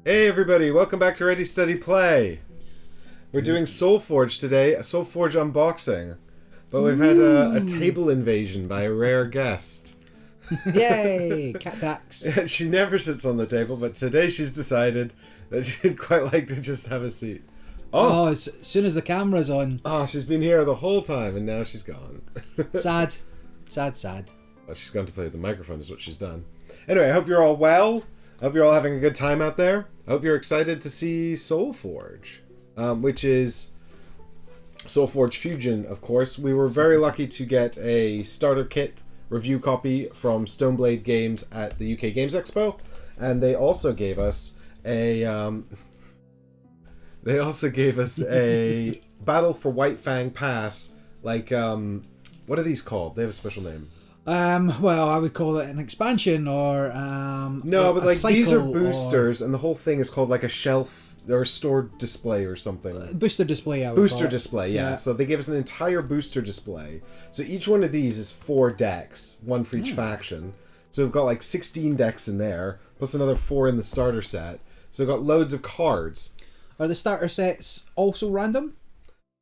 Hey everybody, welcome back to Ready Steady Play. We're doing Solforge today, a Solforge unboxing. But we've had a table invasion by a rare guest. Yay! Cat tax. She never sits on the table, but today she's decided that she'd quite like to just have a seat. Oh, as soon as the camera's on. Oh, she's been here the whole time and now she's gone. Sad. Sad, sad. Well, she's gone to play with the microphone is what she's done. Anyway, I hope you're all well. I hope you're all having a good time out there. I hope you're excited to see Solforge, which is Solforge Fusion, of course. We were very lucky to get a starter kit review copy from Stoneblade Games at the UK Games Expo, and they also gave us a Battle for Whitefang pass. Like, what are these called? They have a special name. Well, I would call it an expansion or no, but like these are boosters, and the whole thing is called like a shelf or a stored display or something. Booster display, I would booster call it. Display, yeah. So they give us an entire booster display. So each one of these is 4 decks, one for each faction. So we've got like 16 decks in there, plus another 4 in the starter set. So we've got loads of cards. Are the starter sets also random?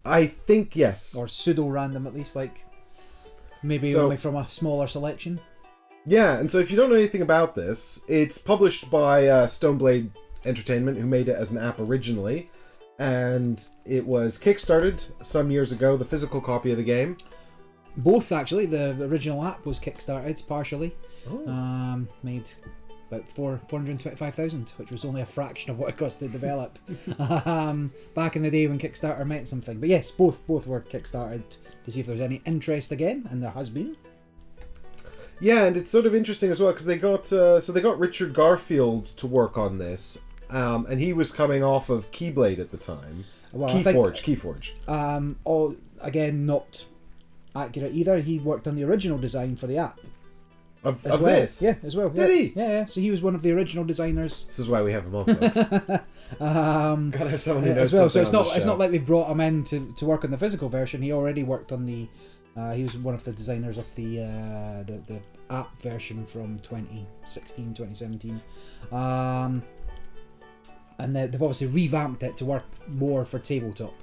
I think yes. Or pseudo-random at least, like maybe only from a smaller selection? Yeah, and so if you don't know anything about this, it's published by Stoneblade Entertainment, who made it as an app originally, and it was kickstarted some years ago, the physical copy of the game. Both, actually. The original app was kickstarted partially. Oh. Made about 425,000, which was only a fraction of what it cost to develop back in the day when Kickstarter meant something. But yes, both were kickstarted to see if there's any interest again, and there has been. Yeah, and it's sort of interesting as well because they got Richard Garfield to work on this, and he was coming off of Keyblade at the time. Well, Keyforge. Again, not accurate either. He worked on the original design for the app. Of well. this? Yeah, as well. Did he? Yeah. So he was one of the original designers. This is why we have him on, folks. Gotta have someone who knows well. something So it's not like they brought him in to work on the physical version. He already worked on the. He was one of the designers of the app version from 2016, 2017. And they've obviously revamped it to work more for tabletop.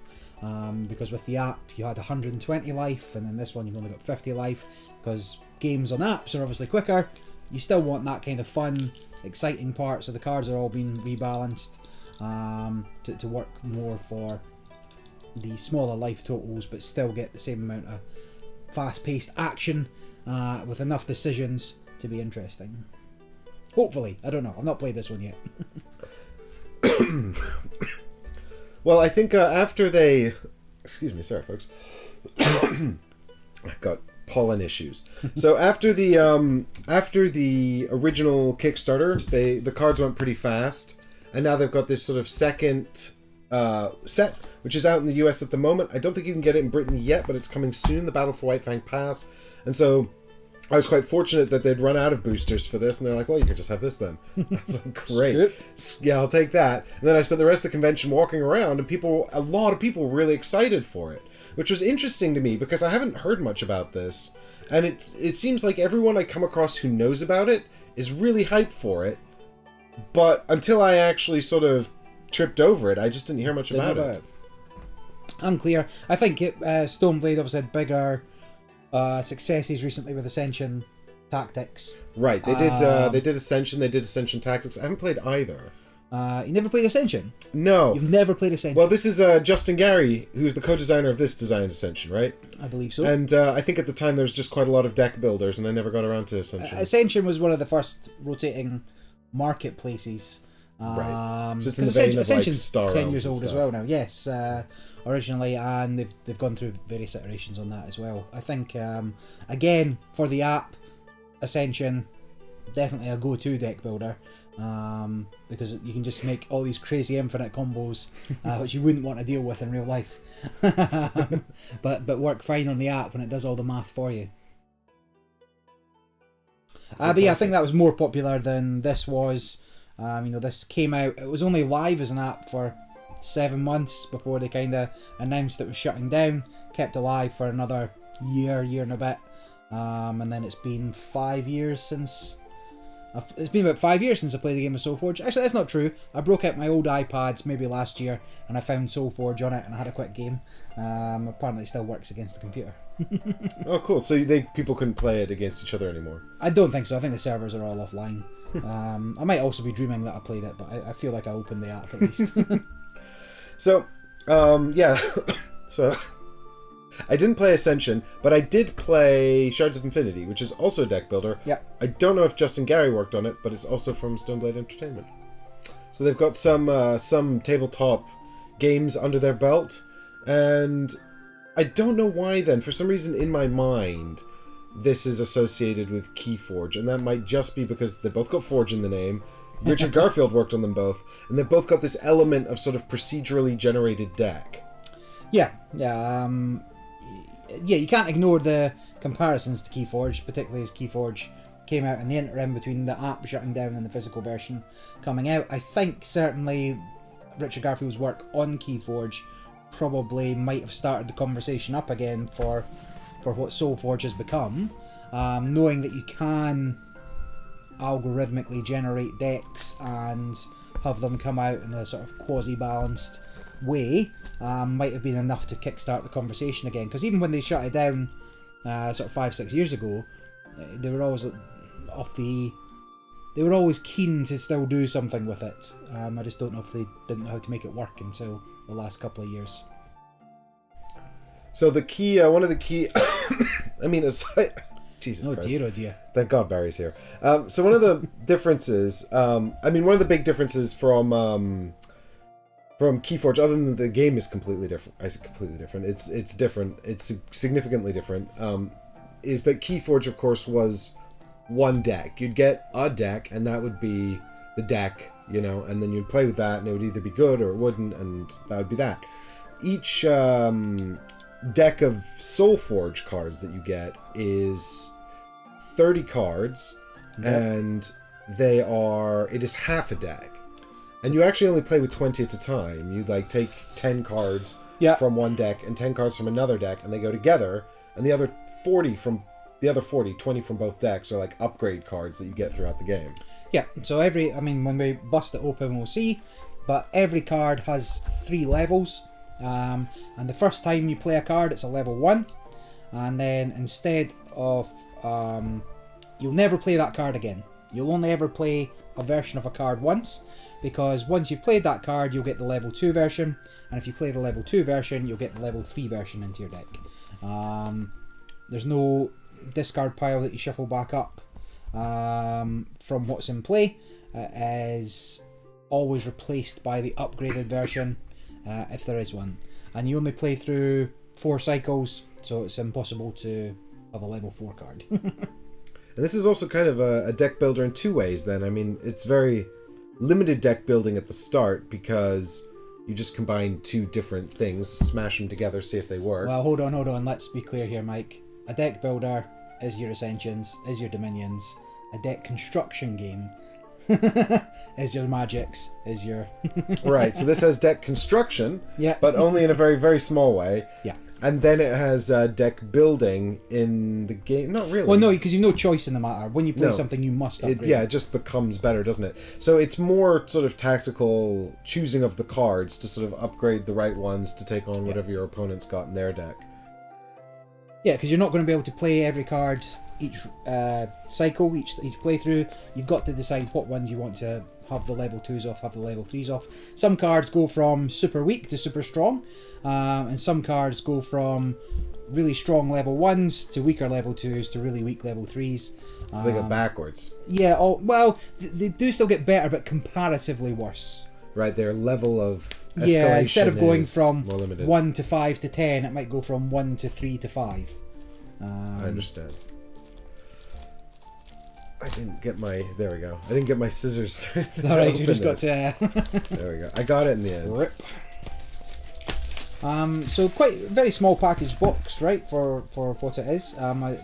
Because with the app you had 120 life, and in this one you've only got 50 life, because games on apps are obviously quicker. You still want that kind of fun, exciting part, so the cards are all being rebalanced to work more for the smaller life totals, but still get the same amount of fast-paced action with enough decisions to be interesting. Hopefully. I don't know. I've not played this one yet. Well, I think after they... Excuse me, sorry, folks. I got pollen issues. So after the original Kickstarter, the cards went pretty fast, and now they've got this sort of second set, which is out in the US at the moment. I don't think you can get it in Britain yet, but it's coming soon, the Battle for Whitefang Pass. And so I was quite fortunate that they'd run out of boosters for this, and they're like, well, you could just have this then. I was like, great. Yeah, I'll take that. And then I spent the rest of the convention walking around, and a lot of people were really excited for it, which was interesting to me because I haven't heard much about this. And it seems like everyone I come across who knows about it is really hyped for it, but until I actually sort of tripped over it, I just didn't hear much about it. Unclear. I think Stoneblade obviously had bigger successes recently with Ascension Tactics. Right, they did Ascension, they did Ascension Tactics. I haven't played either. You never played Ascension? No. You've never played Ascension? Well, this is Justin Gary, who's the co-designer of this designed Ascension, right? I believe so. And I think at the time there was just quite a lot of deck builders, and I never got around to Ascension. Ascension was one of the first rotating marketplaces. Right. So it's in the vein of like Star 10 years old stuff. as well now. Yes, originally, and they've gone through various iterations on that as well. I think again for the app, Ascension definitely a go-to deck builder. Because you can just make all these crazy infinite combos, which you wouldn't want to deal with in real life, but work fine on the app when it does all the math for you. But yeah, I think that was more popular than this was. This came out. It was only live as an app for 7 months before they kind of announced it was shutting down. Kept alive for another year and a bit, and then it's been 5 years since. It's been about 5 years since I played the game of Solforge. Actually, that's not true. I broke out my old iPads maybe last year, and I found Solforge on it, and I had a quick game. Apparently, it still works against the computer. Oh, cool. So people couldn't play it against each other anymore? I don't think so. I think the servers are all offline. I might also be dreaming that I played it, but I feel like I opened the app at least. So, yeah. So, I didn't play Ascension, but I did play Shards of Infinity, which is also a deck builder. Yeah. I don't know if Justin Gary worked on it, but it's also from Stoneblade Entertainment. So they've got some tabletop games under their belt, and I don't know why then. For some reason in my mind, this is associated with Keyforge, and that might just be because they both got Forge in the name. Richard Garfield worked on them both, and they've both got this element of sort of procedurally generated deck. Yeah. You can't ignore the comparisons to Keyforge, particularly as Keyforge came out in the interim between the app shutting down and the physical version coming out. I think certainly Richard Garfield's work on Keyforge probably might have started the conversation up again for what Solforge has become, knowing that you can algorithmically generate decks and have them come out in a sort of quasi-balanced way, might have been enough to kickstart the conversation again. Because even when they shut it down sort of 5-6 years ago, they were always they were always keen to still do something with it. I just don't know if they didn't know how to make it work until the last couple of years. So the key, one of the key, I mean, aside, Jesus Christ. Oh dear. Thank God Barry's here. So one of the differences, one of the big differences from Keyforge, other than the game is completely different. I say completely different. It's different. It's significantly different. Is that Keyforge, of course, was one deck. You'd get a deck, and that would be the deck, and then you'd play with that, and it would either be good or it wouldn't, and that would be that. Each deck of Solforge cards that you get is 30 cards, and it is half a deck. And you actually only play with 20 at a time. You take 10 cards from one deck and 10 cards from another deck, and they go together, and the other 20 from both decks are upgrade cards that you get throughout the game. Yeah, so when we bust it open, we'll see, but every card has 3 levels, and the first time you play a card, it's a level 1, and then instead of, you'll never play that card again. You'll only ever play a version of a card once, because once you've played that card, you'll get the level 2 version, and if you play the level 2 version, you'll get the level 3 version into your deck. There's no discard pile that you shuffle back up from what's in play. Is always replaced by the upgraded version, if there is one. And you only play through 4 cycles, so it's impossible to have a level 4 card. And this is also kind of a deck builder in 2 ways then. It's very limited deck building at the start because you just combine 2 different things, smash them together, see if they work. Well, hold on. Let's be clear here, Mike. A deck builder is your Ascensions, is your Dominions. A deck construction game is your Magics, is your... Right, so this has deck construction, yeah, but only in a very, very small way. Yeah. And then it has deck building in the game. Not really. Well, no, because you've no choice in the matter. When you play something, you must upgrade. It just becomes better, doesn't it? So it's more sort of tactical choosing of the cards to sort of upgrade the right ones to take on whatever your opponent's got in their deck. Yeah, because you're not going to be able to play every card each cycle, each playthrough. You've got to decide what ones you want to have the level 2s off, have the level 3s off. Some cards go from super weak to super strong, and some cards go from really strong level 1s to weaker level 2s to really weak level 3s. So they go backwards. Yeah, they do still get better, but comparatively worse. Right, their level of escalation instead of going from more limited. 1 to 5 to 10, it might go from 1 to 3 to 5. I understand. I understand. So one of the key, I mean, aside, Jesus Christ. Thank God Barry's here. So one of the differences, I mean, it's very limited deck building at the start because you just combine 2 different things, smash them together, see if they work. I didn't get my... There we go. I didn't get my scissors. Alright, you just got to... There we go. I got it in the end. Rip. So quite very small package box, right, for what it is.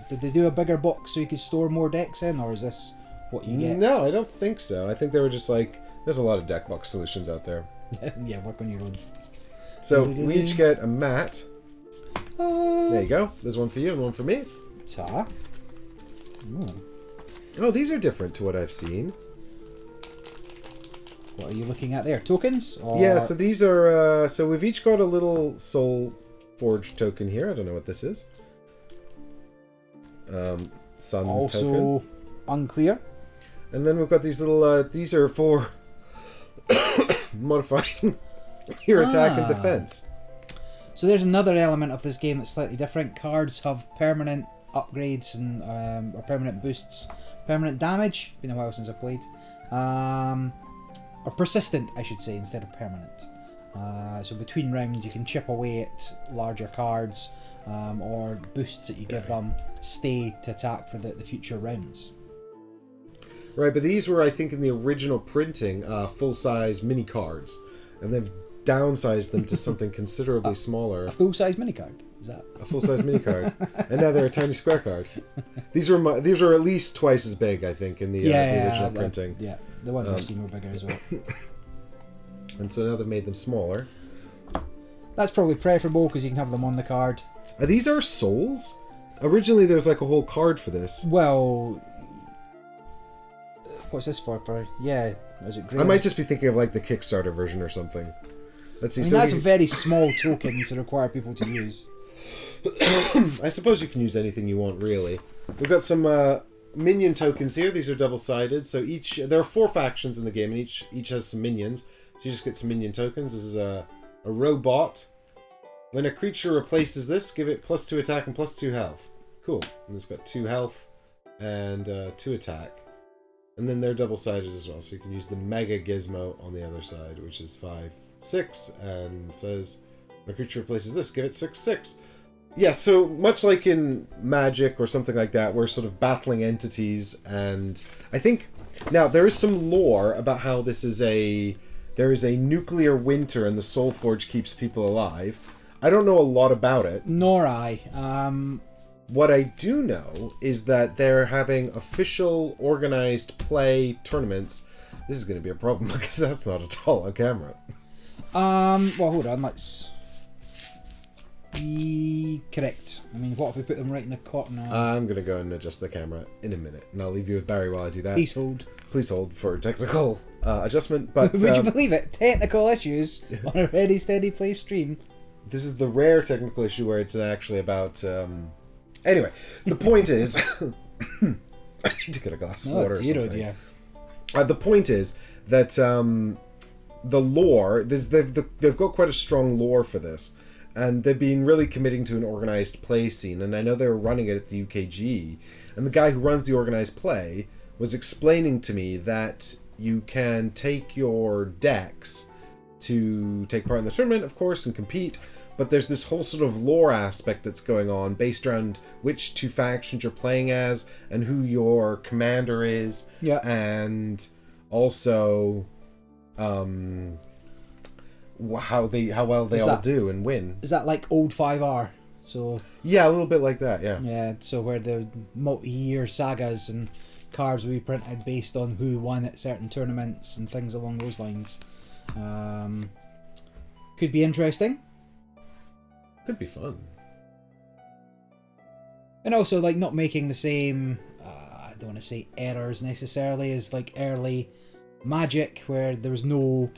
Did they do a bigger box so you could store more decks in, or is this what you get? No, I don't think so. I think they were just like, there's a lot of deck box solutions out there. Yeah, work on your own. So we each get a mat. There you go. There's one for you and one for me. Ta. Oh, these are different to what I've seen. What are you looking at there? Tokens? Or... Yeah, so these are... so we've each got a little Solforge token here. I don't know what this is. Sun also token. Unclear. And then we've got these little... these are for modifying your attack and defense. So there's another element of this game that's slightly different. Cards have permanent upgrades and or permanent boosts. Permanent damage. Been a while since I've played. Or persistent, I should say, instead of permanent. So between rounds you can chip away at larger cards, or boosts that you give them stay to attack for the future rounds. Right, but these were, I think, in the original printing, full-size mini cards. And they've downsized them to something considerably smaller. A full-size mini card? Is that a full-size mini card? And now they're a tiny square card. These were at least twice as big, I think, in the original printing. Yeah, the ones I've seen were bigger as well. And so now they've made them smaller. That's probably preferable because you can have them on the card. Are these our souls? Originally there was like a whole card for this. Well, what's this for? Yeah, is it green? I might just be thinking of like the Kickstarter version or something. Let's see. I mean, that's a very small token to require people to use. I suppose you can use anything you want, really. We've got some minion tokens here. These are double-sided. So there are 4 factions in the game, and each has some minions. So you just get some minion tokens. This is a robot. When a creature replaces this, give it +2 attack and +2 health. Cool. And it's got 2 health and 2 attack. And then they're double-sided as well. So you can use the Mega Gizmo on the other side, which is 5/6, and says when a creature replaces this, give it 6/6. Yeah, so much like in Magic or something like that, we're sort of battling entities, and I think now there is some lore about how there is a nuclear winter and the Solforge keeps people alive. I don't know a lot about it. Nor I. What I do know is that they're having official organized play tournaments. This is going to be a problem because that's not at all on camera. Well, hold on, let's... Correct. I mean, what if we put them right in the corner? I'm going to go and adjust the camera in a minute, and I'll leave you with Barry while I do that. Please hold. Please hold for technical adjustment. But would you believe it? Technical issues on a Ready Steady Play stream. This is the rare technical issue where it's actually about... Anyway, the point is... I need to get a glass of water or something. Dear. The point is that the lore... They've got quite a strong lore for this. And they've been really committing to an organized play scene. And I know they were running it at the UKG. And the guy who runs the organized play was explaining to me that you can take your decks to take part in the tournament, of course, and compete. But there's this whole sort of lore aspect that's going on based around which 2 factions you're playing as and who your commander is. Yeah. And also... how well they all do and win. Is that like old 5R? So yeah, a little bit like that. Yeah. So where the multi-year sagas and cards will be printed based on who won at certain tournaments and things along those lines. Could be interesting. Could be fun. And also, like, not making the same, I don't want to say errors necessarily, as like early Magic, where there was no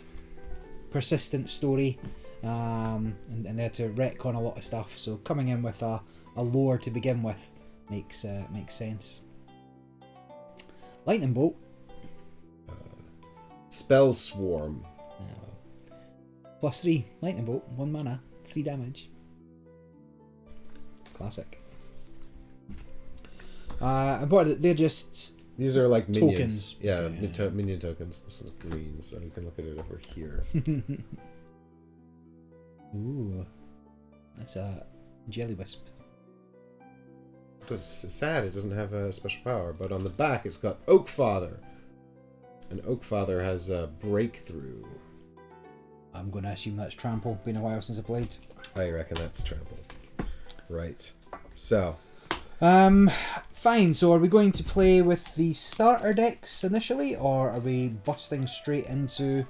persistent story, and they had to retcon a lot of stuff. So coming in with a lore to begin with makes sense. Lightning Bolt. Spell Swarm. +3. Lightning Bolt. 1 mana. 3 damage. Classic. But they're just... These are like minions. Tokens. Yeah, minion tokens. This one's green, so you can look at it over here. Ooh. That's a jelly wisp. It's sad it doesn't have a special power, but on the back it's got Oak Father. And Oak Father has a breakthrough. I'm going to assume that's trample. Been a while since I played. I reckon that's trample. Right. So. Fine. So are we going to play with the starter decks initially, or are we busting straight into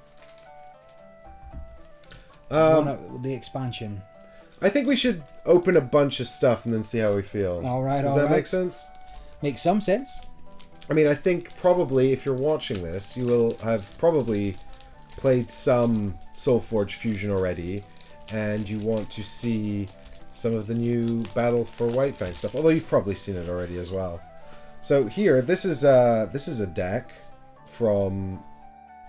the expansion? I think we should open a bunch of stuff and then see how we feel. All right. Does that make sense? Makes some sense. I mean, I think probably if you're watching this, you will have probably played some Solforge Fusion already, and you want to see some of the new Battle for Whitefang stuff. Although you've probably seen it already as well. So here, this is a deck from.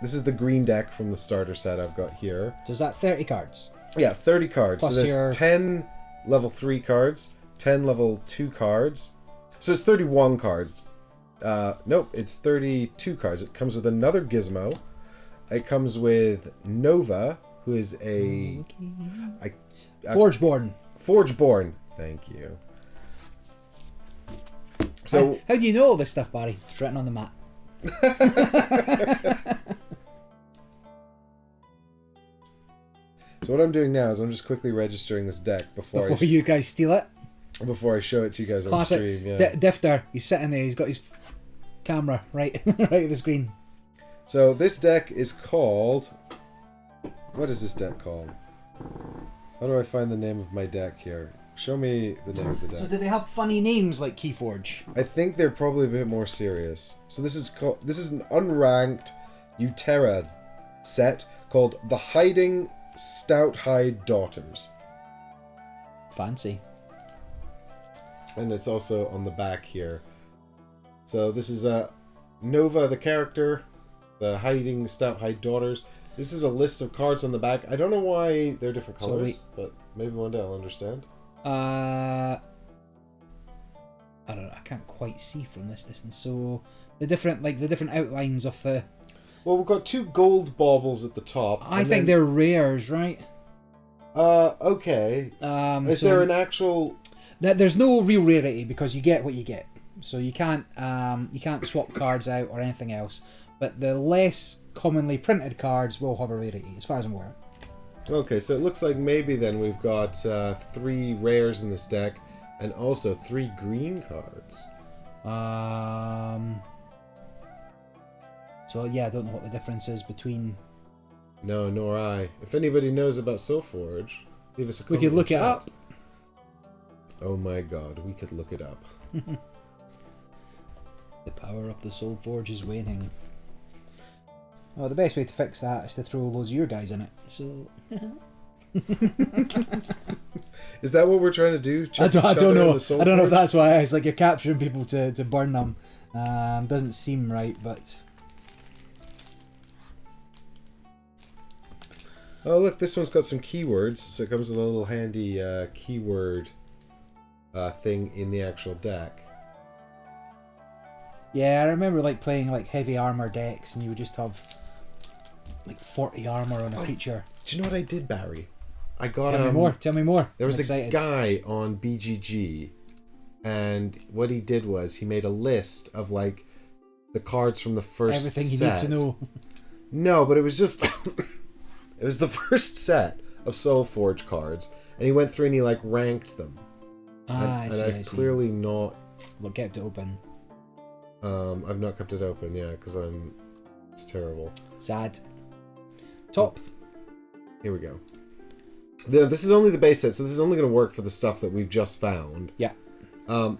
This is the green deck from the starter set I've got here. So is that 30 cards? Yeah, 30 cards. Plus so there's 10 level 3 cards, 10 level 2 cards. So it's 31 cards. Nope, it's 32 cards. It comes with another gizmo. It comes with Nova, who is a Forgeborn. Forgeborn. Thank you. So how do you know all this stuff, Barry? It's written on the map. So what I'm doing now is I'm just quickly registering this deck before you guys steal it. Before I show it to you guys Classic. on stream. Yeah. Difter, he's sitting there. He's got his camera right at the screen. So this deck is called. What is this deck called? How do I find the name of my deck here? Show me the name of the deck. So do they have funny names like Keyforge? I think they're probably a bit more serious. So this is an unranked Utera set called The Hiding Stouthide Daughters. Fancy. And it's also on the back here. So this is Nova, the character, The Hiding Stouthide Daughters. This is a list of cards on the back. I don't know why they're different colors, but maybe one day I'll understand. I don't know. I can't quite see from this distance. So the different outlines of the. Well, we've got 2 gold baubles at the top. I think they're rares, right? Okay. Is there an actual? There's no real rarity because you get what you get. So you can't swap cards out or anything else. But the less commonly printed cards will have a rarity, as far as I'm aware. Okay, so it looks like maybe then we've got 3 rares in this deck, and also 3 green cards. So yeah, I don't know what the difference is between. No, nor I. If anybody knows about Solforge, leave us a comment. We could look it up. Oh my god, we could look it up. The power of the Solforge is waning. Well, the best way to fix that is to throw loads of your guys in it. So. Is that what we're trying to do? I don't know. I don't know if that's why it's like you're capturing people to burn them. Doesn't seem right, but. Oh look, this one's got some keywords, so it comes with a little handy keyword thing in the actual deck. Yeah, I remember like playing like heavy armor decks, and you would just have like 40 armor on a creature. Do you know what I did, Barry? I got Tell me more. There was a guy on BGG, and what he did was he made a list of like the cards from the first everything set. you need to know. No, but it was just it was the first set of Solforge cards, and he went through and he like ranked them. I see. I've clearly not. Well, kept it open. I've not kept it open, yeah, because it's terrible. Sad. Top. Here we go. This is only the base set, so this is only going to work for the stuff that we've just found. Yeah. So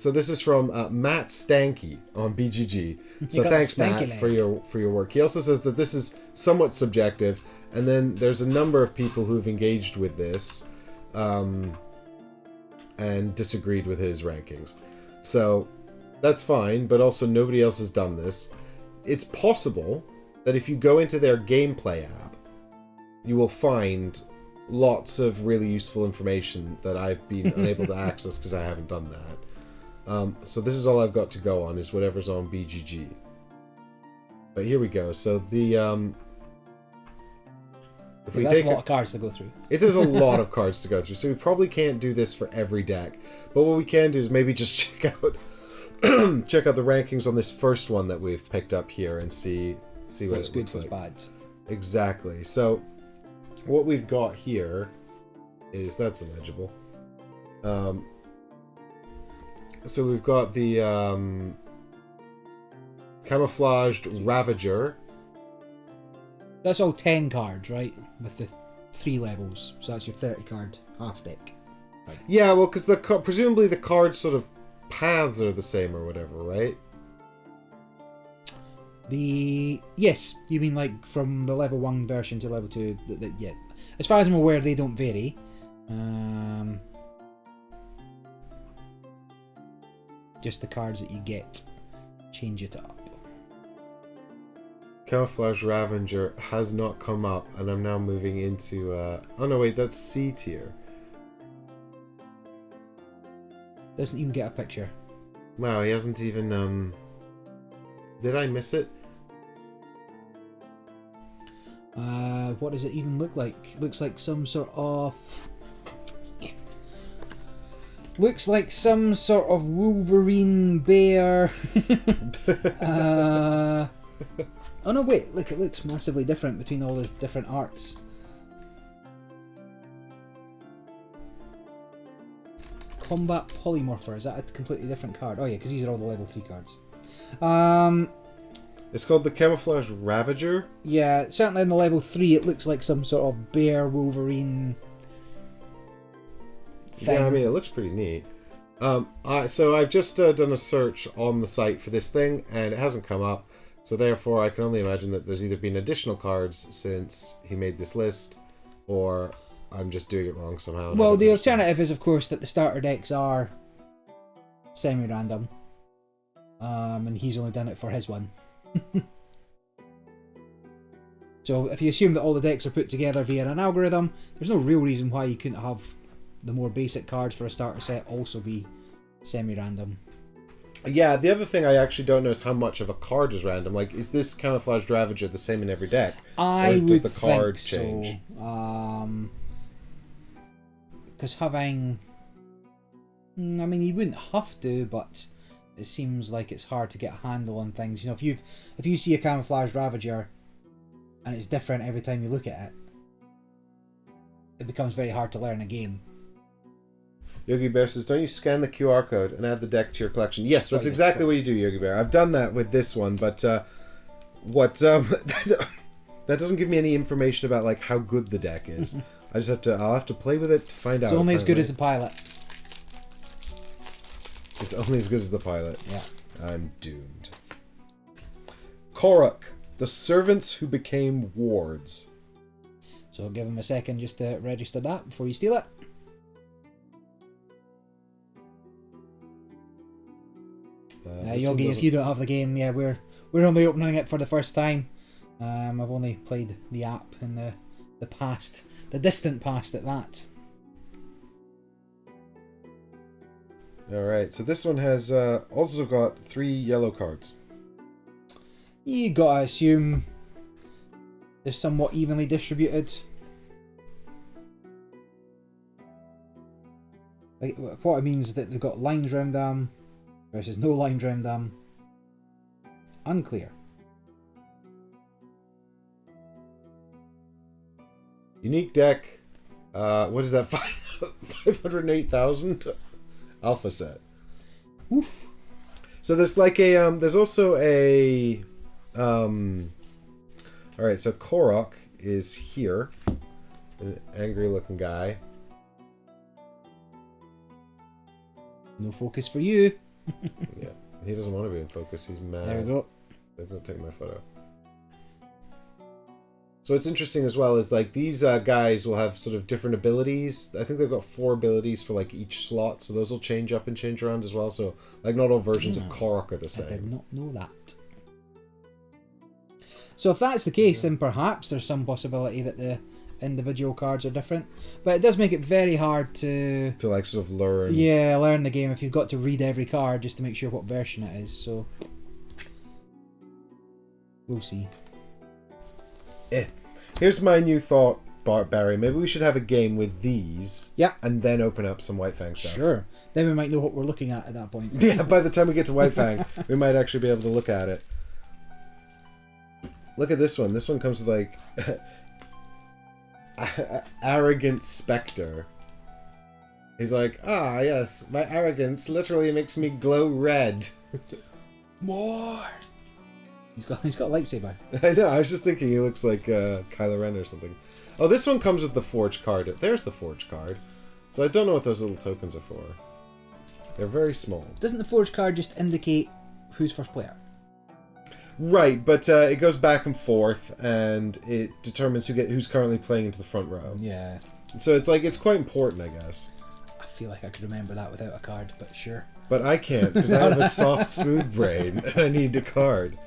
this is from Matt Stanky on BGG. So thanks, Matt, for your work. He also says that this is somewhat subjective, and then there's a number of people who've engaged with this and disagreed with his rankings. So that's fine, but also nobody else has done this. It's possible that if you go into their gameplay app, you will find lots of really useful information that I've been unable to access because I haven't done that. So this is all I've got to go on, is whatever's on BGG. But here we go. So the If Okay, that's a lot of cards to go through. It is a lot of cards to go through, so we probably can't do this for every deck. But what we can do is maybe just check out check out the rankings on this first one that we've picked up here and see what What's it good, looks what's like. bad. Exactly. So what we've got here is that's illegible. So we've got the camouflaged Ravager. That's all 10 cards, right? With the 3 levels. So that's your 30 card half deck. Right. Yeah, well, because presumably the card sort of paths are the same or whatever, right? Yes, you mean like from the level 1 version to level 2. Yeah. As far as I'm aware, they don't vary. Just the cards that you get change it up. Camouflage Ravager has not come up, and I'm now moving into... oh no, wait, that's C tier. Doesn't even get a picture. Wow, he hasn't even... Did I miss it? What does it even look like? Looks like some sort of... Looks like some sort of Wolverine bear. Oh no, wait, look, it looks massively different between all the different arts. Combat Polymorpher, is that a completely different card? Oh yeah, because these are all the level 3 cards. It's called the Camouflage Ravager. Yeah, certainly in the level 3 it looks like some sort of bear Wolverine thing. Yeah, I mean, it looks pretty neat. So I've just done a search on the site for this thing, and it hasn't come up. So therefore, I can only imagine that there's either been additional cards since he made this list, or I'm just doing it wrong somehow. Well, the alternative is, of course, that the starter decks are semi-random, and he's only done it for his one. So if you assume that all the decks are put together via an algorithm, there's no real reason why you couldn't have the more basic cards for a starter set also be semi-random. Yeah, the other thing I actually don't know is how much of a card is random. Like, is this Camouflaged Ravager the same in every deck? Or does the card change? So. Because having... I mean, you wouldn't have to, but it seems like it's hard to get a handle on things. You know, if you see a Camouflaged Ravager and it's different every time you look at it, it becomes very hard to learn a game. Yogi Bear says, don't you scan the QR code and add the deck to your collection? Yes, that's exactly what you do, Yogi Bear. I've done that with this one, but that doesn't give me any information about like how good the deck is. I'll have to play with it to find out. It's only as good as the pilot. It's only as good as the pilot. Yeah. I'm doomed. Korok, the servants who became wards. So I'll give him a second just to register that before you steal it. Yogi, if you don't have the game, yeah, we're only opening it for the first time. I've only played the app in the past, the distant past at that. Alright, so this one has also got 3 yellow cards. You gotta assume they're somewhat evenly distributed. Like, what it means is that they've got lines around them versus no lines around them. Unclear. Unique deck. What is that? 508,000 alpha set. Oof. So there's like a there's also a all right. So Korok is here, an angry-looking guy. No focus for you. Yeah, he doesn't want to be in focus. He's mad. There we go. They're gonna take my photo. So what's interesting as well is like these guys will have sort of different abilities. I think they've got 4 abilities for like each slot, so those will change up and change around as well. So like not all versions of Korok are the same. I did not know that. So if that's the case, then perhaps there's some possibility that the individual cards are different. But it does make it very hard to like sort of learn. Yeah, learn the game if you've got to read every card just to make sure what version it is. So we'll see. Here's my new thought Barry, maybe we should have a game with these. Yeah. And then open up some Whitefang stuff. Sure. Then we might know what we're looking at that point. Yeah, by the time we get to Whitefang, we might actually be able to look at it. Look at this one. This one comes with, like, arrogant spectre. He's like, ah, yes, my arrogance literally makes me glow red. More! He's got a lightsaber. I know, I was just thinking he looks like Kylo Ren or something. Oh, this one comes with the Forge card. There's the Forge card. So I don't know what those little tokens are for. They're very small. Doesn't the Forge card just indicate who's first player? Right, but it goes back and forth, and it determines who's currently playing into the front row. Yeah. So it's quite important, I guess. I feel like I could remember that without a card, but sure. But I can't, because I have a soft, smooth brain, and I need a card.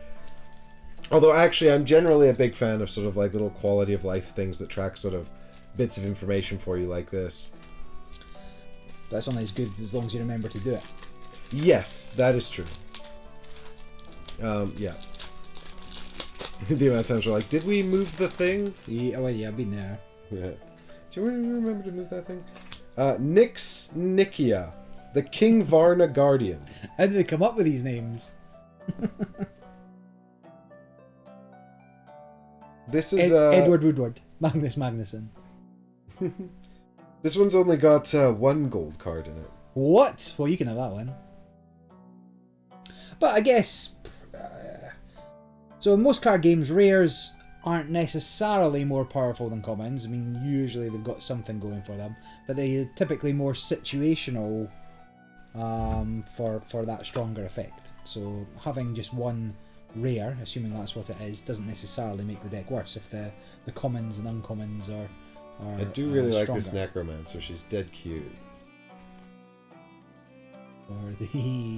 Although, actually, I'm generally a big fan of sort of like little quality of life things that track sort of bits of information for you like this. That's only as good as long as you remember to do it. Yes, that is true. Yeah. The amount of times we're like, did we move the thing? Yeah, well, yeah, I've been there. Yeah. Do you remember to move that thing? Nix Nikia, the King Varna Guardian. How did they come up with these names? This is Edward Woodward, Magnus Magnuson. This one's only got one gold card in it. What? Well, you can have that one. But I guess... so in most card games, rares aren't necessarily more powerful than commons. I mean, usually they've got something going for them. But they're typically more situational for that stronger effect. So having just one rare, assuming that's what it is, doesn't necessarily make the deck worse if the commons and uncommons are I do really like stronger. this Necromancer. She's dead cute. Or the...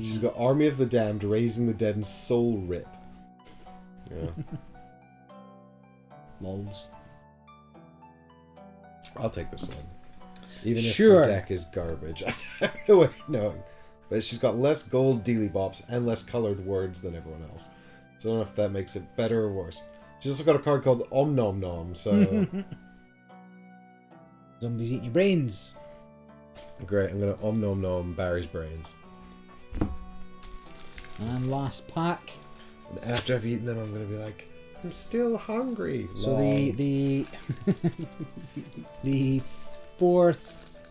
She's got Army of the Damned, Raising the Dead, and Soul Rip. Yeah. Lols. I'll take this one. Even if Sure. the deck is garbage. I have no way of knowing. But she's got less gold dealy bops and less colored words than everyone else. So I don't know if that makes it better or worse. She's also got a card called Om Nom Nom, so... Zombies eating your brains. Great, I'm going to Om Nom Nom Barry's brains. And last pack. And after I've eaten them, I'm going to be like, I'm still hungry. So Lol. the the fourth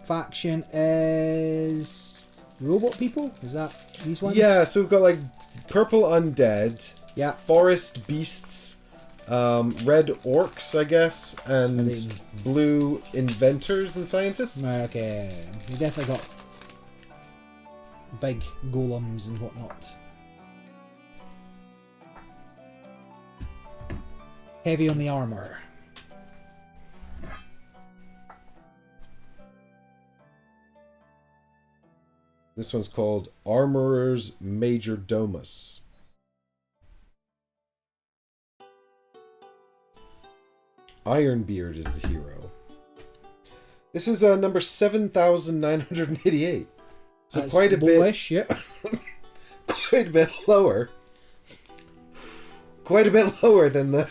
faction is robot people. Is that these ones? Yeah, so we've got like purple undead, Yeah. forest beasts, red orcs, I guess, and Are they- blue inventors and scientists. Okay. You definitely got big golems and whatnot. Heavy on the armor. This one's called Armorer's Major Domus. Ironbeard is the hero. This is number 7,988. So That's quite a lowish, yeah. quite a bit lower. Quite a bit lower than the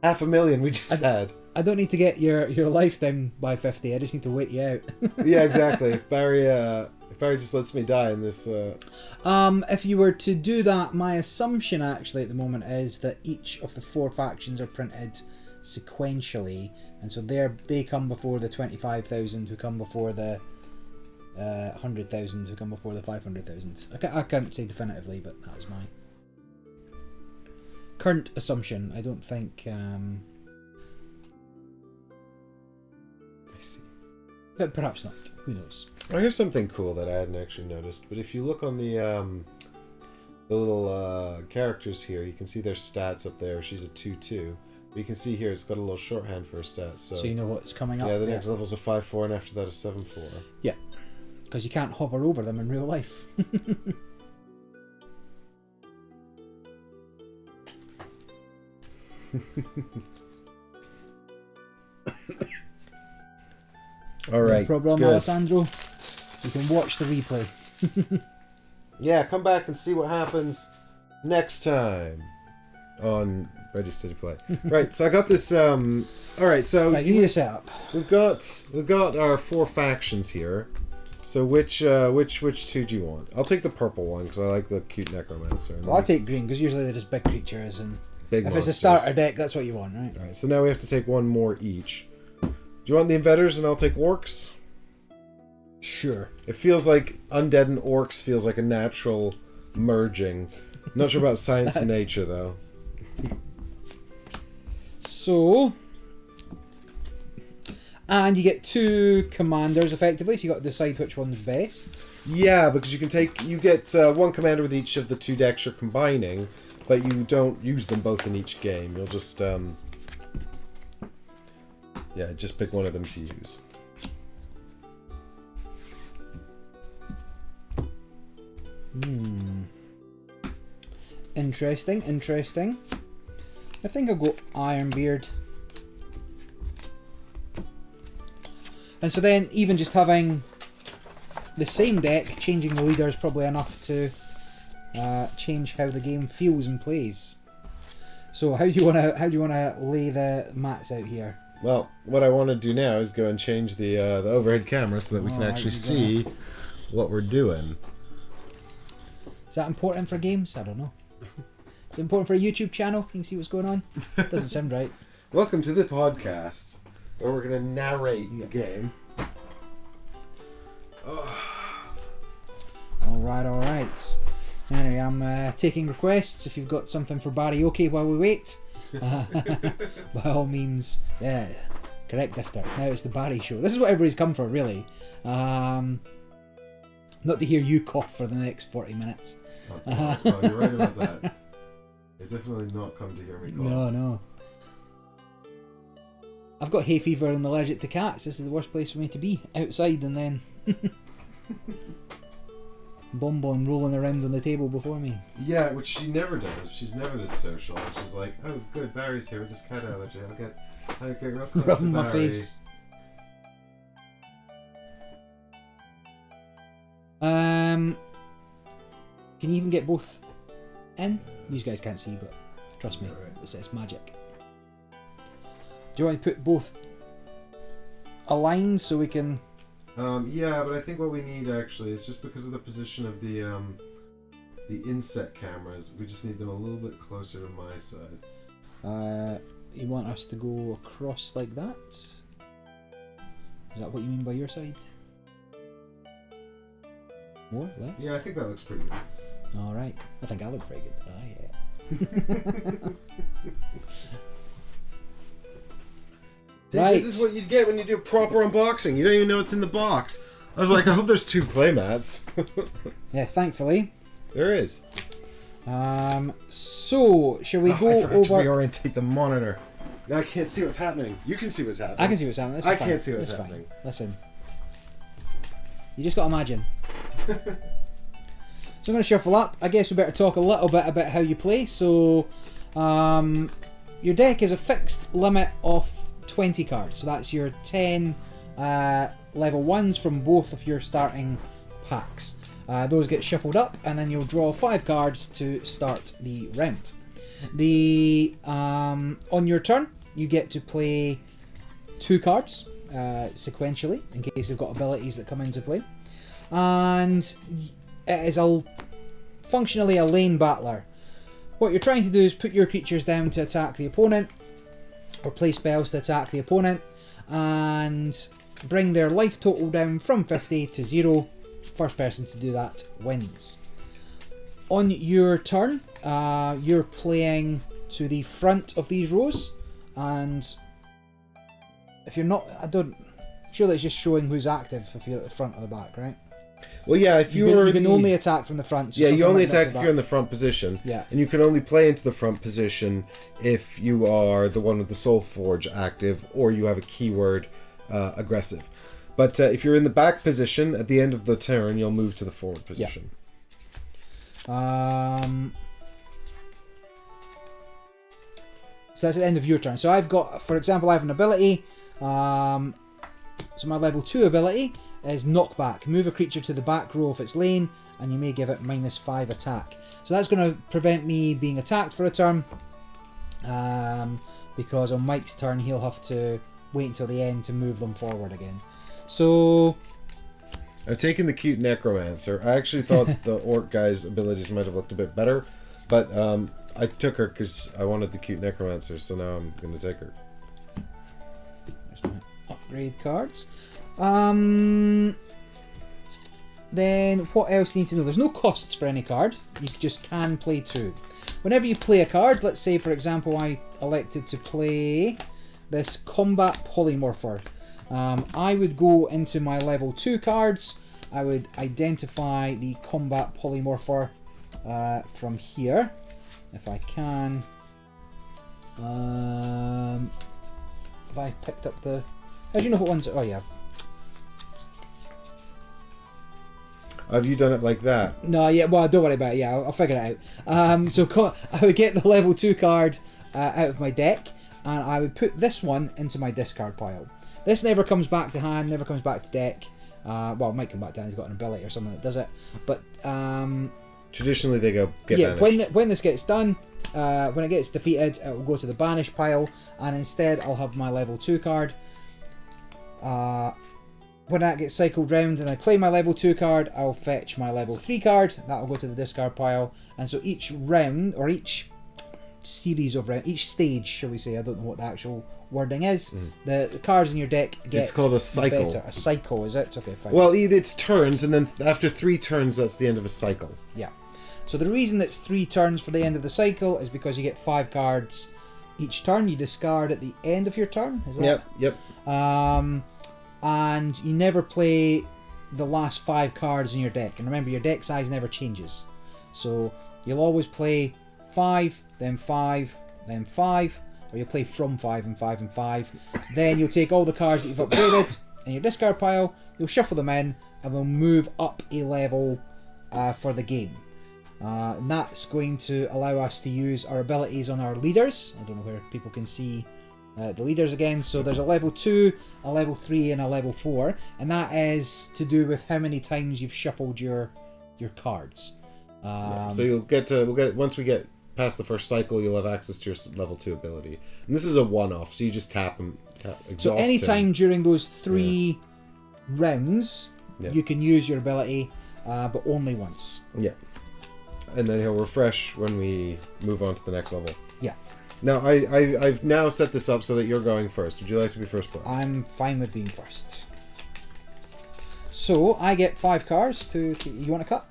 500,000 we just had. I don't need to get your life down by 50. I just need to wait you out. Yeah, exactly. If Barry just lets me die in this... If you were to do that, my assumption actually at the moment is that each of the four factions are printed sequentially, and so they come before the 25,000, who come before the 100,000, who come before the 500,000. I can't say definitively, but that was my current assumption. I don't think. I see. But perhaps not. Who knows? Oh, here's something cool that I hadn't actually noticed. But if you look on the little characters here, you can see their stats up there. She's a 2/2. But you can see here it's got a little shorthand for her stats. So you know what's coming up. yeah, the next level's a 5/4, and after that a 7/4. Yeah, because you can't hover over them in real life. All right, No problem, good. Alessandro. You can watch the replay. Yeah, come back and see what happens next time on Ready, steady, play. Right, so I got this. All right, so Right, you need a setup. we've got our 4 factions here. So which two do you want? I'll take the purple one because I like the cute necromancer. And Well, I'll take green because usually they're just big creatures, and big if monsters. it's a starter deck, that's what you want, right? All right, so now we have to take one more each. Do you want the invaders and I'll take orcs? Sure. It feels like undead and orcs feels like a natural merging. Not sure about science and nature though. So, and you get 2 commanders effectively, so you got to decide which one's best. Yeah, because you get 1 commander with each of the 2 decks you're combining, but you don't use them both in each game. You'll just just pick one of them to use. Interesting. I think I'll go Ironbeard. And so then, even just having the same deck, changing the leader is probably enough to change how the game feels and plays. So how do you wanna lay the mats out here? Well, what I want to do now is go and change the overhead camera so that we can actually see what we're doing. Is that important for games? I don't know. Is it important for a YouTube channel? You can see what's going on? Doesn't sound right. Welcome to the podcast, where we're going to narrate the game. Alright. Anyway, I'm taking requests. If you've got something for Barioke while we wait, by all means, yeah, correct Difter. Now it's the Barry show. This is what everybody's come for, really. Not to hear you cough for the next 40 minutes. Oh, you're right about that. They definitely not come to hear me cough. No. I've got hay fever and allergic to cats. This is the worst place for me to be. Outside and then Bonbon rolling around on the table before me. Yeah, which she never does. She's never this social. And she's like, oh, good, Barry's here with this cat allergy. I'll get real close to my Barry. face. Can you even get both in? You guys can't see, but trust me, Yeah, right. it's magic. Do you want to put both aligned so we can... Yeah, but I think what we need actually is just because of the position of the inset cameras, we just need them a little bit closer to my side. You want us to go across like that? Is that what you mean by your side? More? Less? Yeah, I think that looks pretty good. Alright. I think I look pretty good. See, Right. This is what you'd get when you do proper unboxing. You don't even know what's in the box. I was like, I hope there's 2 playmats. Yeah, thankfully. There is. So, shall we go I forgot to over... reorientate the monitor. Now I can't see what's happening. You can see what's happening. I can see what's happening. This is I fine. can't see what's This is fine. happening. Listen. You just got to imagine. So I'm going to shuffle up. I guess we better talk a little bit about how you play. So, your deck is a fixed limit of 20 cards. So that's your 10 level 1s from both of your starting packs. Those get shuffled up and then you'll draw 5 cards to start the round. On your turn, you get to play 2 cards sequentially in case you've got abilities that come into play. And it is functionally a lane battler. What you're trying to do is put your creatures down to attack the opponent, or play spells to attack the opponent, and bring their life total down from 50 to 0. First person to do that wins. On your turn, you're playing to the front of these rows, and if you're not, surely it's just showing who's active if you're at the front or the back, right? Well, yeah, if You can only attack from the front. So yeah, you only something like attack that if you're in the front position. Yeah. And you can only play into the front position if you are the one with the Solforge active or you have a keyword aggressive. But if you're in the back position, at the end of the turn, you'll move to the forward position. Yeah. So that's at the end of your turn. So I've got, for example, I have an ability. So my level 2 ability is knockback. Move a creature to the back row if it's lane, and you may give it -5 attack. So that's going to prevent me being attacked for a turn. because on Mike's turn he'll have to wait until the end to move them forward again. So I've taken the cute necromancer. I actually thought the orc guy's abilities might have looked a bit better, but I took her because I wanted the cute necromancer, so now I'm going to take her. there's my upgrade cards. Then what else do you need to know? There's no costs for any card. You just can play 2. Whenever you play a card, let's say for example I elected to play this combat polymorpher. I would go into my level 2 cards. I would identify the combat polymorpher from here, if I can. Have I picked up the... How do you know what ones... Oh yeah. Have you done it like that? No, yeah, well, don't worry about it. Yeah, I'll figure it out. So I would get the level 2 card out of my deck, and I would put this one into my discard pile. This never comes back to hand, never comes back to deck. Well, it might come back to hand, it's got an ability or something that does it. But traditionally they go get yeah, banished. when this gets done, when it gets defeated, it will go to the banish pile, and instead I'll have my level 2 card. When that gets cycled round and I play my level 2 card, I'll fetch my level 3 card. That'll go to the discard pile. And so each round, or each series of round, each stage, shall we say, I don't know what the actual wording is, the cards in your deck get It's called a cycle. better. A cycle, is it? Okay, fine. Well, it's turns, and then after 3 turns, that's the end of a cycle. Yeah. So the reason it's 3 turns for the end of the cycle is because you get 5 cards each turn. You discard at the end of your turn. Is that? Yep. And you never play the last 5 cards in your deck. And remember, your deck size never changes. So you'll always play 5, then 5, then 5, or you'll play from 5 and 5 and 5. Then you'll take all the cards that you've upgraded in your discard pile, you'll shuffle them in, and we'll move up a level for the game. And that's going to allow us to use our abilities on our leaders. I don't know where people can see the leaders again. So there's a level 2, a level 3, and a level 4, and that is to do with how many times you've shuffled your cards. So once we get past the first cycle, you'll have access to your level 2 ability, and this is a one-off. So you just tap exhaust so anytime him. during those 3 rounds, you can use your ability, but only once. Yeah, and then he'll refresh when we move on to the next level. Yeah. Now, I've now set this up so that you're going first. Would you like to be first player? I'm fine with being first. So, I get 5 cards to... You want to cut?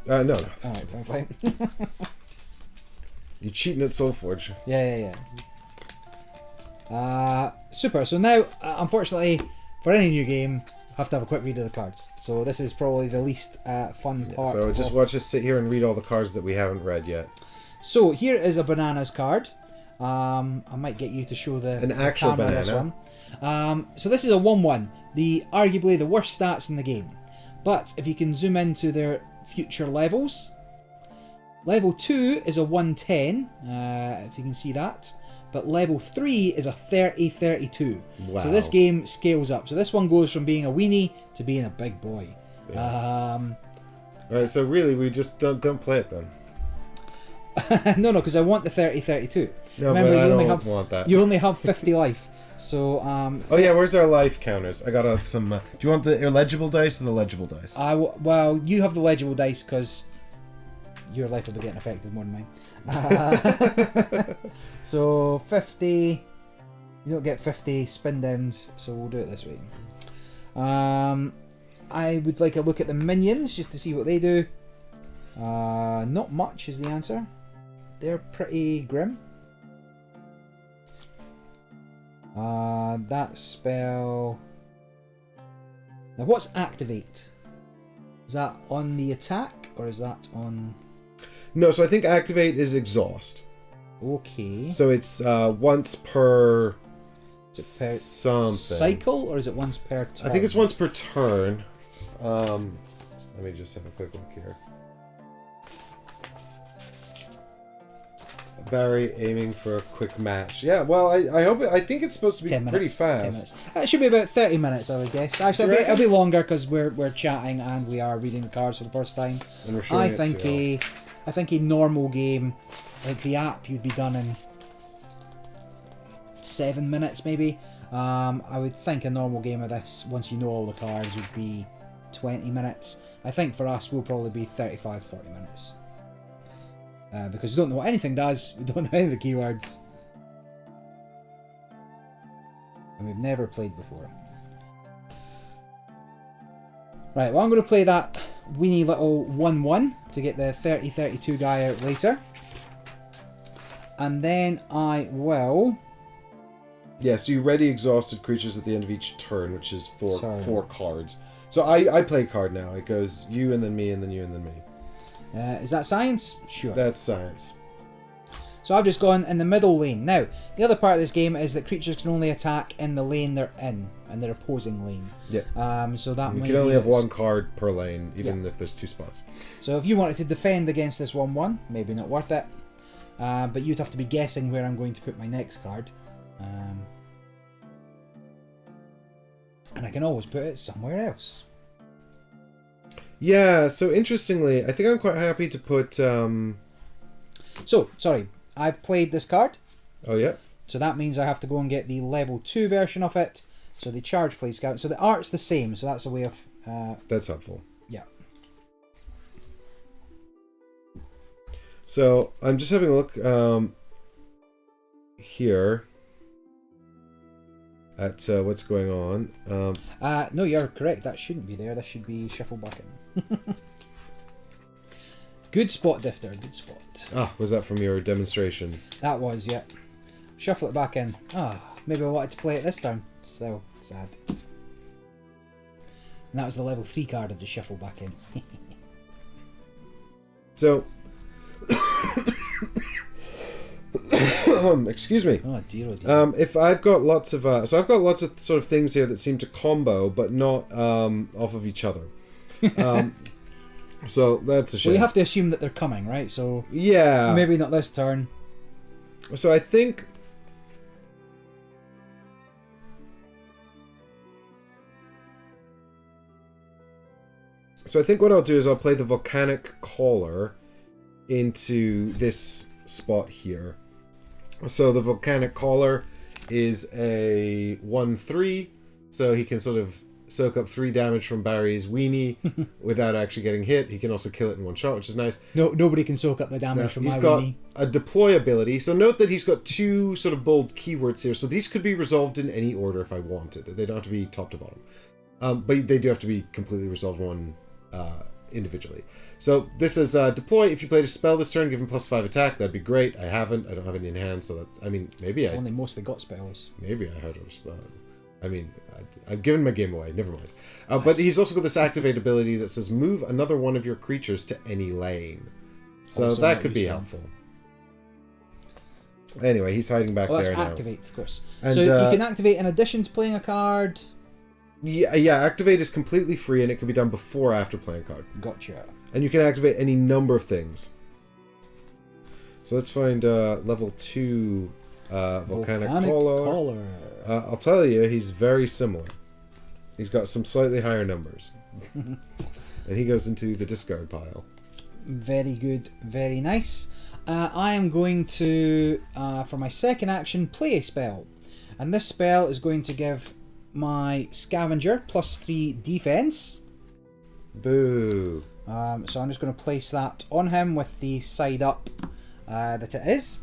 No. Alright, fine. You're cheating at Solforge. Yeah. Super. So now, unfortunately, for any new game, I have to have a quick read of the cards. So this is probably the least fun part. So just watch us sit here and read all the cards that we haven't read yet. So here is a bananas card. I might get you to show an actual camera banana. this one. So this is a 1/1, arguably the worst stats in the game. But if you can zoom into their future levels, level 2 is a 110, if you can see that. But level 3 is a 30-32. Wow. So this game scales up. So this one goes from being a weenie to being a big boy. Yeah. Alright, so really we just don't play it then. No, because I want the 30-32. No, remember, but I don't want that. You only have 50 life. So, oh yeah, where's our life counters? I got some... do you want the illegible dice or the legible dice? Well, you have the legible dice because your life will be getting affected more than mine. So 50... You don't get 50 spin downs, so we'll do it this way. I would like a look at the minions just to see what they do. Not much is the answer. They're pretty grim. That spell... Now what's activate? Is that on the attack or is that on... No, so I think activate is exhaust. Okay. So it's once per something. cycle, or is it once per turn? I think it's once per turn. Let me just have a quick look here. Barry aiming for a quick match. Yeah, well, I think it's supposed to be pretty fast. It should be about 30 minutes, I would guess. Actually, it'll be longer because we're chatting and we are reading the cards for the first time. And we're showing I think a normal game, like the app, you'd be done in 7 minutes maybe. I would think a normal game of this, once you know all the cards, would be 20 minutes. I think for us, we'll probably be 35, 40 minutes. Because we don't know what anything does, we don't know any of the keywords. And we've never played before. Right, well I'm going to play that weeny little 1-1 to get the 30-32 guy out later. And then I will... Yeah, so you ready exhausted creatures at the end of each turn, which is four cards. So I play a card now. It goes you and then me and then you and then me. Is that science? Sure. That's science. So I've just gone in the middle lane. Now, the other part of this game is that creatures can only attack in the lane they're in, and their opposing lane. Yeah. So that you can only have one card per lane, even if there's 2 spots. So if you wanted to defend against this 1-1, maybe not worth it. But you'd have to be guessing where I'm going to put my next card. And I can always put it somewhere else. Yeah, so interestingly, I think I'm quite happy to put... So, sorry, I've played this card. Oh, yeah? So that means I have to go and get the level 2 version of it. So the Charge Play Scout. So the art's the same, so that's a way of... That's helpful. Yeah. So, I'm just having a look here at what's going on. No, you're correct. That shouldn't be there. That should be Shuffle back in. Good spot, Difter. Good spot. Ah, was that from your demonstration? That was, yeah. Shuffle it back in. Maybe I wanted to play it this turn. So sad. And that was the level 3 card of the Shuffle back in. So... excuse me. Oh dear, oh dear. If I've got lots of so I've got lots of sort of things here that seem to combo but not off of each other. So that's a shame. Well, you have to assume that they're coming, right? So yeah, maybe not this turn. So I think what I'll do is I'll play the Volcanic Caller into this spot here. So the Volcanic Caller is a 1/3, so he can sort of soak up 3 damage from Barry's weenie without actually getting hit. He can also kill it in one shot, which is nice. No, nobody can soak up the damage from my weenie. He's got a deploy ability. So note that he's got 2 sort of bold keywords here. So these could be resolved in any order if I wanted. They don't have to be top to bottom. But they do have to be completely resolved one individually. So this is deploy. If you played a spell this turn, give him +5 attack. That'd be great. I haven't. I don't have any in hand, so that's... I mean, maybe I've only mostly got spells. Maybe I had a spell. I mean, I've given my game away. Never mind. But he's also got this activate ability that says move another one of your creatures to any lane. So also that could be helpful. Anyway, he's hiding back there now. Activate, of course. And, so you can activate in addition to playing a card. Yeah, activate is completely free and it can be done before or after playing a card. Gotcha. And you can activate any number of things. So let's find level 2 Volcanic Caller. I'll tell you, he's very similar. He's got some slightly higher numbers. And he goes into the discard pile. Very good, very nice. I am going to, for my second action, play a spell. And this spell is going to give my Scavenger +3 defense. Boo. So I'm just going to place that on him with the side up that it is.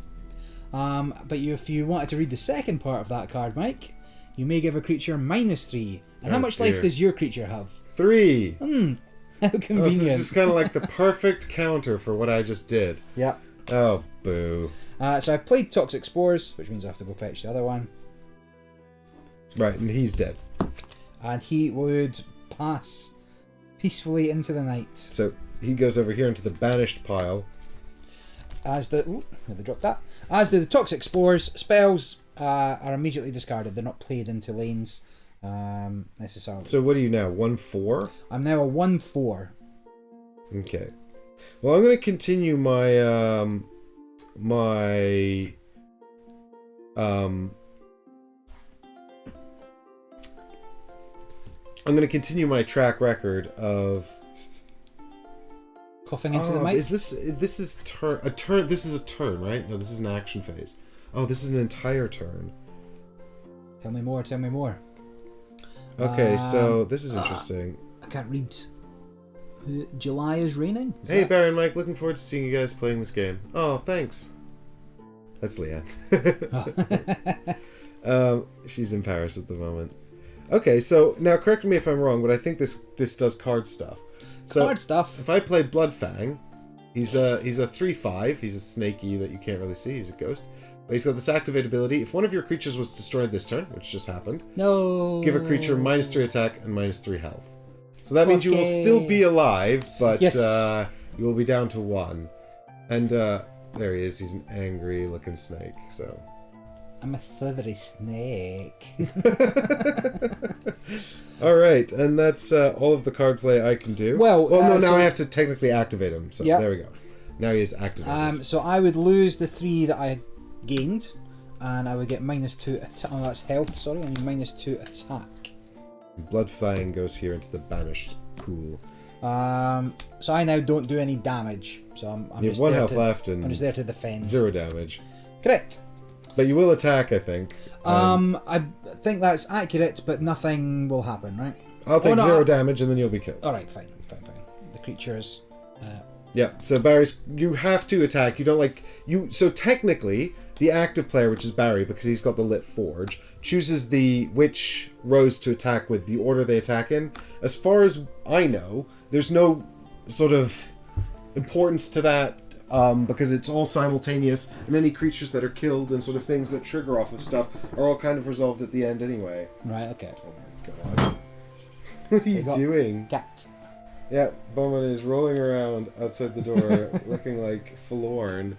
But if you wanted to read the second part of that card, Mike, you may give a creature -3. And how much life does your creature have? 3. How convenient. This is just kind of like the perfect counter for what I just did. Yeah. Oh, boo. So I've played Toxic Spores, which means I have to go fetch the other one. Right, and he's dead. And he would pass peacefully into the night. So he goes over here into the banished pile. As the... Ooh, nearly dropped that. As do the Toxic Spores. Spells are immediately discarded. They're not played into lanes necessarily. So what are you now? 1/4? I'm now a 1/4. Okay. Well, I'm going to continue my I'm going to continue my track record of coughing into the mic. This is a turn, right? No, this is an action phase. Oh, this is an entire turn. Tell me more, tell me more. Okay, so this is interesting. I can't read. July is raining? Is Hey, that- Barry and Mike, looking forward to seeing you guys playing this game. Oh, thanks. That's Leanne. She's in Paris at the moment. Okay, so now correct me if I'm wrong, but I think this does card stuff. So Card stuff. if I play Bloodfang, he's a 3/5. He's a snaky that you can't really see. He's a ghost. But he's got this activate ability. If one of your creatures was destroyed this turn, which just happened, No. give a creature -3 attack and -3 health. So that means you will still be alive, but Yes. you will be down to 1. And there he is. He's an angry looking snake. So I'm a slithery snake. all right, and that's all of the card play I can do. Well, no, now so- I have to technically activate him. So Yep. there we go. Now he is activated. So I would lose the 3 that I gained, and I would get -2 attack. Oh, that's health, sorry. I need -2 attack. Bloodfang goes here into the banished pool. So I now don't do any damage. So I'm You have just 1 there health to, left and I'm just there to defend. 0 damage. Correct. But you will attack, I think. I think that's accurate, but nothing will happen, right? I'll take no, 0 damage and then you'll be killed. All right, fine. The creatures. Yeah, so Barry's, you have to attack. You don't so technically, the active player, which is Barry, because he's got the lit forge, chooses which rows to attack with, the order they attack in. As far as I know, there's no sort of importance to that, because it's all simultaneous, and any creatures that are killed and sort of things that trigger off of stuff are all kind of resolved at the end anyway. Right, okay. Oh my god. What are you doing? Cat. Yeah, Bowman is rolling around outside the door, looking like forlorn.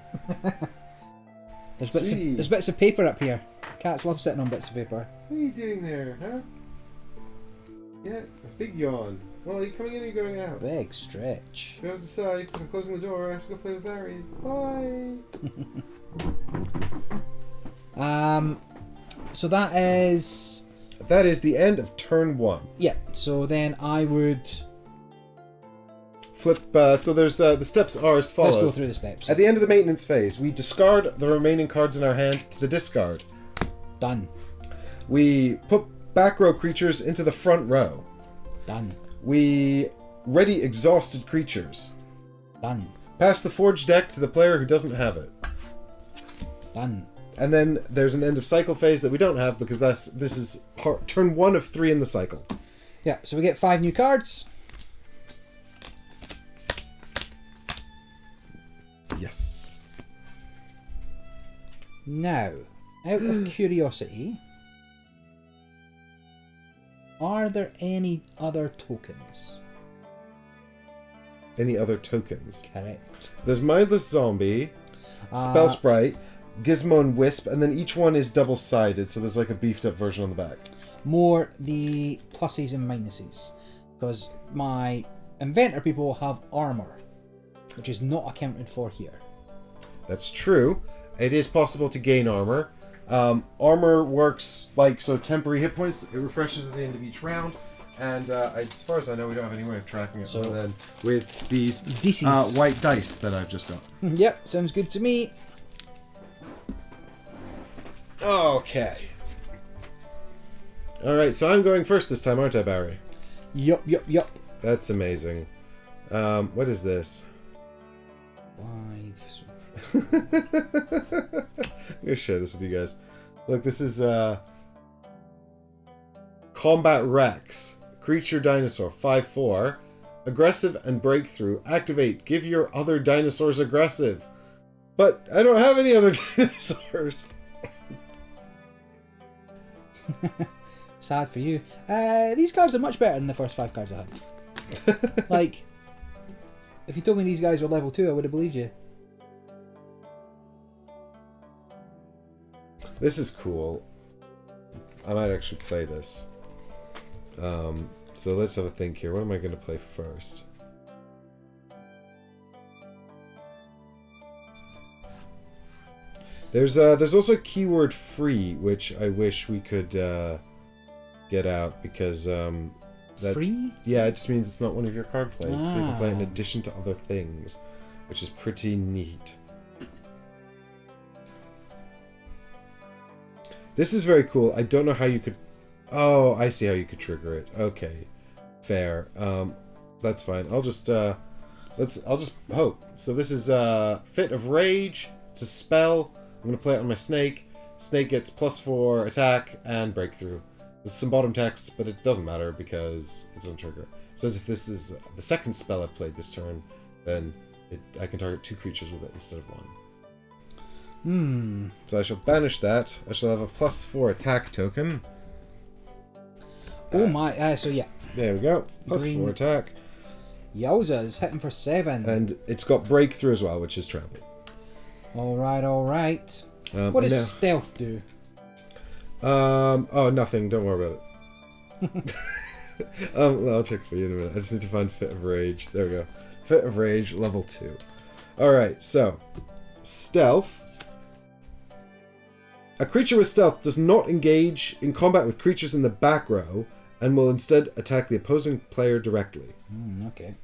There's bits of paper up here. Cats love sitting on bits of paper. What are you doing there, huh? Yeah, a big yawn. Well, are you coming in or are you going out? Big stretch. Go decide, because I'm closing the door. I have to go play with Barry. Bye! So that is... That is the end of turn 1. Yeah, so then I would... Flip, so there's, the steps are as follows. Let's go through the steps. At the end of the maintenance phase, we discard the remaining cards in our hand to the discard. Done. We put back row creatures into the front row. Done. We ready exhausted creatures. Done. Pass the forge deck to the player who doesn't have it. Done. And then there's an end of cycle phase that we don't have because this is turn 1 of 3 in the cycle. Yeah, so we get 5 new cards. Yes. Now, out of curiosity, are there any other tokens? Any other tokens? Correct. There's Mindless Zombie, Spell Sprite, Gizmo and Wisp, and then each one is double-sided, so there's like a beefed up version on the back. More the pluses and minuses, because my inventor people have armor, which is not accounted for here. That's true. It is possible to gain armor. Armor works like temporary hit points. It refreshes at the end of each round. And as far as I know, we don't have any way of tracking it other than with these white dice that I've just got. Yep, sounds good to me. Okay. Alright, so I'm going first this time, aren't I, Barry? Yup. That's amazing. What is this? 5. I'm gonna share this with you guys. Look, this is Combat Rex. Creature Dinosaur, 5/4. Aggressive and breakthrough. Activate. Give your other dinosaurs aggressive. But I don't have any other dinosaurs. Sad for you. These cards are much better than the first 5 cards I had. Like, if you told me these guys were level 2, I would have believed you. This is cool. I might actually play this. So let's have a think here. What am I going to play first? There's also keyword free, which I wish we could get out because that's Free? Yeah, it just means it's not one of your card plays. So you can play it in Ah. addition to other things, which is pretty neat. This is very cool. I don't know how you could... Oh, I see how you could trigger it. Okay. Fair. That's fine. I'll just hope. So this is Fit of Rage. It's a spell. I'm going to play it on my snake. Snake gets +4 attack and breakthrough. There's some bottom text, but it doesn't matter because it doesn't trigger. It says if this is the second spell I've played this turn, then I can target 2 creatures with it instead of 1. So I shall banish that. I shall have a +4 attack token. Oh my, so yeah. There we go. Green. +4 attack. Yowzas, hitting for 7. And it's got breakthrough as well, which is trample. Alright, alright. What does stealth do? Oh, nothing. Don't worry about it. I'll check for you in a minute. I just need to find Fit of Rage. There we go. Fit of Rage, level 2. Alright, so. Stealth. A creature with stealth does not engage in combat with creatures in the back row and will instead attack the opposing player directly. Okay.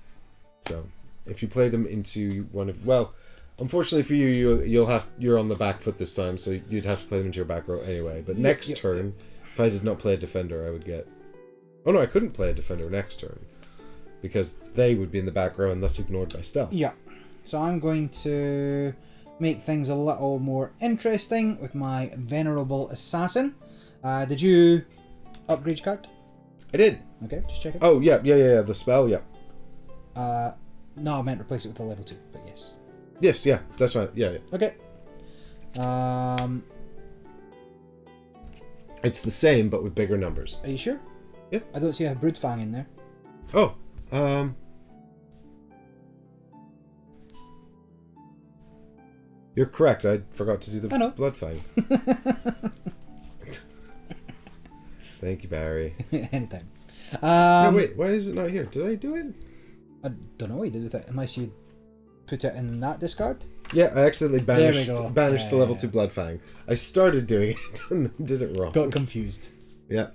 So, if you play them into one of... Well, unfortunately for you, you're on the back foot this time, so you'd have to play them into your back row anyway. But next turn, if I did not play a defender, I would get... Oh no, I couldn't play a defender next turn. Because they would be in the back row and thus ignored by stealth. Yeah. So I'm going to make things a little more interesting with my Venerable Assassin. Did you upgrade your card? I did. Okay, just check it. Oh, yeah, the spell, yeah. No, I meant replace it with a level 2, but yes. Yes, yeah, that's right, yeah. Okay. It's the same, but with bigger numbers. Are you sure? Yeah. I don't see a Broodfang in there. Oh, you're correct. I forgot to do the Bloodfang. Thank you, Barry. Anytime. No, wait. Why is it not here? Did I do it? I don't know what you did with it, unless you put it in that discard. Yeah, I accidentally banished the level 2 Bloodfang. I started doing it and did it wrong. Got confused. Yeah.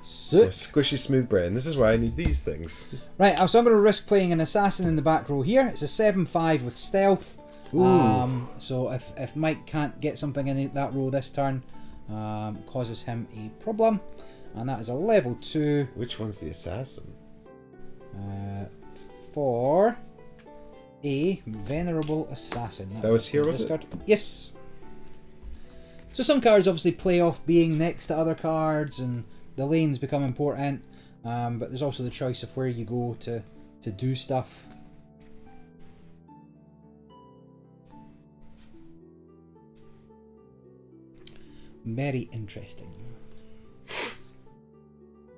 So squishy smooth brain. This is why I need these things. Right, so I'm going to risk playing an assassin in the back row here. It's a 7/5 with stealth. So if Mike can't get something in that row this turn, causes him a problem, and that is a level 2. Which one's the assassin? For a Venerable Assassin. That was here, was it? Yes. So some cards obviously play off being next to other cards, and the lanes become important, but there's also the choice of where you go to do stuff. Very interesting.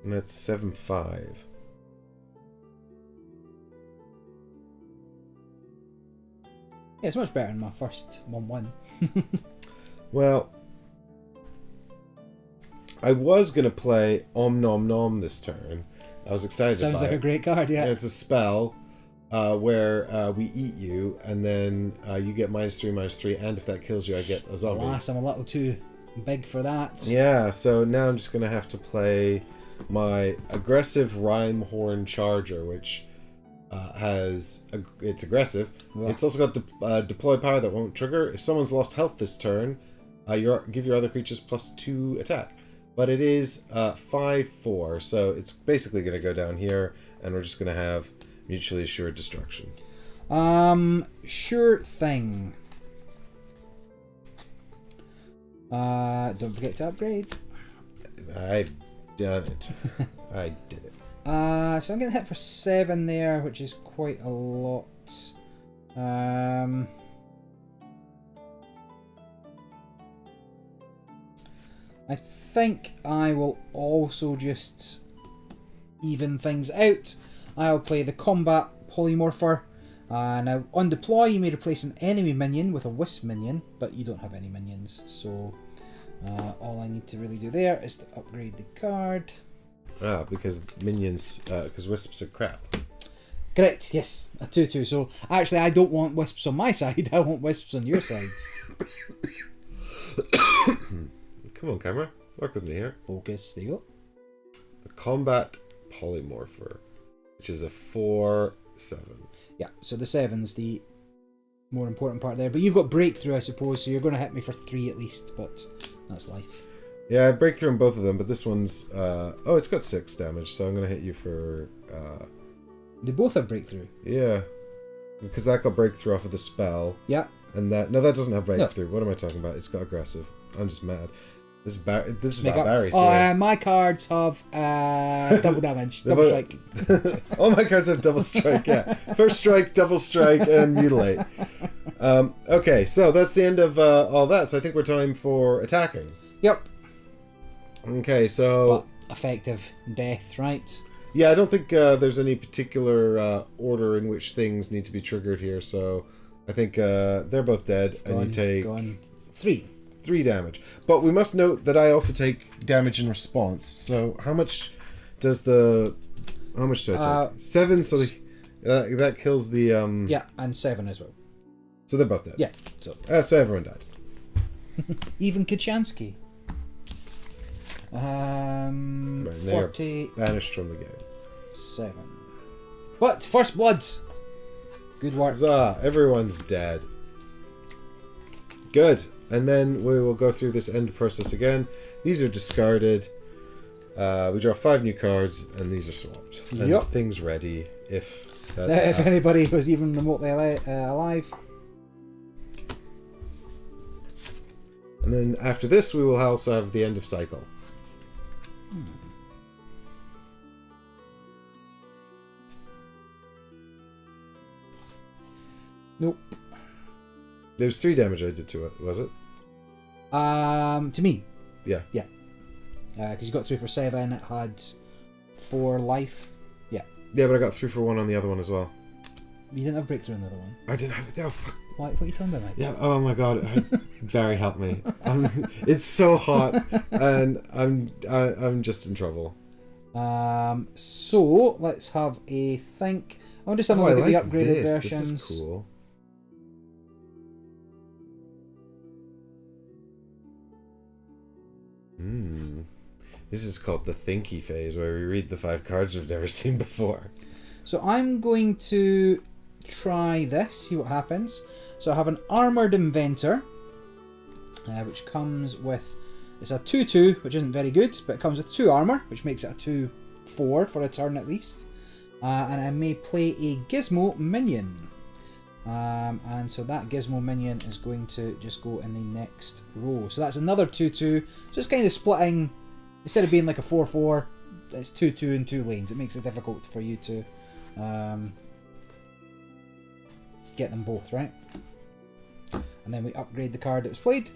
And that's 7/5. Yeah, it's much better than my first 1/1. Well, I was going to play Om Nom Nom this turn. I was excited about it. Sounds like a great card, yeah. It's a spell where we eat you, and then you get -3/-3, and if that kills you, I get a zombie. Alas, I'm a little too big for that. Yeah, so now I'm just going to have to play my aggressive Rhymehorn Charger, which it's aggressive. Well, it's also got deploy power that won't trigger. If someone's lost health this turn, give your other creatures +2 attack. But it is 5/4, so it's basically going to go down here, and we're just going to have mutually assured destruction. Sure thing. Don't forget to upgrade. I've done it. I did it. So I'm going to hit for 7 there, which is quite a lot. I think I will also just even things out. I'll play the Combat Polymorpher. Now, on deploy, you may replace an enemy minion with a Wisp minion, but you don't have any minions, so all I need to really do there is to upgrade the card. Because minions, because wisps are crap. Correct, yes, a 2/2. So actually, I don't want wisps on my side. I want wisps on your side. Come on, camera, work with me here. Focus. There you go. The Combat Polymorpher, which is a 4/7. Yeah, so the 7's the more important part there. But you've got breakthrough, I suppose. So you're going to hit me for 3 at least. But that's life. Yeah, I break through on both of them, but this one's... oh, it's got 6 damage, so I'm going to hit you for... They both have breakthrough. Yeah. Because that got breakthrough off of the spell. Yeah. And that... No, that doesn't have breakthrough. No. What am I talking about? It's got aggressive. I'm just mad. This is about Barry. Oh, my cards have double damage. Double strike. All my cards have double strike, yeah. First strike, double strike, and mutilate. Okay, so that's the end of all that. So I think we're time for attacking. Yep. Okay, so... But effective death, right? Yeah, I don't think there's any particular order in which things need to be triggered here, so I think they're both dead, and you take... 3 damage. But we must note that I also take damage in response, so how much does the... How much do I take? 7, so that kills the... Yeah, and 7 as well. So they're both dead. Yeah, so... So everyone died. Even Kachansky. 40... Banished from the game. 7. But first bloods. Good work. Huzzah! Everyone's dead. Good. And then we will go through this end process again. These are discarded. We draw 5 new cards, and these are swapped. And things ready if that if anybody was even remotely alive. And then after this, we will also have the end of cycle. Nope. There's 3 damage I did to it, was it? To me. Yeah. Yeah. Because you got 3 for 7, it had 4 life. Yeah. Yeah, but I got 3 for 1 on the other one as well. You didn't have breakthrough on the other one. I didn't have it. Oh, fuck. What are you talking about, mate? Yeah, oh my god. Barry, help me. It's so hot, and I'm just in trouble. So, let's have a think. I'll just have a look at the upgraded versions. This is cool. This is called the thinky phase, where we read the 5 cards we've never seen before. So I'm going to try this, see what happens. So I have an Armoured Inventor, which comes with... It's a 2-2, which isn't very good, but it comes with 2 armour, which makes it a 2-4 for a turn at least. And I may play a Gizmo Minion. And so that Gizmo Minion is going to just go in the next row. So that's another 2-2. So it's kind of splitting, instead of being like a 4-4, it's 2-2 in 2 lanes. It makes it difficult for you to get them both, right? And then we upgrade the card that was played.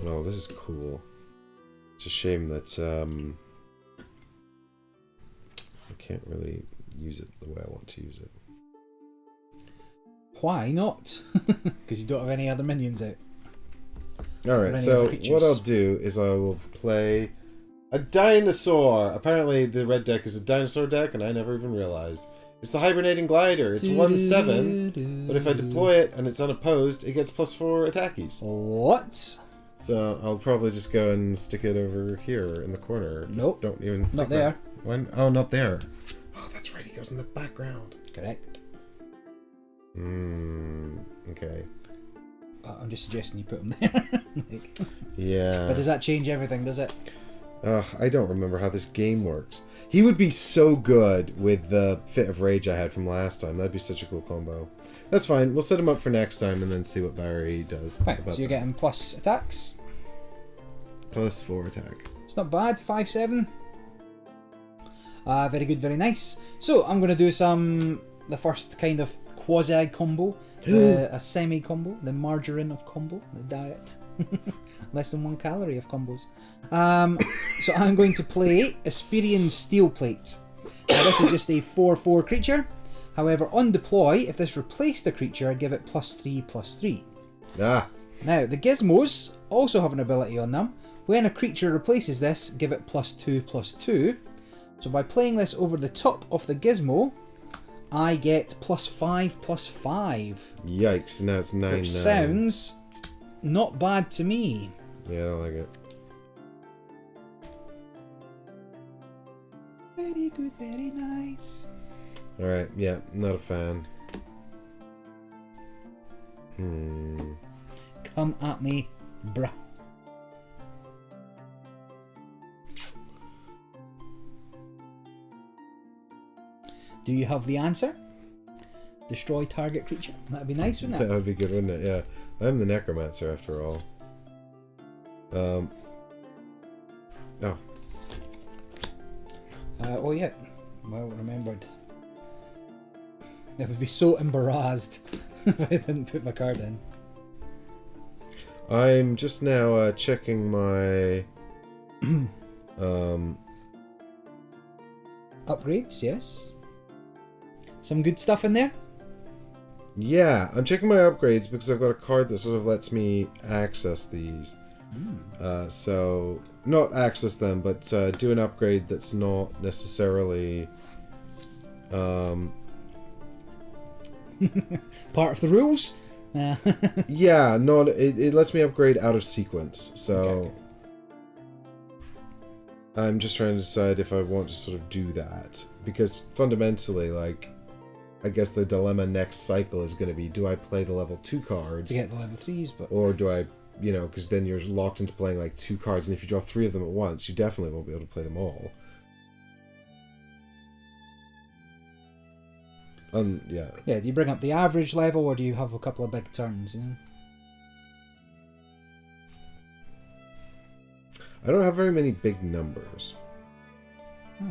Oh, this is cool. It's a shame that I can't really use it the way I want to use it. Why not? Because you don't have any other minions out. Alright, so what I'll do is I will play a dinosaur. Apparently the red deck is a dinosaur deck, and I never even realized. It's the Hibernating Glider. It's 1/7, but if I deploy it and it's unopposed, it gets +4 attackies. What? So I'll probably just go and stick it over here in the corner. Just nope. Don't even... Not there. When? Oh, not there. Oh, that's right. He goes in the background. Correct. Okay. I'm just suggesting you put him there. Yeah. But does that change everything, does it? I don't remember how this game works. He would be so good with the Fit of Rage I had from last time. That'd be such a cool combo. That's fine. We'll set him up for next time and then see what Barry does. Right, so you're getting plus attacks. +4 attack. It's not bad. 5/7. Very good, very nice. So I'm going to do the first kind of quasi combo, a semi combo, the margarine of combo, the diet. Less than 1 calorie of combos. So I'm going to play Esperian Steel Plate. This is just a 4/4 creature. However, on deploy, if this replaced a creature, I'd give it +3/+3. Ah. Now, the gizmos also have an ability on them. When a creature replaces this, give it +2/+2. So by playing this over the top of the gizmo, I get +5/+5. Yikes, now it's 9/9. Which sounds not bad to me. Yeah, I don't like it. Very good, very nice. Alright, yeah, not a fan. Come at me, bruh. Do you have the answer? Destroy target creature. That'd be nice, wouldn't it? That would be good, wouldn't it? Yeah. I'm the Necromancer after all. Oh. Oh yeah. Well remembered. I would be so embarrassed if I didn't put my card in. I'm just now checking my Upgrades, yes. Some good stuff in there. yeah, I'm checking my upgrades because I've got a card that sort of lets me access these. So not access them, but do an upgrade that's not necessarily Part of the rules. yeah, not it lets me upgrade out of sequence. So Okay. I'm just trying to decide if I want to sort of do that, because fundamentally, like, I guess the dilemma next cycle is going to be, do I play the level 2 cards To get the level 3s, but or do I, because then you're locked into playing like 2 cards, and if you draw 3 of them at once, you definitely won't be able to play them all. Yeah. yeah, do you bring up the average level or do you have a couple of big turns, you know? I don't have very many big numbers. Oh.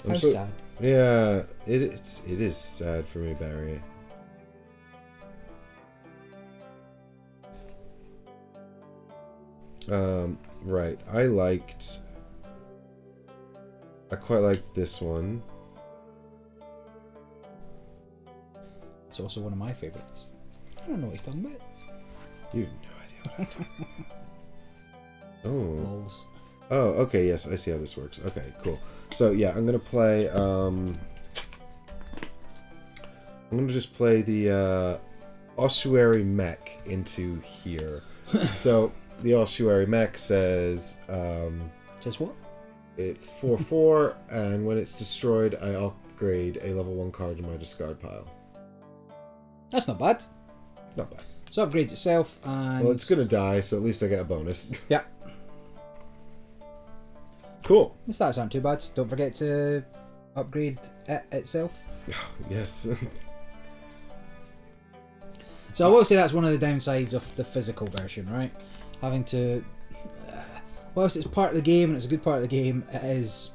I'm How so- sad. Yeah, it is sad for me, Barry. Right. I quite liked this one. It's also one of my favourites. I don't know what he's talking about. You have no idea what I'm talking about. Oh. Lols. Oh, okay, yes, I see how this works. Okay, cool. So yeah, I'm gonna play I'm gonna just play the ossuary mech into here. So the ossuary mech says Says what? it's 4/4, and when it's destroyed, I upgrade a level 1 card in my discard pile. That's not bad. Not bad. So upgrades itself and... Well, it's gonna die, so at least I get a bonus. Yeah. Cool. The stats aren't too bad. Don't forget to upgrade it itself. Yes. So I will say that's one of the downsides of the physical version, right? Having to... whilst it's part of the game and it's a good part of the game, it is...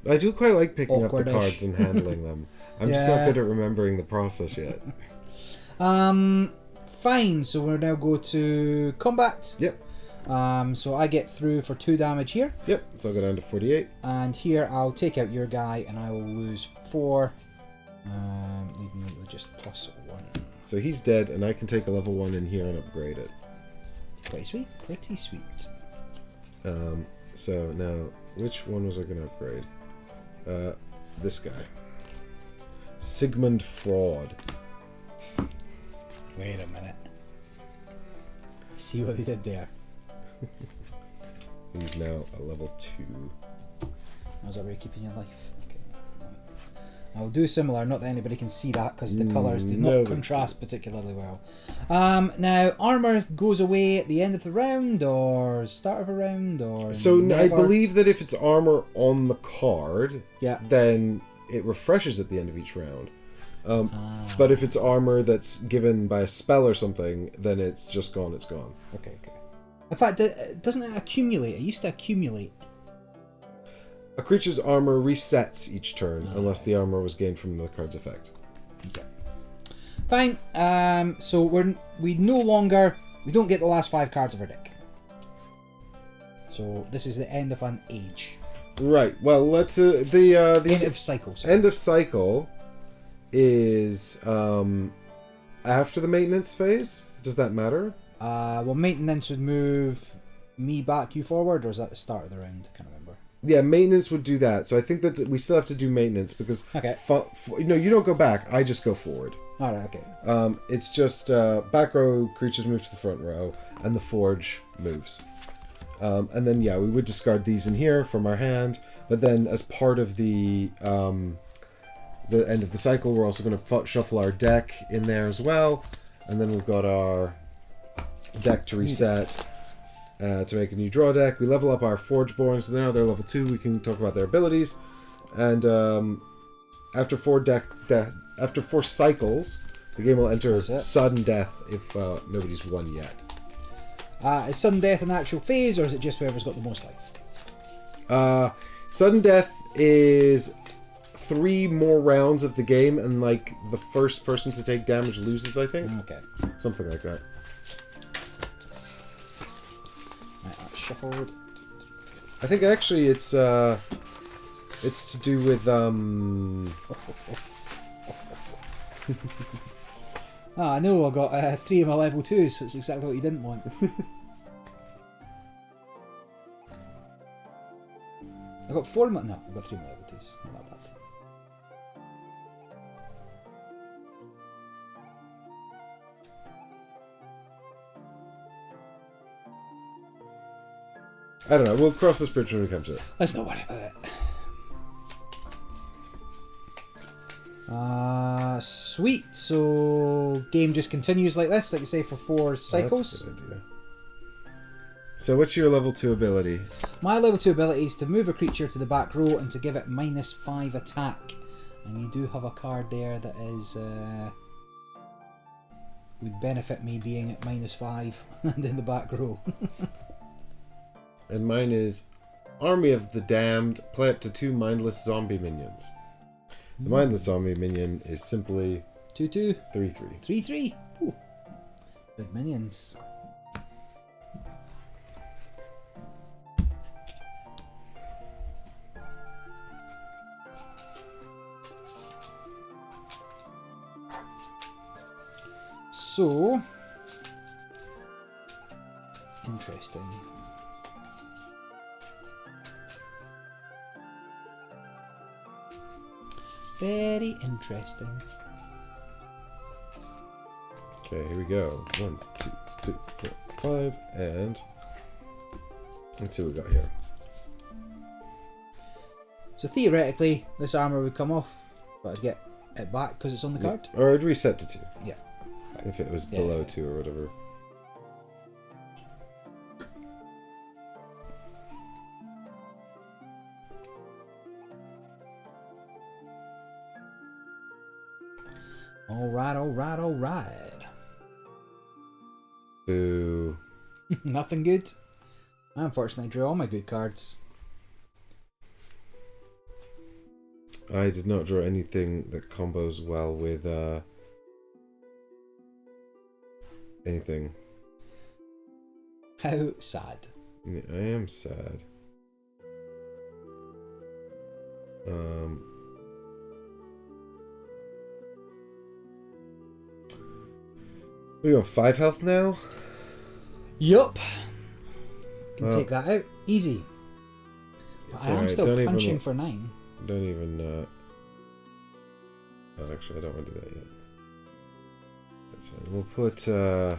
I do quite like picking up the Awkward-ish. cards and handling them. I'm just not Yeah. good at remembering the process yet. Fine, so we'll now go to combat. Yep. So I get through for 2 damage here. Yep, so I'll go down to 48. And here I'll take out your guy and I will lose 4. Leaving me with just +1. So he's dead, and I can take a level 1 in here and upgrade it. Pretty sweet, pretty sweet. So now, which one was I going to upgrade? This guy. Sigmund Fraud. Wait a minute. See what they did there? He's now a level 2. How's that way of keeping your life? Okay. I'll do similar, not that anybody can see that because the colours do no. not contrast particularly well. Now, armour goes away at the end of the round or start of a round or... So I never? believe that if it's armor on the card, Yeah. then it refreshes at the end of each round. But if it's armor that's given by a spell or something, then it's just gone, it's gone. Okay. In fact, doesn't it accumulate? It used to accumulate. A creature's armor resets each turn, unless the armor was gained from the card's effect. Okay. Fine. So we don't get the last 5 cards of our deck. So this is the end of an age. Right. Well, let's the End of cycle. Sorry. end of cycle is after the maintenance phase. Does that matter? Well, maintenance would move me back, you forward, or is that the start of the round? I can't remember. Yeah, maintenance would do that. So I think that we still have to do maintenance because Okay. you don't go back. I just go forward. All right. Okay. It's just back row creatures move to the front row, and the forge moves. And then, yeah, we would discard these in here from our hand. But then as part of the end of the cycle, we're also going to shuffle our deck in there as well. And then we've got our deck to reset to make a new draw deck. We level up our Forgeborn, so now they're level 2. We can talk about their abilities. And after 4 cycles, the game will enter sudden death if nobody's won yet. Is sudden death an actual phase, or is it just whoever's got the most life? Sudden death is 3 more rounds of the game, and like the first person to take damage loses, I think. Okay. Something like that. Right, that's shuffled. I think actually it's to do with I know I got 3 of my level 2s, so it's exactly what you didn't want. I got 4 of my... No, I got 3 of my level 2s. Not that bad. I don't know. We'll cross this bridge when we come to it. Let's not worry about it. Sweet. So game just continues like this, like you say, for 4 cycles. That's a good idea. So what's your level 2 ability? My level 2 ability is to move a creature to the back row and to give it -5 attack. And you do have a card there that is would benefit me being at -5 and in the back row. And mine is Army of the Damned. Play up to 2 mindless zombie minions. The mindless zombie minion is simply 2/2. 3/3. 3/3. Ooh. Big minions. So interesting. Very interesting. Okay, here we go. 1, 2, 3, 4, 5, and let's see what we got here. So theoretically, this armor would come off, but I'd get it back because it's on the card. Or it'd reset to 2. Yeah. If it was below 2 or whatever. Alright. Boo. Nothing good. I unfortunately drew all my good cards. I did not draw anything that combos well with anything. How sad. Yeah, I am sad. We on 5 health now? Yup. Can Well, take that out. Easy. But I am alright, still don't punching even, for 9. Don't even... Oh, actually, I don't want to do that yet. That's fine. We'll put... Oh,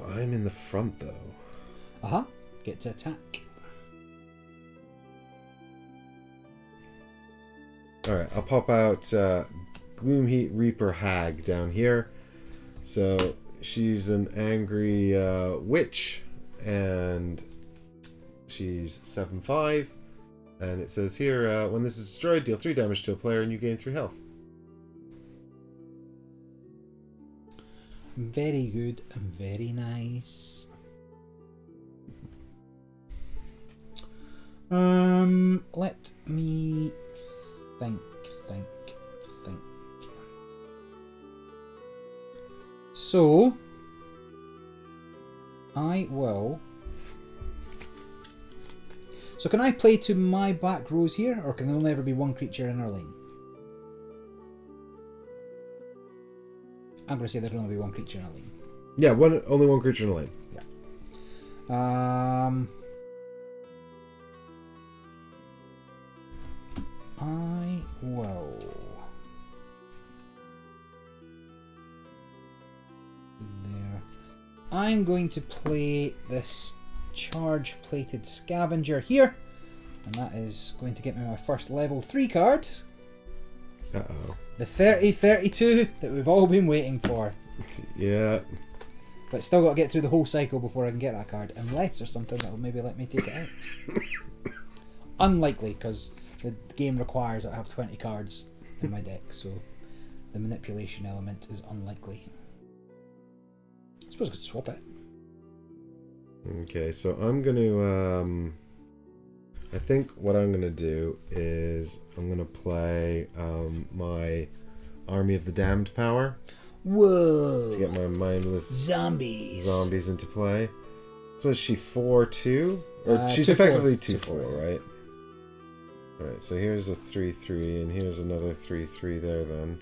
I'm in the front, though. Get to attack. Alright, I'll pop out Gloomheat Reaper Hag down here. So, she's an angry witch, and she's 7/5. And it says here, when this is destroyed, deal 3 damage to a player and you gain 3 health. Very good and very nice. Let me think. So, I will... So can I play to my back rows here, or can there only ever be 1 creature in our lane? I'm going to say there can only be 1 creature in a lane. Yeah, only one creature in the lane. Yeah. I will... I'm going to play this charge-plated scavenger here, and that is going to get me my first level 3 card. Uh-oh. The 30-32 that we've all been waiting for. Yeah. But still got to get through the whole cycle before I can get that card, unless there's something that will maybe let me take it out. Unlikely, because the game requires that I have 20 cards in my deck, so the manipulation element is unlikely. I suppose I could swap it. Okay, so I'm going to... I think what I'm going to do is I'm going to play my Army of the Damned power. Whoa! To get my mindless zombies into play. So is she 4/2? Or she's 2/4. effectively 2/4, 2/4, right? Alright, so here's a 3/3, and here's another 3/3 there then.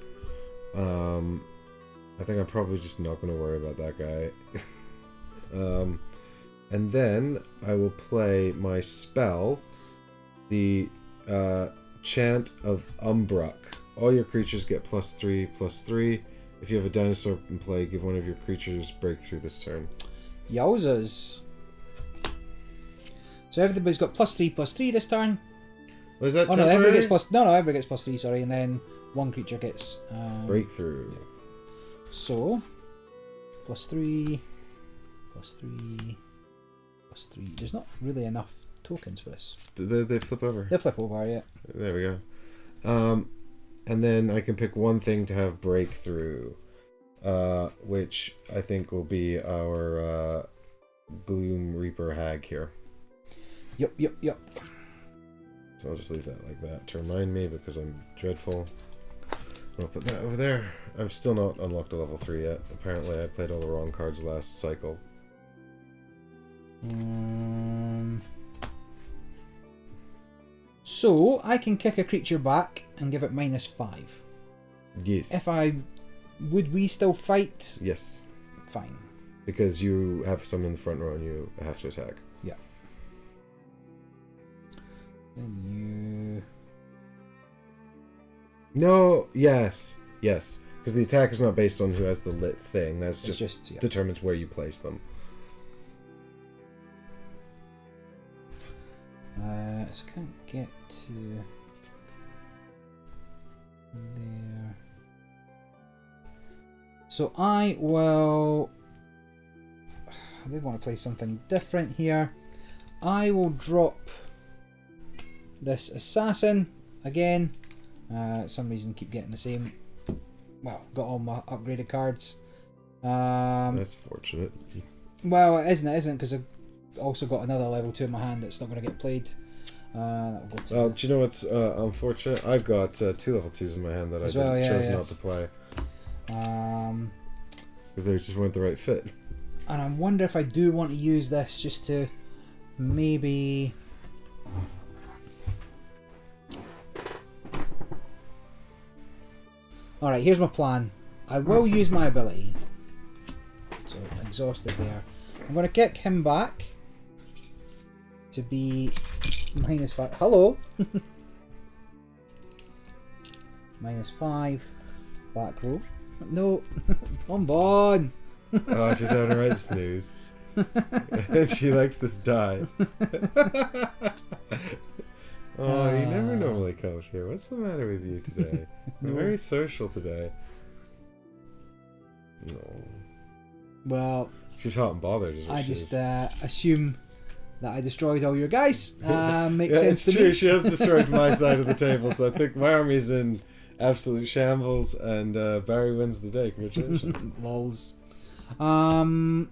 I think I'm probably just not going to worry about that guy. And then I will play my spell, the Chant of Umbruck. All your creatures get +3/+3. If you have a dinosaur in play, give one of your creatures breakthrough this turn. Yowzers. So everybody's got +3/+3 this turn. Was that no, temporary? everybody gets everybody gets +3, sorry, and then one creature gets... breakthrough. Yeah. So, +3, +3, +3. There's not really enough tokens for this. They flip over? They'll flip over, yeah. There we go. And then I can pick one thing to have breakthrough, which I think will be our Gloom Reaper Hag here. Yup. So I'll just leave that like that to remind me because I'm dreadful. I'll put that over there. I've still not unlocked a level 3 yet. Apparently I played all the wrong cards last cycle. So, I can kick a creature back and give it -5. Yes. Would we still fight? Yes. Fine. Because you have someone in the front row and you have to attack. Yeah. Then you... No, yes. Because the attack is not based on who has the lit thing. That's just yeah. determines where you place them. So can't get to there. So I did want to play something different here. I will drop this assassin again. Some reason keep getting the same. Well, got all my upgraded cards. That's fortunate. Well, it isn't because I've also got another level 2 in my hand that's not going to get played. That'll go to Do you know what's unfortunate? I've got 2 level 2s in my hand that I chose not to play. Because they just weren't the right fit. And I wonder if I do want to use this just to maybe... Alright, here's my plan. I will use my ability. So, exhausted there. I'm going to kick him back to be -5. Hello! -5. Back row. No! Come on! Oh, she's having a right snooze. She likes this die. Oh, you never normally come here. What's the matter with you today? You're very social today. No. Well, she's hot and bothered. I just assume that I destroyed all your guys. Makes yeah, sense to it's true. me. She has destroyed my side of the table, so I think my army's in absolute shambles, and Barry wins the day. Congratulations. Lols. But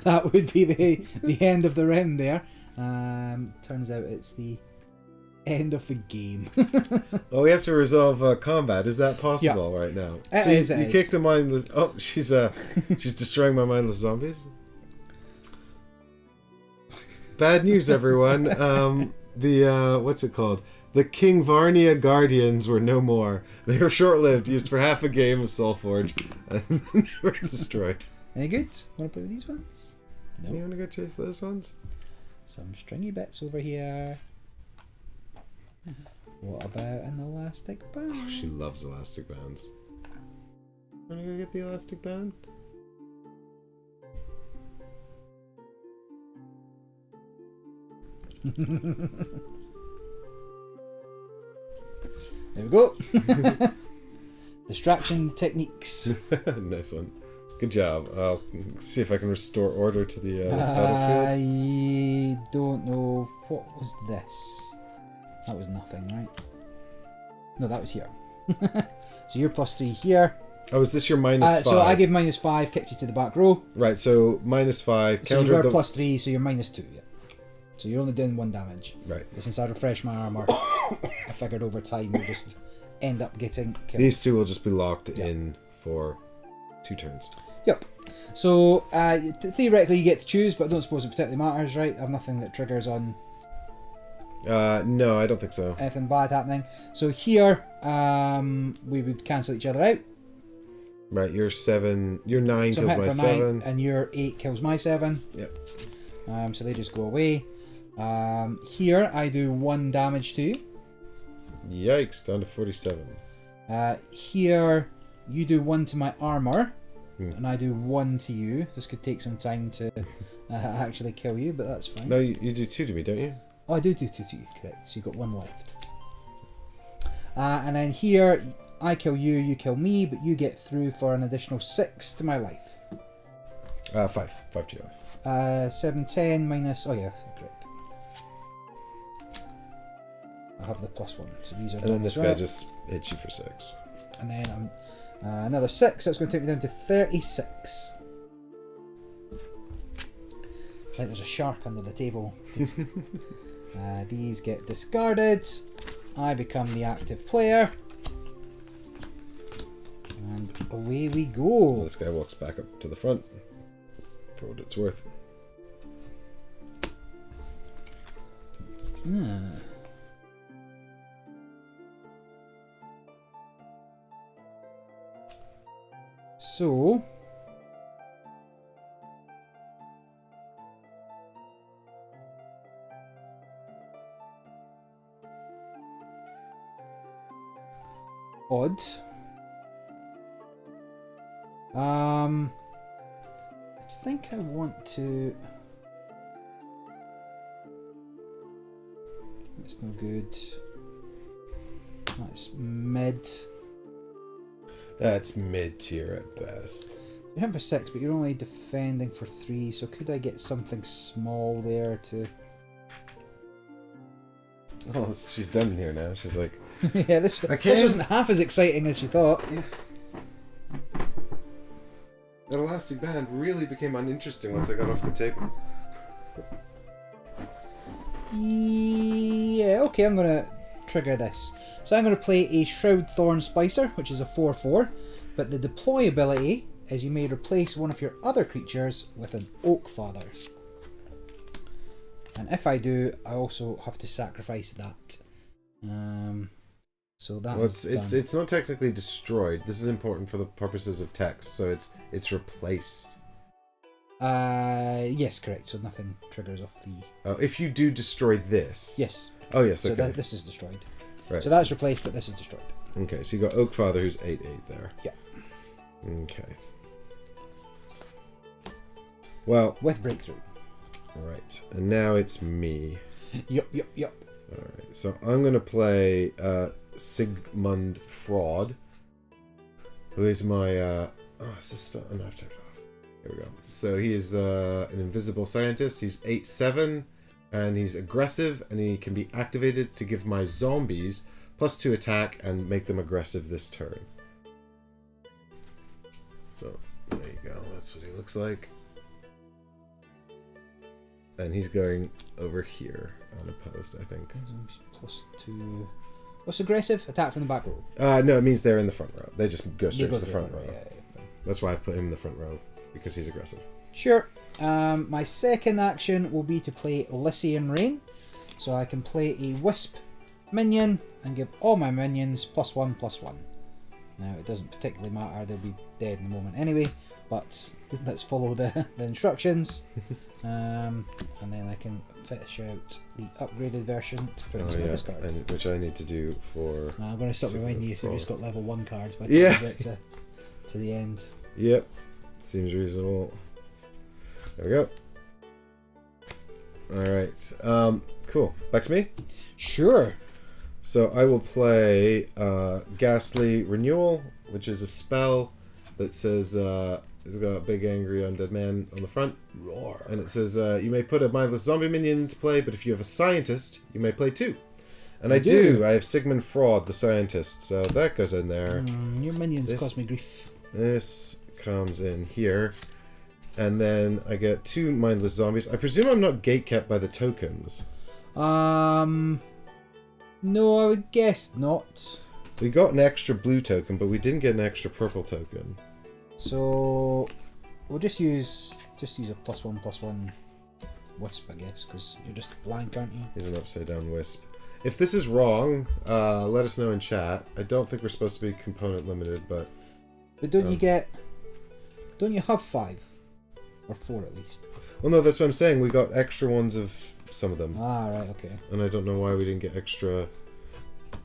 that would be the end of the round there. Turns out it's the end of the game. Well, we have to resolve combat. Is that possible right now? It so is, you kicked a mindless... Oh, she's destroying my mindless zombies. Bad news, everyone. What's it called? The King Varnia Guardians were no more. They were short-lived, used for half a game of Solforge, and then they were destroyed. Any good? Want to play with these ones? No. You want to go chase those ones? Some stringy bits over here. What about an elastic band? Oh, she loves elastic bands. Want to go get the elastic band? There we go. Distraction techniques. Nice one. Good job. I'll see if I can restore order to the battlefield. I don't know. What was this? That was nothing, right? No, that was here. So you're +3 here. Oh, is this your -5? So I gave -5, kicked you to the back row. Right, so -5. So you were +3, so you're -2, yeah. So you're only doing 1 damage. Right. But since I refreshed my armour, I figured over time we'll just end up getting killed. These two will just be locked in for 2 turns. Yep. So theoretically you get to choose, but I don't suppose it particularly matters, right? I have nothing that triggers on No, I don't think so. anything bad happening. So here we would cancel each other out. Right, your 9 So I'm kills hitting my for 7. 9, and your 8 kills my 7. Yep. So they just go away. Here I do 1 damage to you. Yikes, down to 47. Here you do 1 to my armour, and I do 1 to you. This could take some time to actually kill you, but that's fine. No, you do 2 to me, don't you? Oh, I do 2 to you, correct. So you've got 1 left. And then here I kill you, you kill me, but you get through for an additional 6 to my life. 5 to your life. 7, 10 minus... Oh yeah, correct. I have the +1, so these are... And then this guy just hits you for 6. And then another 6, so it's going to take me down to 36. I think there's a shark under the table. These get discarded. I become the active player. And away we go. This guy walks back up to the front for what it's worth. So odd. I think I want to... That's no good. That's mid. That's mid-tier at best. You're hitting for 6, but you're only defending for 3, so could I get something small there to... Oh, she's done here now. She's like... Yeah, this wasn't half as exciting as you thought. Yeah. That elastic band really became uninteresting once I got off the table. Yeah, okay, I'm going to trigger this. So I'm going to play a Shroud Thorn Splicer, which is a 4/4, but the deploy ability is you may replace one of your other creatures with an Oak Father. And if I do, I also have to sacrifice that. So that it's not technically destroyed. This is important for the purposes of text, so it's replaced. Yes, correct. So nothing triggers off the... Oh, if you do destroy this... Yes. Oh, yes, okay. So this is destroyed. Right. So that's replaced, but this is destroyed. Okay, so you got Oak Father, who's 8/8 there. Yeah. Okay. Well... With Breakthrough. Alright, and now it's me. Yup. Alright, so I'm going to play Sigmund Fraud, who is my... sister. Oh, no, I've turned it off. Here we go. So he is an invisible scientist. He's 8/7, and he's aggressive, and he can be activated to give my zombies +2 attack and make them aggressive this turn. So, there you go. That's what he looks like. And he's going over here, unopposed, I think. +2... What's aggressive? Attack from the back row. No, it means they're in the front row. They just go straight to the front row. Yeah. That's why I've put him in the front row, because he's aggressive. Sure. My second action will be to play Lycian Rain. So I can play a Wisp minion and give all my minions +1/+1. Now, it doesn't particularly matter. They'll be dead in a moment anyway. But let's follow the instructions. And then I can finish out the upgraded version to put into my discard. And which I need to do for... I'm going to stop reminding you, so we've just got level 1 cards by the time we get to the end. Yep. Seems reasonable. There we go. Alright. Cool. Back to me? Sure. So I will play Ghastly Renewal, which is a spell that says it's got a big angry undead man on the front. Roar. And it says you may put a mindless zombie minion into play, but if you have a scientist, you may play 2. And I do. I have Sigmund Fraud, the scientist, so that goes in there. Your minions cause me grief. This comes in here. And then I get 2 mindless zombies. I presume I'm not gatekept by the tokens. No, I would guess not. We got an extra blue token, but we didn't get an extra purple token. So we'll just use a +1/+1 wisp, I guess, because you're just blank, aren't you? Here's an upside down wisp. If this is wrong, let us know in chat. I don't think we're supposed to be component limited, but don't you have 5 or 4 at least? well, no, that's what I'm saying. We got extra ones of some of them, Ah, right, okay. and I don't know why we didn't get extra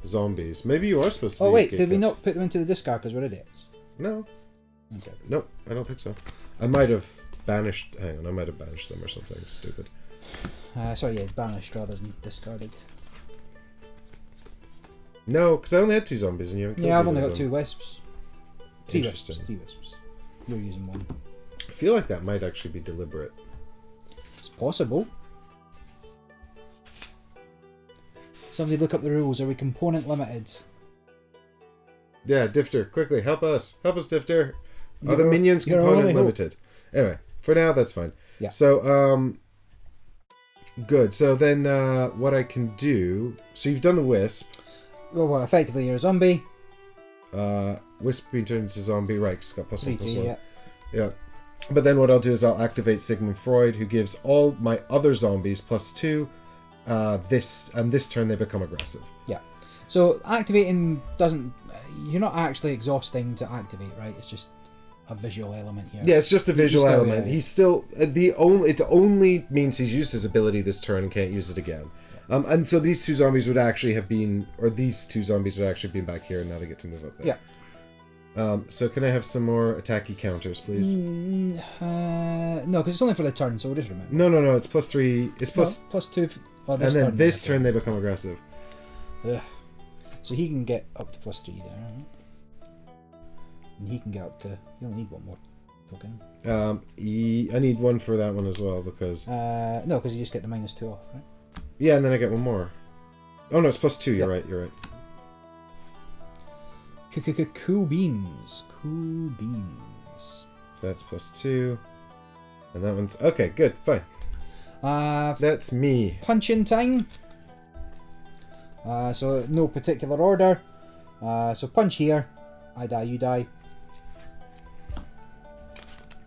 zombies. Maybe you are supposed to. Oh be wait, did we gatekept. not put them into the discard because we're idiots? No, Okay. no, I don't think so. I might have banished. Hang on, I might have banished them or something stupid. Sorry, yeah, banished rather than discarded. No, because I only had 2 zombies, and you. haven't killed Yeah, I've either only of got them. 2 wisps. 3 wisps. Interesting. 3 wisps. You're using 1. I feel like that might actually be deliberate. It's possible. Somebody look up the rules. Are we component limited? Yeah, Difter, quickly, help us. Help us, Difter. Are the You're- minions you're component only hope. limited? Anyway, for now, that's fine. Yeah. So, good. So then what I can do... So you've done the Wisp. Well, effectively you're a zombie. Wisp being turned into zombie. Right, it's got +1/+1. 3/3, yeah. Yeah. But then what I'll do is I'll activate Sigmund Freud, who gives all my other zombies +2. This turn they become aggressive. Yeah. So activating doesn't... You're not actually exhausting to activate, right? It's just a visual element here. Yeah, it's just a visual still- element. yeah. He's still it only means he's used his ability this turn and can't use it again. And so these 2 zombies would actually have been, or these 2 zombies would actually have been back here, and now they get to move up there. Yeah. So can I have some more attacky counters, please? No, because it's only for the turn, so we'll just remember. No. It's +3. It's plus, No, +2. and then this turn they become aggressive. Ugh. So he can get up to +3 there, right? And he can get up to... You only need 1 more token. I need 1 for that one as well because No, because you just get the -2 off, right? yeah, and then I get 1 more. Oh no, it's +2. You're right. You're right. Cool beans. Cool beans. So that's +2, and that one's okay. Good, fine. That's me. Punch-in time. So no particular order. So punch here. I die, you die.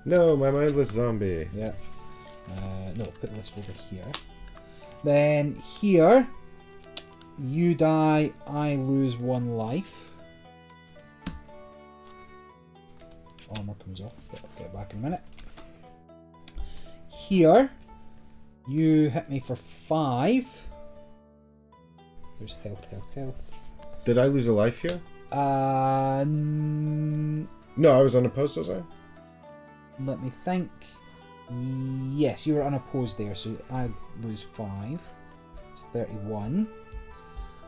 No, my mindless zombie. Yeah. No, put the wisp over here. Then here, you die, I lose 1 life. Armor comes off, but I'll get it back in a minute. Here, you hit me for 5. There's health. Did I lose a life here? No, I was unopposed, was I? Let me think. Yes, you were unopposed there, so I lose 5. It's 31.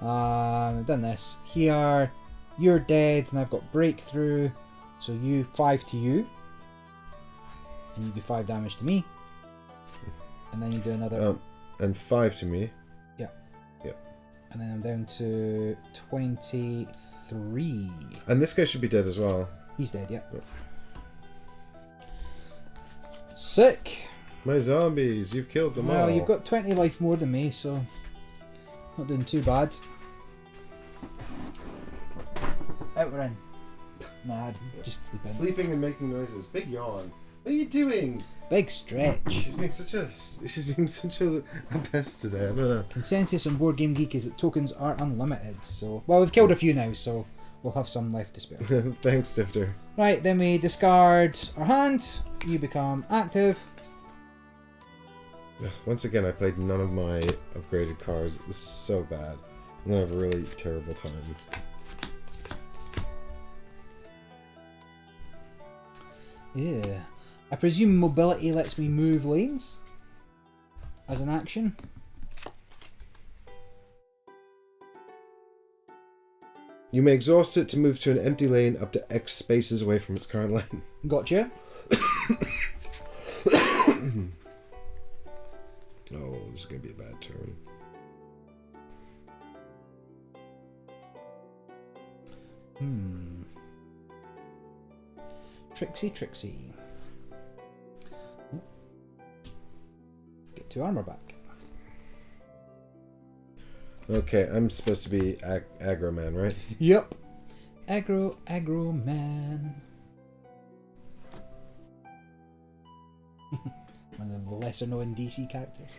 I've done this. Here, you're dead, and I've got breakthrough. So you 5 to you. And you do 5 damage to me. And then you do another. And 5 to me. Yeah. Yep. And then I'm down to 23. And this guy should be dead as well. He's dead, yeah. Yep. Sick. My zombies, you've killed them all. Well, you've got 20 life more than me, so not doing too bad. Out we're in. Nah, just sleeping. Sleeping and making noises. Big yawn. What are you doing? Big stretch. She's being such a pest today. I don't know. Consensus on Board Game Geek is that tokens are unlimited. So, well, we've killed a few now, so we'll have some left to spare. Thanks, Stifter. Right, then we discard our hand. You become active. Once again, I played none of my upgraded cards. This is so bad. I'm gonna have a really terrible time. Yeah. I presume mobility lets me move lanes? as an action. You may exhaust it to move to an empty lane up to X spaces away from its current lane. Gotcha. Oh, this is going to be a bad turn. Trixie. Get 2 armor back. Okay, I'm supposed to be aggro man, right? Yep. Aggro man. One of the lesser known DC characters.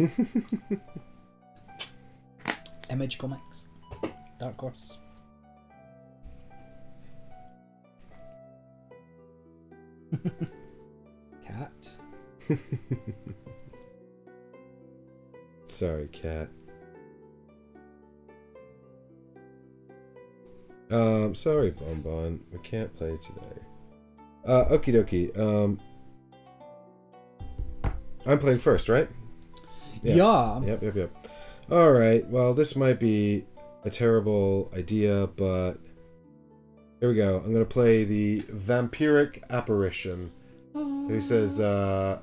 Image Comics. Dark Horse. Cat. Sorry, cat. Sorry, Bonbon. We can't play today. Okie dokie. I'm playing first, right? Yeah. Yep. Alright, well, this might be a terrible idea, but here we go. I'm going to play the Vampiric Apparition. Who says, Oh,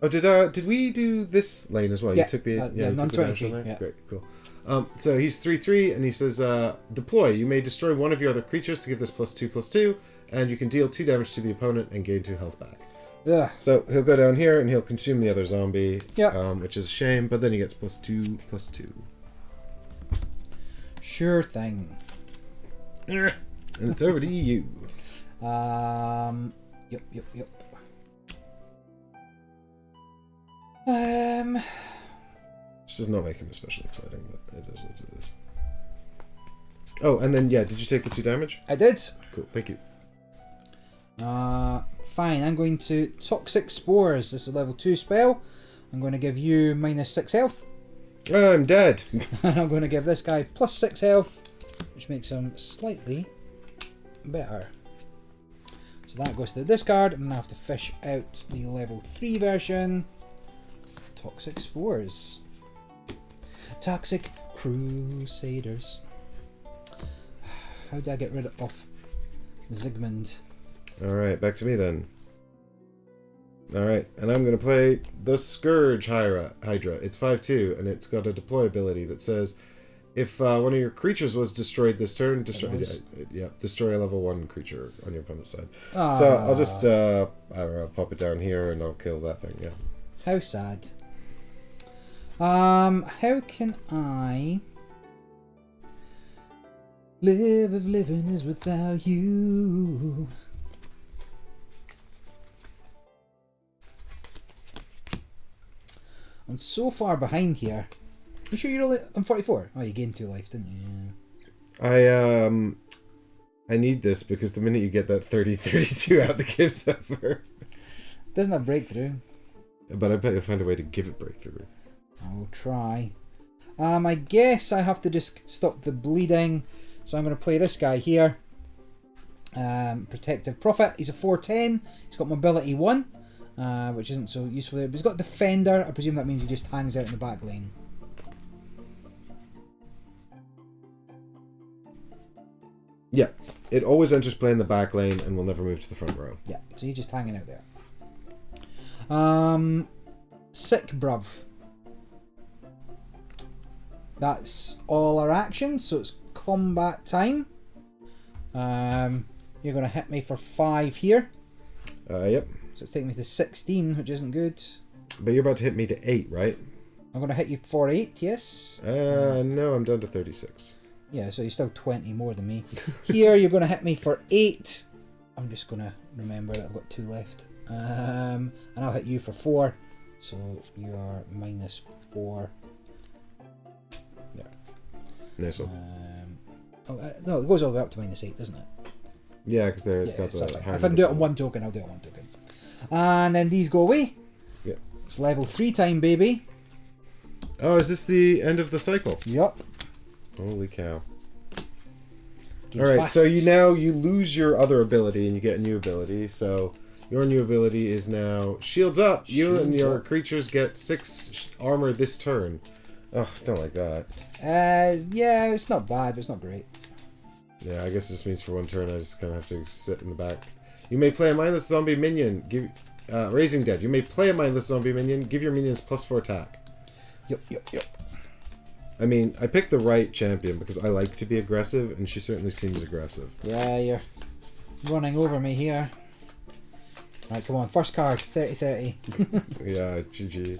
did we do this lane as well? Yeah. You took the yeah, you took the damage non-20, lane? yeah. Great, cool. So he's 3/3, and he says, deploy. You may destroy one of your other creatures to give this +2/+2, and you can deal 2 damage to the opponent and gain 2 health back. Ugh. So he'll go down here and he'll consume the other zombie, Yeah. which is a shame, but then he gets +2/+2. Sure thing. And it's over to you. Yep. Which does not make him especially exciting, but it is what it is. Oh, and then, yeah, did you take the 2 damage? I did. Cool, thank you. Fine, I'm going to Toxic Spores. This is a level 2 spell. I'm going to give you -6 health. I'm dead. And I'm going to give this guy +6 health, which makes him slightly better. So that goes to the discard. I'm going to have to fish out the level 3 version of Toxic Spores. Toxic Crusaders. How do I get rid of Zygmunt? Alright, back to me then. Alright, and I'm going to play the Scourge Hydra. It's 5/2, and it's got a deploy ability that says, if one of your creatures was destroyed this turn, destroy a level 1 creature on your opponent's side. So I'll just, I don't know, pop it down here and I'll kill that thing, yeah. How sad. How can I live if living is without you? I'm so far behind here. You sure you're only... I'm 44. Oh, you gained 2 life, didn't you? I need this because the minute you get that 30-32 out, the game's over. Doesn't have breakthrough. But I bet you'll find a way to give it breakthrough. I'll try. I guess I have to just stop the bleeding. So I'm going to play this guy here. Protective Prophet. He's a 4/10. He's got mobility 1, which isn't so useful there. But he's got Defender. I presume that means he just hangs out in the back lane. Yeah, it always enters play in the back lane and will never move to the front row. Yeah, so he's just hanging out there. Sick Bruv. That's all our actions, so it's combat time. You're going to hit me for 5 here. Yep. So it's taking me to 16, which isn't good. But you're about to hit me to 8, right? I'm going to hit you for 8, yes. No, I'm down to 36. Yeah, so you're still 20 more than me. Here, you're going to hit me for 8. I'm just going to remember that I've got 2 left. And I'll hit you for 4. So you are -4. There. Nice one. No, it goes all the way up to -8, doesn't it? Yeah, because there's Yeah, got so the... if I can do it on 1 token, I'll do it on 1 token. And then these go away. Yeah. It's level 3 time, baby. Oh, is this the end of the cycle? Yup. Holy cow. Game's Alright, fast. so you lose your other ability and you get a new ability. So Your new ability is now shields up. You and Shields your up. creatures get 6 armor this turn. Oh, don't like that. Yeah, it's not bad, but it's not great. Yeah, I guess this means for 1 turn I just kind of have to sit in the back. You may play a mindless zombie minion. Give Raising Dead. You may play a mindless zombie minion. Give your minions +4 attack. Yep. I mean, I picked the right champion because I like to be aggressive, and she certainly seems aggressive. Yeah, you're running over me here. Right, come on. First card, 30-30. Yeah, GG.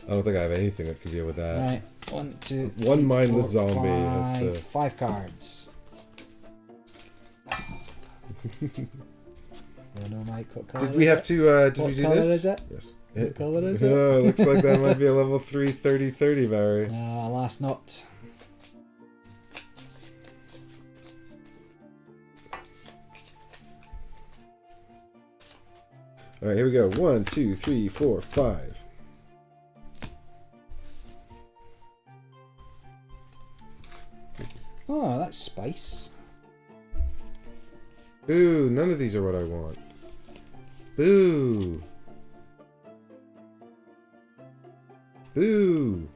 I don't think I have anything that can deal with that. Right, 1, 2, 3, One mindless 4, zombie has to... 5 cards. Oh no, Mike, what colour Did we have to, did What we do colour this? is it? Yes. What colour is it? Oh, looks like that might be a level 3 30-30, Barry. Last not. Alright, here we go. 1, 2, 3, 4, 5. Oh, that's spice. Ooh, none of these are what I want. Boo! Boo!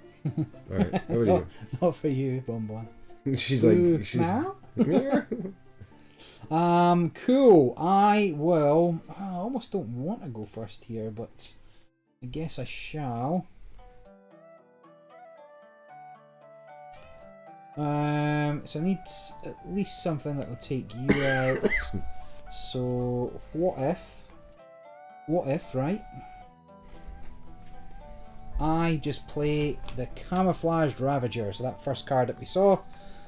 Alright, over to you. Not for you, Bonbon. She's Boo. like, she's... Meow? Cool. I will... I almost don't want to go first here, but I guess I shall. So I need at least something that will take you out. So, what if, right? I just play the Camouflaged Ravager, so that first card that we saw,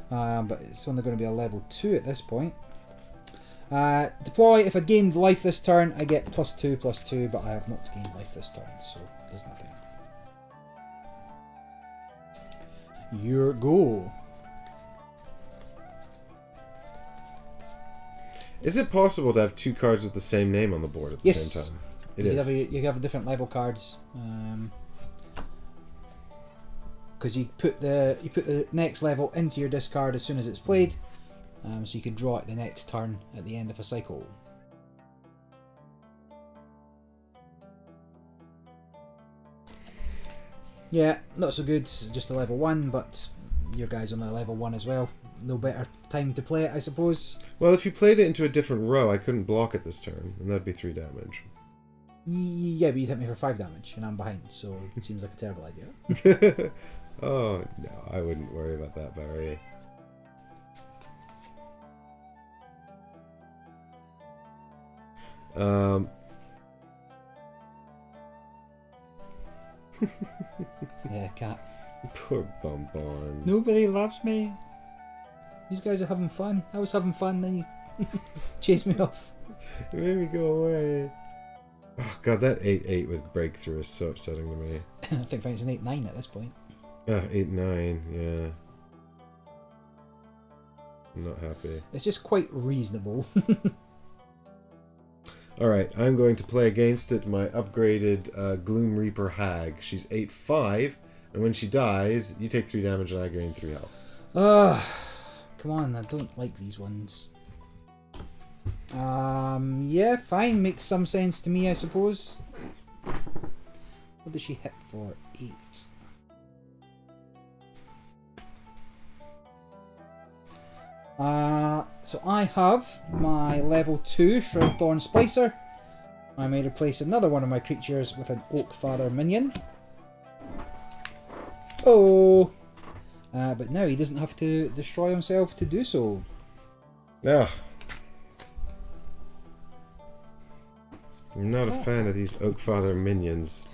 but it's only going to be a level 2 at this point. Deploy, if I gained life this turn, I get +2/+2, but I have not gained life this turn, so there's nothing. Your go. Is it possible to have 2 cards with the same name on the board at the Yes. same time? It You is. have different level cards. Because you put the next level into your discard as soon as it's played, so you can draw it the next turn at the end of a cycle. Yeah, not so good, just a level 1, but your guy's on a level 1 as well. No better time to play it, I suppose. Well, if you played it into a different row, I couldn't block it this turn, and that'd be 3 damage. Yeah, but you'd hit me for 5 damage, and I'm behind, so it seems like a terrible idea. Oh, no, I wouldn't worry about that, Barry. Yeah, cat. Poor Bonbon. Nobody loves me. These guys are having fun. I was having fun, then you chased me off. It made me go away. Oh, God, that 8-8 with Breakthrough is so upsetting to me. I think it's an 8-9 at this point. 8-9, yeah. I'm not happy. It's just quite reasonable. Alright, I'm going to play against it my upgraded Gloom Reaper Hag. She's 8-5, and when she dies, you take 3 damage and I gain 3 health. Ugh. Come on, I don't like these ones. Yeah, fine. Makes some sense to me, I suppose. What does she hit for? 8. So I have my level 2 Shroudthorn Splicer. I may replace another one of my creatures with an Oakfather minion. Oh! But now he doesn't have to destroy himself to do so. Ah. I'm not a fan of these Oakfather minions.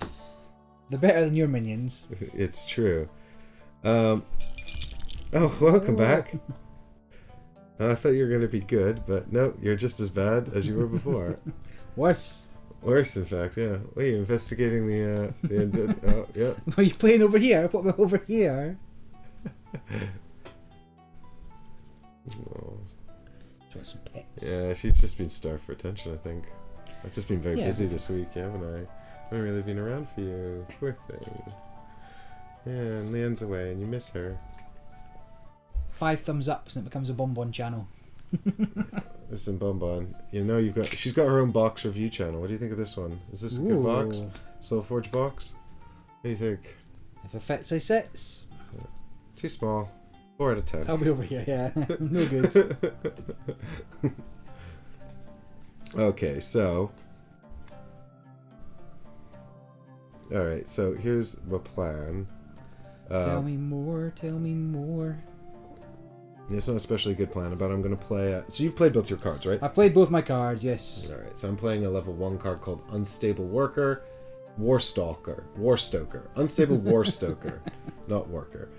They're better than your minions. It's true. Oh, welcome back. I thought you were going to be good, but no, you're just as bad as you were before. Worse. Worse, in fact, yeah. Wait, investigating the oh, yeah. Are you playing over here? Put me over here. Oh, Just want some pets. yeah, she's just been starved for attention, I think. I've just been very Yeah. busy this week, haven't I? I haven't really been around for you. Poor thing. Yeah, and Leanne's away and you miss her. 5 thumbs up and it becomes a bonbon channel. Listen, Bonbon. You know she's got her own box review channel. What do you think of this one? Is this a good box? Solforge box? What do you think? If it fits, I sits. Too small. 4 out of 10. I'll be over here, yeah. No good. Okay, so... Alright, so here's the plan. Tell me more, tell me more. It's not a especially good plan, but I'm going to play... so you've played both your cards, right? I played both my cards, yes. Alright, so I'm playing a level 1 card called Unstable Worker, Warstoker. Unstable Warstoker, not Worker.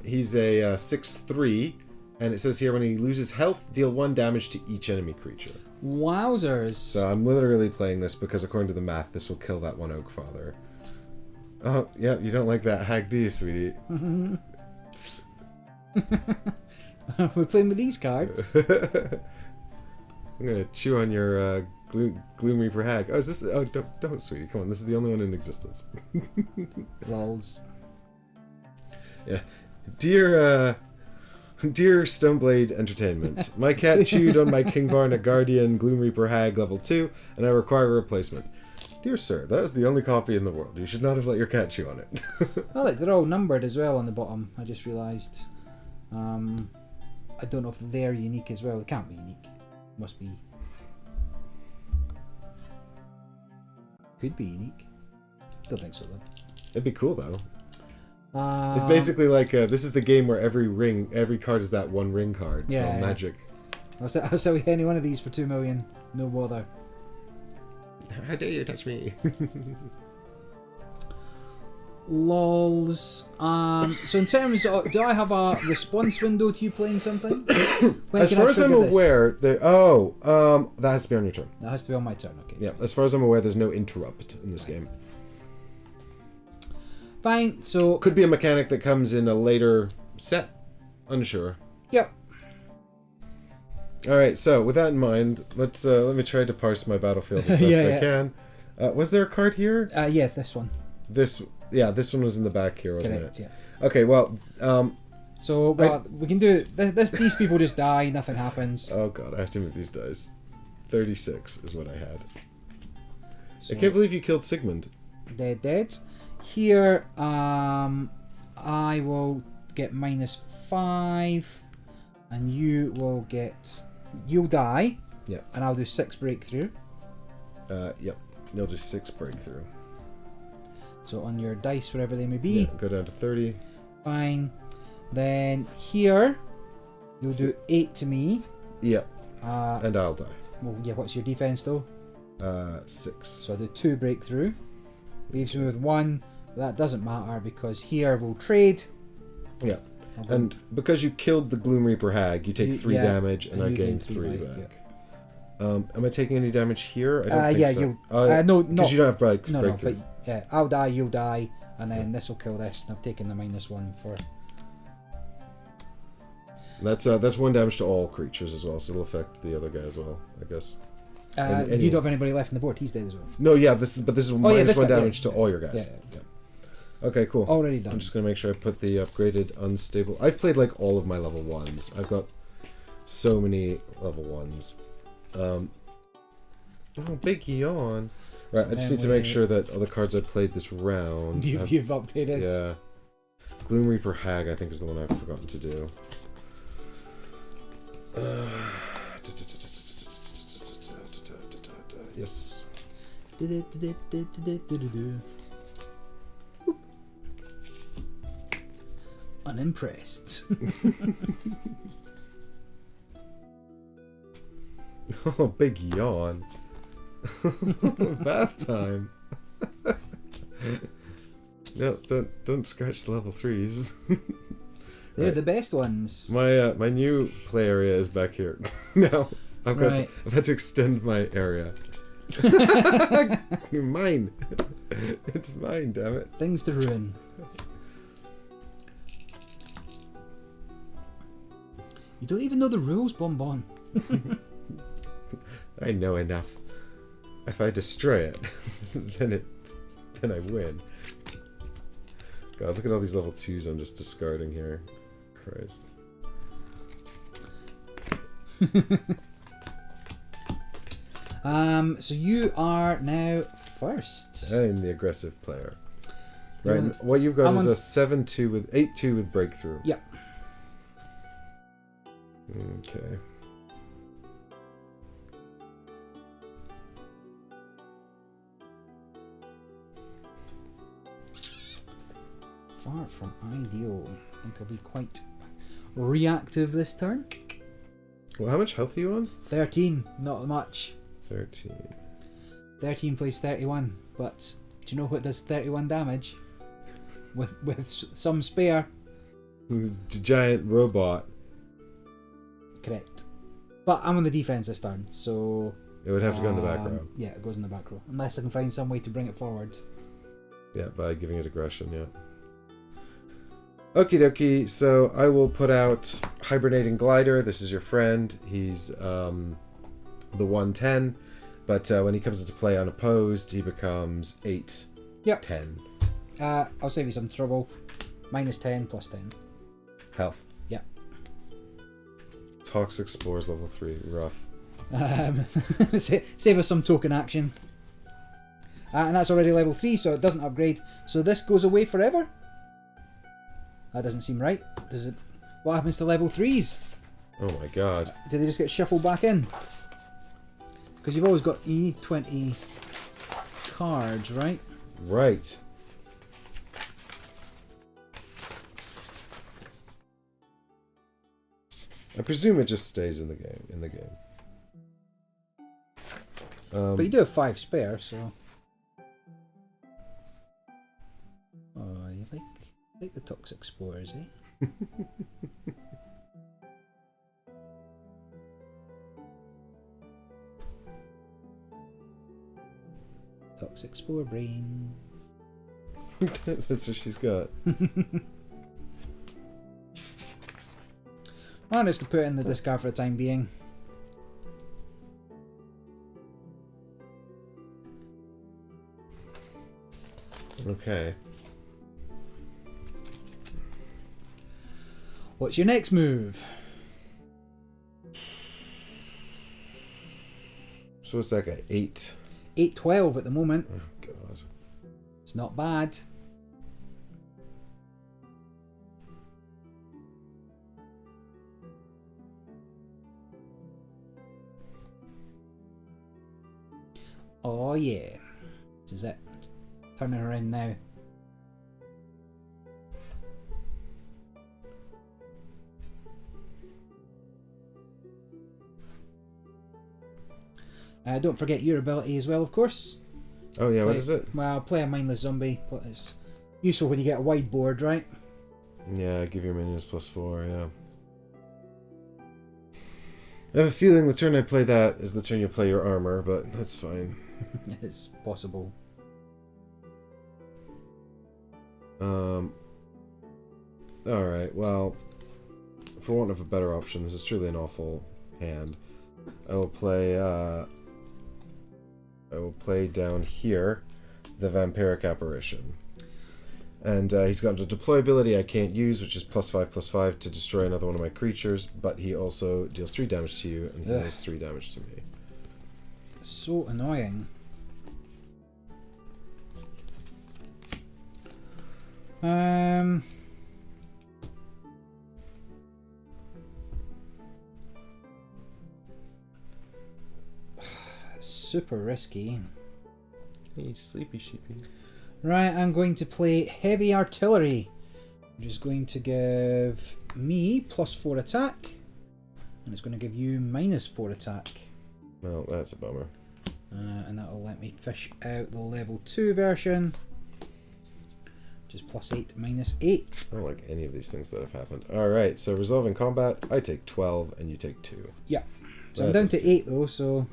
He's a 6/3, and it says here when he loses health, deal 1 damage to each enemy creature. Wowzers. So I'm literally playing this because according to the math, this will kill that one Oak Father. Oh, yeah, you don't like that hag, do you, sweetie? We're playing with these cards. I'm gonna chew on your Gloom Reaper hag. Oh, is this? Oh, don't, sweetie. Come on, this is the only one in existence. Lols. Yeah, dear Stoneblade Entertainment, my cat chewed on my King Varna Guardian Gloom Reaper hag level 2, and I require a replacement. Dear sir, that is the only copy in the world. You should not have let your cat chew on it. Oh, look, they're all numbered as well on the bottom. I just realised. I don't know if they're unique as well. They can't be unique. Must be. Could be unique. Don't think so though. It'd be cool though. It's basically like this is the game where every card is that one ring card from Magic. I'll sell you any one of these for 2 million. No bother. How dare you touch me? Lols. So in terms of, do I have a response window to you playing something? As far as I'm aware, that has to be on your turn. That has to be on my turn. Okay. Yeah. As far as I'm aware, there's no interrupt in this game. Fine. So could be a mechanic that comes in a later set. Unsure. Yep. All right. So with that in mind, let me try to parse my battlefield as best I can. Was there a card here? Yeah, this one. This one was in the back here, wasn't Correct, it? Yeah. Okay, well, so we can do this. These people just die. Nothing happens. Oh god, I have to move these dice. 36 is what I had. So, I can't believe you killed Sigmund. They're dead. Here, I will get -5, and you'll die. Yeah. And I'll do 6 breakthrough. Yep. You'll do 6 breakthrough. So on your dice, whatever they may be. Yeah, go down to 30. Fine. Then here, you'll do 8 to me. Yep. And I'll die. Well, yeah. What's your defense though? 6. So I do 2 breakthrough. Leaves me with 1. That doesn't matter because here we'll trade. Yeah. And because you killed the Gloom Reaper hag, you take 3 damage, and I gain 3 back. Yeah. Am I taking any damage here? I don't think so. No, because you don't have breakthrough. No, but yeah, I'll die, you'll die, and then this will kill this. And I've taken the -1 for. That's 1 damage to all creatures as well, so it'll affect the other guy as well, I guess. Anyway. You don't have anybody left on the board. He's dead as well. No, yeah, this is -1 damage to all your guys. Yeah. Okay, cool. Already done. I'm just gonna make sure I put the upgraded unstable. I've played like all of my level 1s. I've got so many level 1s. Oh, big yawn. Right, I just need to make sure that all the cards I played this round. You've upgraded. Yeah. Gloom Reaper Hag, I think, is the one I've forgotten to do. Yes. Unimpressed. Oh, big yawn. Bath time. No, don't scratch the level 3s. They're the best ones. My new play area is back here. Now I've had to extend my area. Mine. It's mine, damn it. Things to ruin. You don't even know the rules, Bonbon. I know enough. If I destroy it, then I win. God, look at all these level 2s I'm just discarding here. Christ. So you are now first. I'm the aggressive player. You're Right. on- What you've got I'm is on- a 7-2 with 8-2 with breakthrough. Yep. Okay. Far from ideal. I think I'll be quite reactive this turn. Well, how much health are you on? 13, not much. 13. 13 plays 31, but do you know what does 31 damage? With some spare. The giant robot. Correct. But I'm on the defense this turn, so... It would have to go in the back row. Yeah, it goes in the back row. Unless I can find some way to bring it forward. Yeah, by giving it aggression, yeah. Okie dokie, so I will put out Hibernating Glider. This is your friend. He's the 110, but when he comes into play unopposed, he becomes 8, Yep. 10. I'll save you some trouble. Minus 10 plus 10. Health. Yep. Toxic Spores level 3, rough. Save us some token action. And that's already level 3, so it doesn't upgrade. So this goes away forever? That doesn't seem right. Does it? What happens to level 3s? Oh my god. Do they just get shuffled back in? Because you've always got... You need 20 cards, right? Right. I presume it just stays in the game. But you do have 5 spare, so... Oh, you like the toxic spores, eh? Toxic spore brain. That's what she's got. I'm just going to put it in the discard for the time being. Okay. What's your next move? So what's that guy? 8. 8-12 at the moment. Oh god. It's not bad. Oh yeah. This is it. Turning around now. Don't forget your ability as well, of course. Oh yeah, what Play- is it? Well, play a mindless zombie. It's useful when you get a wide board, right? Yeah, give your minions +4, yeah. I have a feeling the turn I play that is the turn you play your armor, but that's fine. It's possible. Alright, well, for want of a better option, this is truly an awful hand. I will play down here the Vampiric Apparition. And he's got a deploy ability I can't use, which is +5/+5 to destroy another one of my creatures, but he also deals 3 damage to you, and he deals 3 damage to me. So annoying. Super risky. Hey, sleepy sheepy. Right, I'm going to play Heavy Artillery, which is going to give me +4 attack, and it's going to give you -4 attack. Well, that's a bummer. And that'll let me fish out the level 2 version, which is +8 -8. I don't like any of these things that have happened. Alright, so resolving combat, I take 12 and you take 2. Yeah. So I'm That down is- to 8 though, so...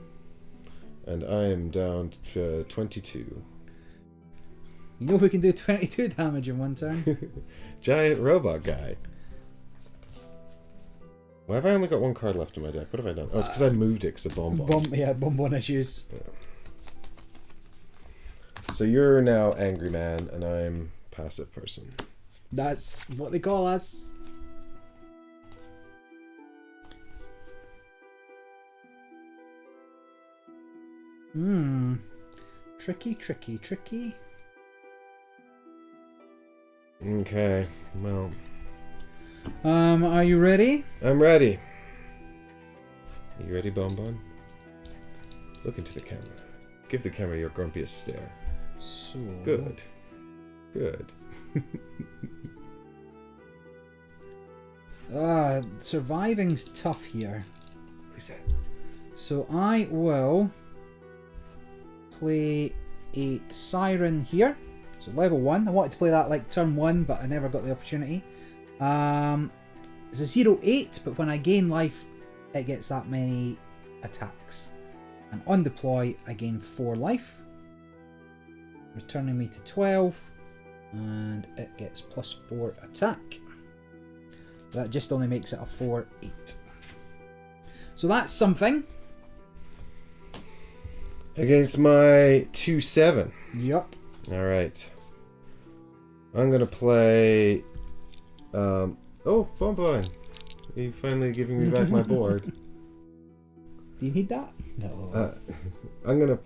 And I am down to 22. You know we can do 22 damage in one turn. Giant robot guy. Why have I only got 1 card left in my deck? What have I done? Oh, it's because I moved it because of bomb. Bomb issues. So you're now angry man, and I'm passive person. That's what they call us. Tricky, tricky, tricky. Okay, well. Are you ready? I'm ready. Are you ready, Bonbon? Look into the camera. Give the camera your grumpiest stare. So... Good. Good. Surviving's tough here. Who's that? So I will play a Siren here. So level 1. I wanted to play that like turn 1, but I never got the opportunity. It's a 0-8, but when I gain life, it gets that many attacks. And on deploy, I gain 4 life, returning me to 12, and it gets +4 attack. That just only makes it a 4-8. So that's something. Against my 2-7. Yup. Alright. I'm gonna play... Oh, Bonbon. You finally giving me back my board. Do you need that? No. I'm gonna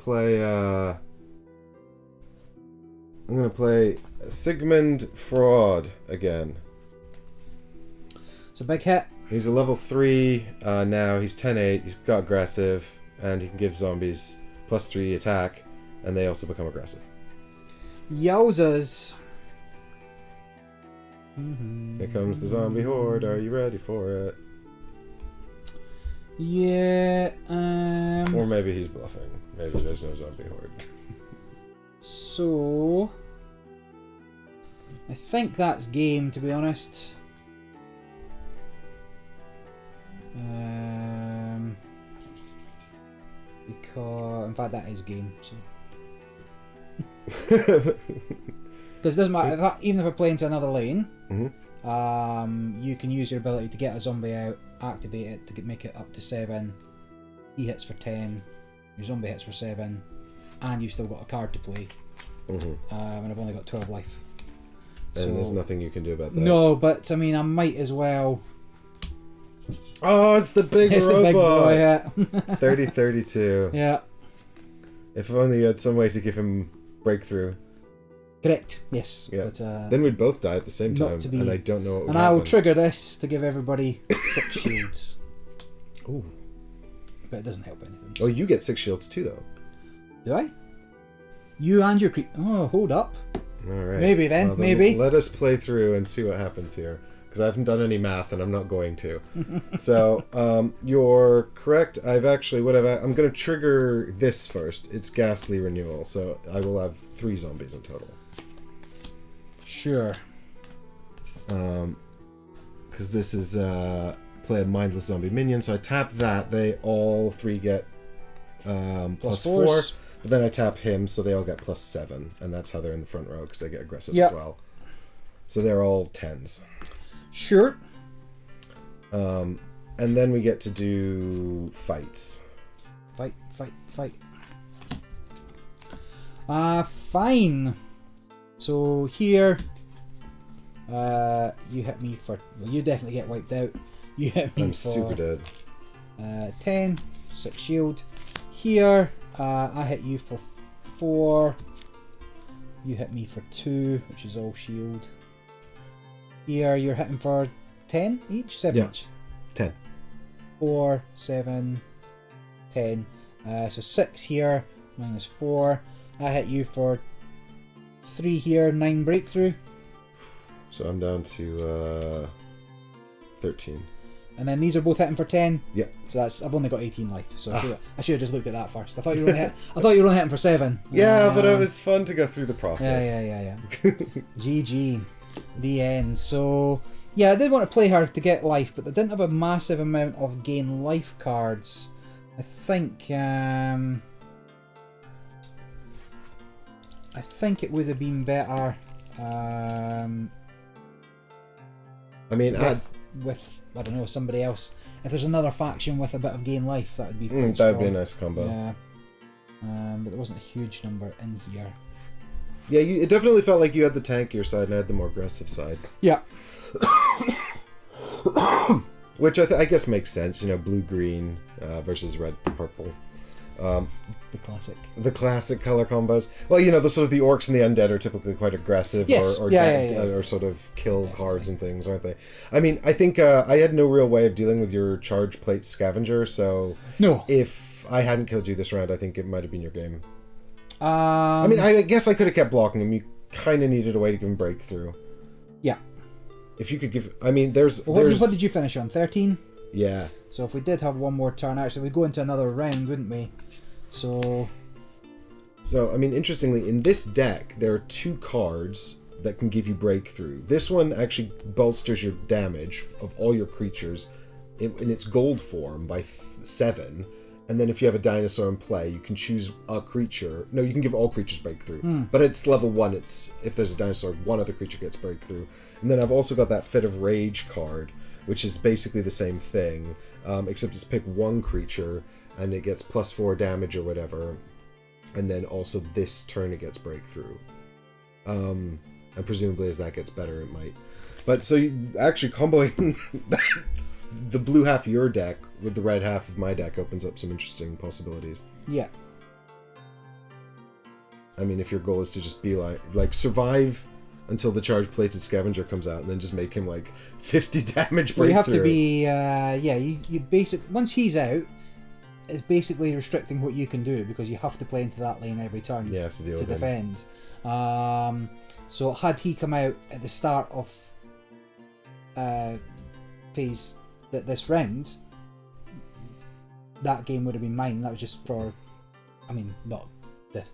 play Sigmund Fraud again. It's a big hit. He's a level 3 now. He's 10-8. He's got aggressive, and he can give zombies +3 attack, and they also become aggressive. Yowzers. Here comes the zombie horde. Are you ready for it? Yeah. Or maybe he's bluffing. Maybe there's no zombie horde. So I think that's game, to be honest. Because in fact that is game. So. Because it doesn't matter, even if I play into another lane, you can use your ability to get a zombie out, activate it to make it up to 7. He hits for 10, your zombie hits for 7, and you've still got a card to play. And I've only got 12 life. And so, there's nothing you can do about that. No, but I mean, I might as well. Oh, it's the big It's robot! the big boy, yeah. 30-32. Yeah. If only you had some way to give him breakthrough. Correct. Yes. Yeah. But, then we'd both die at the same time, to be, and I don't know what would And happen. I will trigger this to give everybody 6 shields. Ooh. But it doesn't help anything. Oh, you get 6 shields too, though. Do I? You and your creep. Oh, hold up. Alright. Maybe then, Well, maybe. Let us play through and see what happens here. Because I haven't done any math and I'm not going to. So, you're correct. I'm going to trigger this first. It's Ghastly Renewal. So I will have 3 zombies in total. Sure. Because this is play a mindless zombie minion. So I tap that. They all 3 get +4. But then I tap him, so they all get +7, and that's how they're in the front row, because they get aggressive as well. So they're all 10s. Sure. And then we get to do fights. Fight. Fine. So here, you hit me for... Well, you definitely get wiped out. You hit me I'm for... super dead. 10, 6 shield. Here... I hit you for 4. You hit me for 2, which is all shield. Here you're hitting for 10 each? 7 each? 10. 4, 7, 10. So 6 here, minus 4. I hit you for 3 here, 9 breakthrough. So I'm down to 13. And then these are both hitting for 10. Yeah. So that's I've only got 18 life. So I should have just looked at that first. I thought you were only hitting for 7. Yeah, but it was fun to go through the process. Yeah. GG. The end. So yeah, I did want to play her to get life, but they didn't have a massive amount of gain life cards. I think it would have been better. With I don't know, somebody else. If there's another faction with a bit of gain life, that would be pretty that would be a strong. nice combo. Yeah. But there wasn't a huge number in here. Yeah, it definitely felt like you had the tankier side and I had the more aggressive side. Yeah. Which I guess makes sense, blue-green versus red-purple. The classic. The classic color combos. Well, you know, the sort of the orcs and the undead are typically quite aggressive, Yes. or Yeah. or sort of kill Definitely. cards and things, aren't they? I mean, I think I had no real way of dealing with your charge plate scavenger, so No. if I hadn't killed you this round, I think it might have been your game. I I mean, I guess I could have kept blocking him. You kind of needed a way to give him breakthrough. Yeah. If you could give, I mean, there's Well, what did you finish on? 13. Yeah. So if we did have one more turn, actually, we'd go into another round, wouldn't we? So, I mean, interestingly, in this deck, there are 2 cards that can give you breakthrough. This one actually bolsters your damage of all your creatures in its gold form by 7. And then if you have a dinosaur in play, you can choose a creature. No, you can give all creatures breakthrough. But it's level 1. It's if there's a dinosaur, one other creature gets breakthrough. And then I've also got that Fit of Rage card, which is basically the same thing, except it's pick one creature and it gets +4 damage or whatever. And then also this turn it gets breakthrough. And presumably as that gets better, it might. But so you actually comboing the blue half of your deck with the red half of my deck opens up some interesting possibilities. yeah. I mean, if your goal is to just be like survive until the charge plated scavenger comes out and then just make him like 50 damage breakthrough. Well, you have to be, you once he's out, it's basically restricting what you can do because you have to play into that lane every turn You have to deal to with him. defend. So had he come out at the start of phase this round, that game would have been mine. That was just for, I mean, not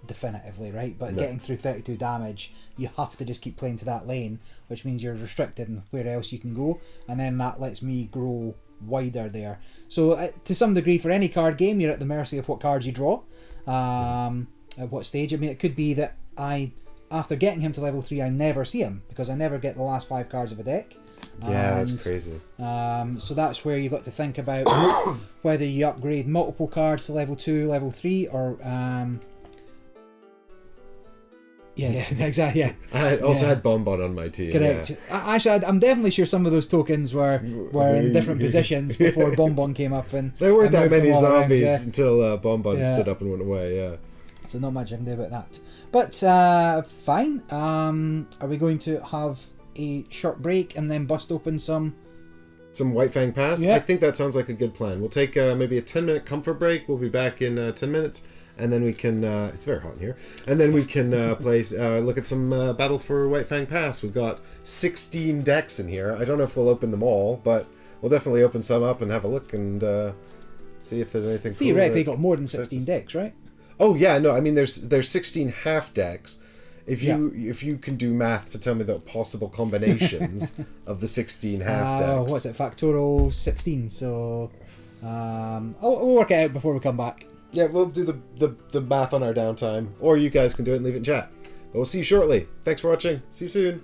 definitively, right? But No. getting through 32 damage, you have to just keep playing to that lane, which means you're restricted in where else you can go, and then that lets me grow wider there. So to some degree, for any card game, you're at the mercy of what cards you draw, at what stage. I mean, it could be that after getting him to level 3, I never see him because I never get the last 5 cards of a deck. Yeah, And, that's crazy. so that's where you've got to think about whether you upgrade multiple cards to level 2, level 3, or yeah, exactly. Yeah, I also had Bonbon on my team. correct. Yeah. Actually, I'm definitely sure some of those tokens were in different positions before Bonbon came up, and There weren't and that moved them many all around, zombies yeah. until Bonbon Yeah. stood up and went away. Yeah. So not much I can do about that. But fine. Are we going to have a short break and then bust open some? Some Whitefang Pass. Yeah. I think that sounds like a good plan. We'll take maybe a 10-minute comfort break. We'll be back in 10 minutes. And then we can, it's very hot in here, and then we can look at some Battle for Whitefang Pass. We've got 16 decks in here. I don't know if we'll open them all, but we'll definitely open some up and have a look and see if there's anything cool Theoretically, that got more than 16 says- decks, right? Oh yeah, no, I mean there's 16 half decks. If you can do math to tell me the possible combinations of the 16 half decks. What's it? Factorial 16. So we'll work it out before we come back. Yeah, we'll do the math on our downtime, or you guys can do it and leave it in chat. But we'll see you shortly. Thanks for watching. See you soon.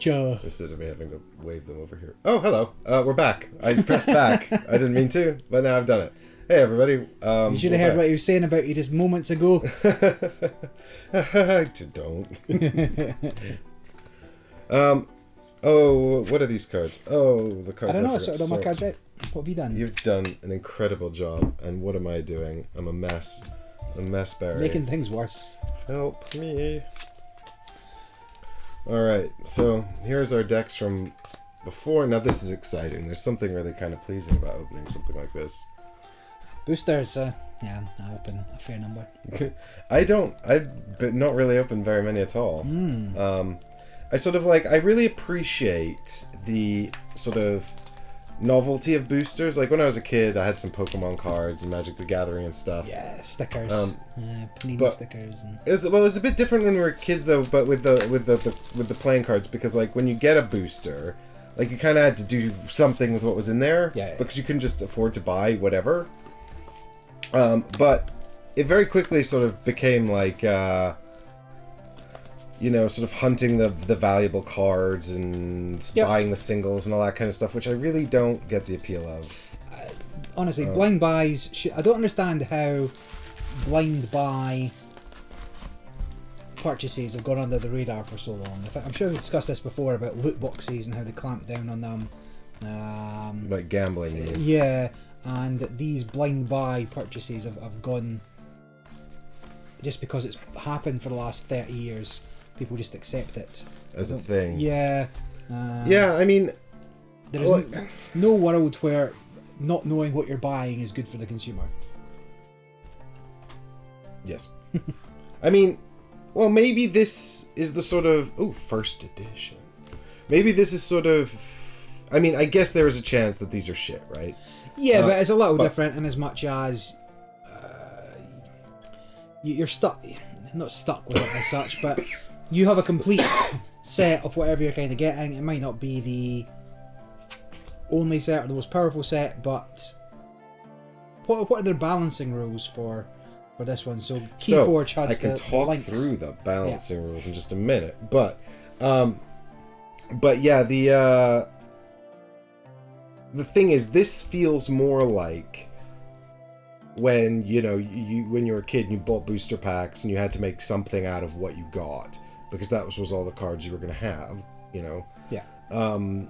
Cha. Instead of me having to wave them over here. Oh, hello. We're back. I pressed back. I didn't mean to, but now I've done it. Hey, everybody. You should have heard what he was saying about you just moments ago. Don't. Oh, what are these cards? Oh, the cards. I don't know. I sorted all my cards out. What have you done? You've done an incredible job, and what am I doing? I'm a mess. A mess, Barry. Making things worse. Help me. Alright, so here's our decks from before. Now this is exciting. There's something really kind of pleasing about opening something like this. Boosters, yeah, I open a fair number. But not really open very many at all. I sort of I really appreciate the sort of novelty of boosters. Like when I was a kid, I had some Pokemon cards and Magic the Gathering and stuff. Yeah, stickers. Panini stickers. And... It was a bit different when we were kids though, but with the playing cards, because like when you get a booster, like you kind of had to do something with what was in there, because you couldn't just afford to buy whatever. But it very quickly sort of became like. Sort of hunting the valuable cards and buying the singles and all that kind of stuff, which I really don't get the appeal of. Honestly, blind buys... I don't understand how blind buy purchases have gone under the radar for so long. I'm sure we've discussed this before about loot boxes and how they clamp down on them. Like gambling, you mean? Yeah, and these blind buy purchases have gone... Just because it's happened for the last 30 years... People just accept it as a thing. Yeah. Yeah, I mean, there is no world where not knowing what you're buying is good for the consumer. Yes. I mean, well, maybe this is the sort of first edition. Maybe this is sort of. I mean, I guess there is a chance that these are shit, right? Yeah, but it's a little different in as much as you're stuck. Not stuck with it as such, but. You have a complete set of whatever you're kind of getting. It might not be the only set or the most powerful set, but what are their balancing rules for this one? So Keyforge had I can talk through the balancing rules in just a minute, but yeah, the thing is, this feels more like when when you were a kid and you bought booster packs and you had to make something out of what you got. Because that was all the cards you were going to have, Yeah. And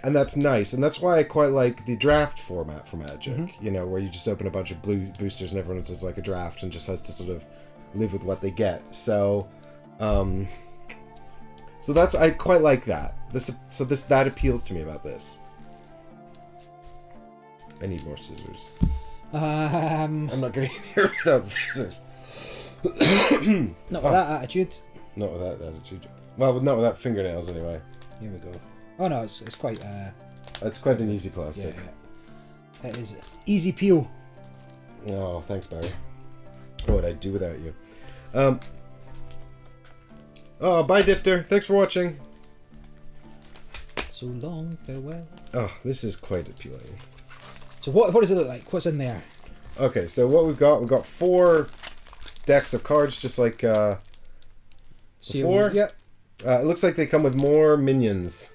that's nice. And that's why I quite like the draft format for Magic, where you just open a bunch of blue boosters and everyone does like a draft and just has to sort of live with what they get. So that's, I quite like that. That appeals to me about this. I need more scissors. I'm not getting in here without scissors. Not with that attitude. Not with that attitude. Well, not with that fingernails, anyway. Here we go. Oh no, it's quite. It's quite an easy plastic. Yeah. It is easy peel. Oh, thanks, Barry. What would I do without you? Oh, bye, Difter. Thanks for watching. So long, farewell. Oh, this is quite appealing. So what does it look like? What's in there? Okay, so what we've got 4 decks of cards, just like before. Yep. It looks like they come with more minions.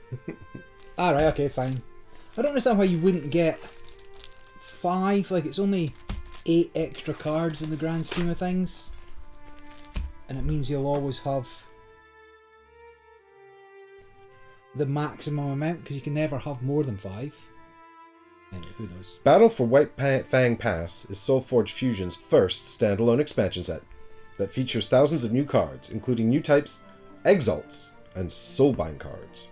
Alright, okay, fine. I don't understand why you wouldn't get 5, like it's only 8 extra cards in the grand scheme of things. And it means you'll always have the maximum amount, because you can never have more than 5. And who knows? Battle for Whitefang Pass is Solforge Fusion's first standalone expansion set that features thousands of new cards, including new types, Exalts, and Soulbind cards.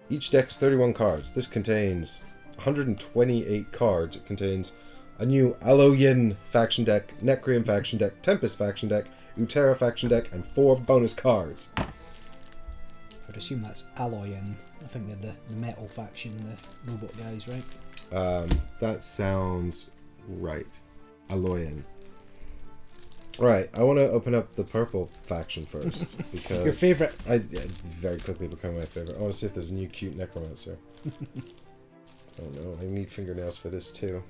Each deck is 31 cards. This contains 128 cards. It contains a new Aloyin faction deck, Necreum faction deck, Tempest faction deck, Utera faction deck, and 4 bonus cards. I would assume that's Aloyin. I think they're the metal faction, the robot guys, right? That sounds right. Aloyin. Alright, I want to open up the purple faction first. Because your favourite. It very quickly become my favourite. I want to see if there's a new cute necromancer. Oh no, I need fingernails for this too.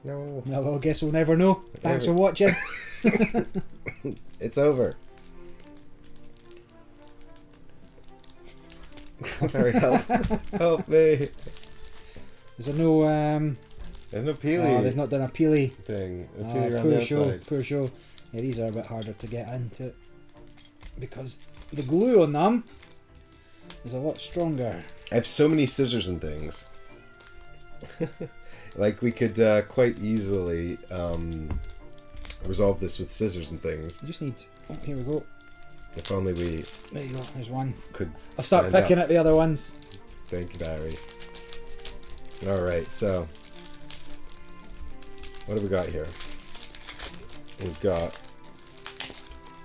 No. No, well, I guess we'll never know. Thanks for watching. It's over. Sorry, help. Help me. Is there no There's no peely. Oh, they've not done a peely. Thing. A peely around poor the show, outside. poor show. Yeah, these are a bit harder to get into because the glue on them is a lot stronger. I have so many scissors and things. Like we could quite easily resolve this with scissors and things. You just need. Oh, here we go. If only we There you go. There's one. could. I'll start stand picking up. at the other ones. Thank you, Barry. Alright, so what have we got here? We've got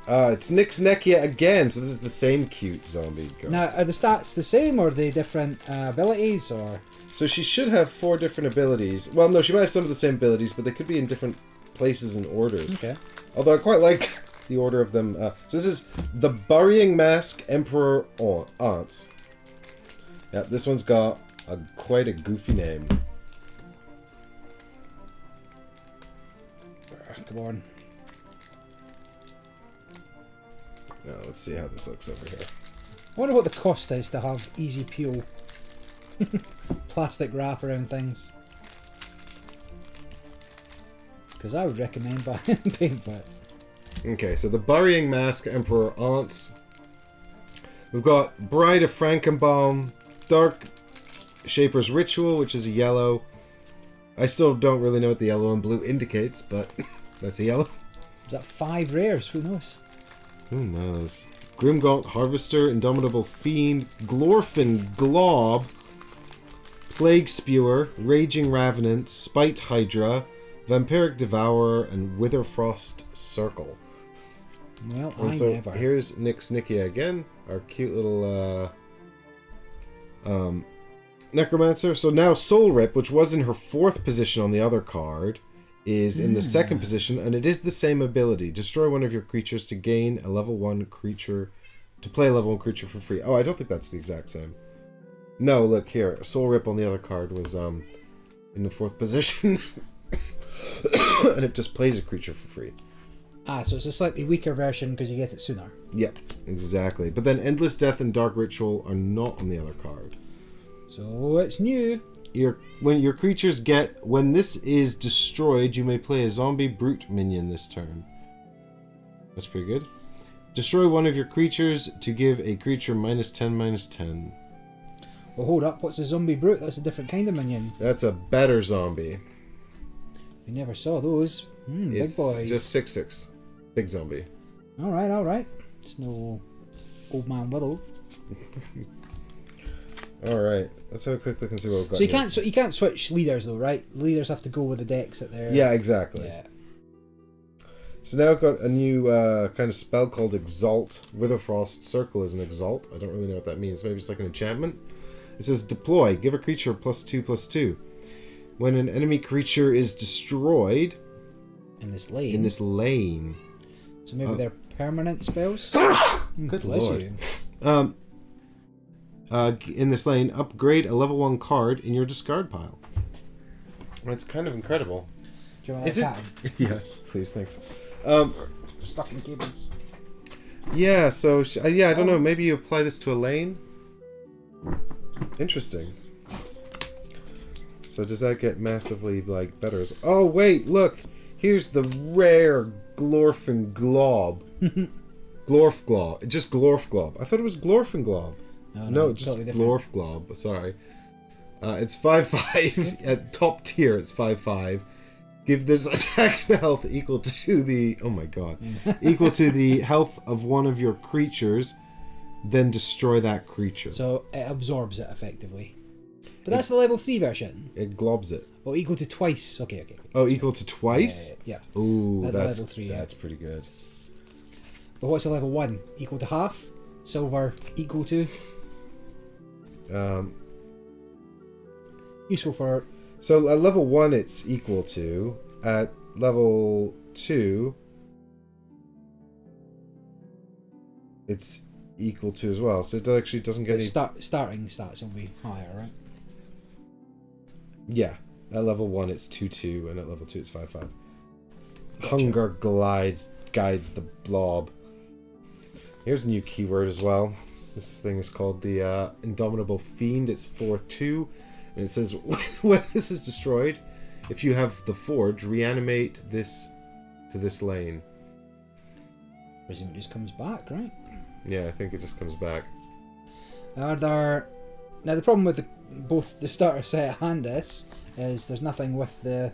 it's Nick's Nekia again, so this is the same cute zombie girl. Now, are the stats the same, or are they different abilities, or? So she should have 4 different abilities. Well, no, she might have some of the same abilities, but they could be in different places and orders. Okay. Although I quite like the order of them. So this is the Burying Mask Emperor Aunts. Yeah, this one's got quite a goofy name. Come on. Now let's see how this looks over here. I wonder what the cost is to have easy peel plastic wrap around things. Because I would recommend buying paint for it. Okay, so the Burying Mask Emperor Aunts. We've got Bride of Frankenbaum, Dark Shaper's Ritual, which is a yellow. I still don't really know what the yellow and blue indicates, but that's a yellow. Is that 5 rares? Who knows? Who knows? Grimgaunt Harvester, Indomitable Fiend, Glorfin Glob, Plague Spewer, Raging Ravenant, Spite Hydra, Vampiric Devourer, and Witherfrost Circle. Well, And I so never. here's Nick's Nikia again, our cute little Necromancer. So now Soul Rip, which was in her 4th position on the other card, is in the 2nd position, and it is the same ability. Destroy one of your creatures to gain a level 1 creature, to play a level 1 creature for free. Oh, I don't think that's the exact same. No, look here. Soul Rip on the other card was in the 4th position. And it just plays a creature for free. Ah, so it's a slightly weaker version because you get it sooner. Yep, exactly. But then Endless Death and Dark Ritual are not on the other card. So it's new. When your creatures when this is destroyed, you may play a zombie brute minion this turn. That's pretty good. Destroy one of your creatures to give a creature -10/-10. Well, hold up. What's a zombie brute? That's a different kind of minion. That's a better zombie. We never saw those. Big It's boys. just 6/6. Big zombie. All right, all right. It's no old man Willow. All right, let's have a quick look and see what we've got. So you here. can't. So you can't switch leaders though, right? Leaders have to go with the decks that they're. Yeah, exactly. Yeah. So now I've got a new kind of spell called Exalt. Witherfrost Circle is an Exalt. I don't really know what that means. Maybe it's like an enchantment. It says deploy. Give a creature +2/+2. When an enemy creature is destroyed In this lane. in this lane. So maybe they're permanent spells. Good Bless lord. you. In this lane, upgrade a level 1 card in your discard pile. That's kind of incredible. Do you want Is that it? Yeah, please, thanks. Stuck in cables. Yeah, so yeah, I don't know. Maybe you apply this to a lane. Interesting. So does that get massively like better? Oh wait, look. Here's the rare Glorfin Glob. Glorf Glob. Just Glorf Glob. I thought it was Glorfin Glob. No, just totally different. Glorf Glob. Sorry. It's 5/5. At top tier, it's 5/5. Give this attack and health equal to the... Oh my god. Equal to the health of one of your creatures. Then destroy that creature. So it absorbs it effectively. But that's the level 3 version. It globs it. Oh, equal to twice. Okay. Oh, equal to twice? Yeah. Ooh, At that's level 3, yeah. that's pretty good. But what's the level 1? Equal to half? Silver equal to? Useful for... So at level 1 it's equal to. At level 2 it's equal to as well. So it actually doesn't get any... Starting stats will be higher, right? Yeah. At level 1 it's 2/2 and at level 2 it's 5/5. Gotcha. Hunger guides the blob. Here's a new keyword as well. This thing is called the Indomitable Fiend. It's 4/2, and it says when this is destroyed, if you have the Forge, reanimate this to this lane. Presumably it just comes back, right? Yeah, I think it just comes back. Are there... Now the problem with both the starter set and this is there's nothing with the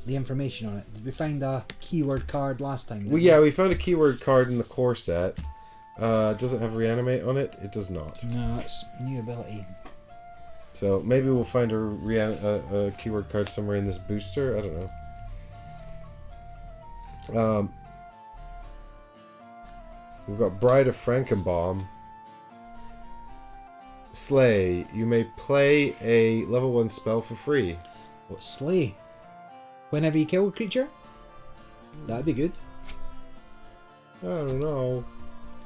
information on it. Did we find a keyword card last time? Well, yeah, we found a keyword card in the core set. Does it have reanimate on it? It does not. No, it's new ability. So maybe we'll find a keyword card somewhere in this booster. I don't know. We've got Bride of Frankenbaum. Slay. You may play a level 1 spell for free. What, slay? Whenever you kill a creature? That'd be good. I don't know.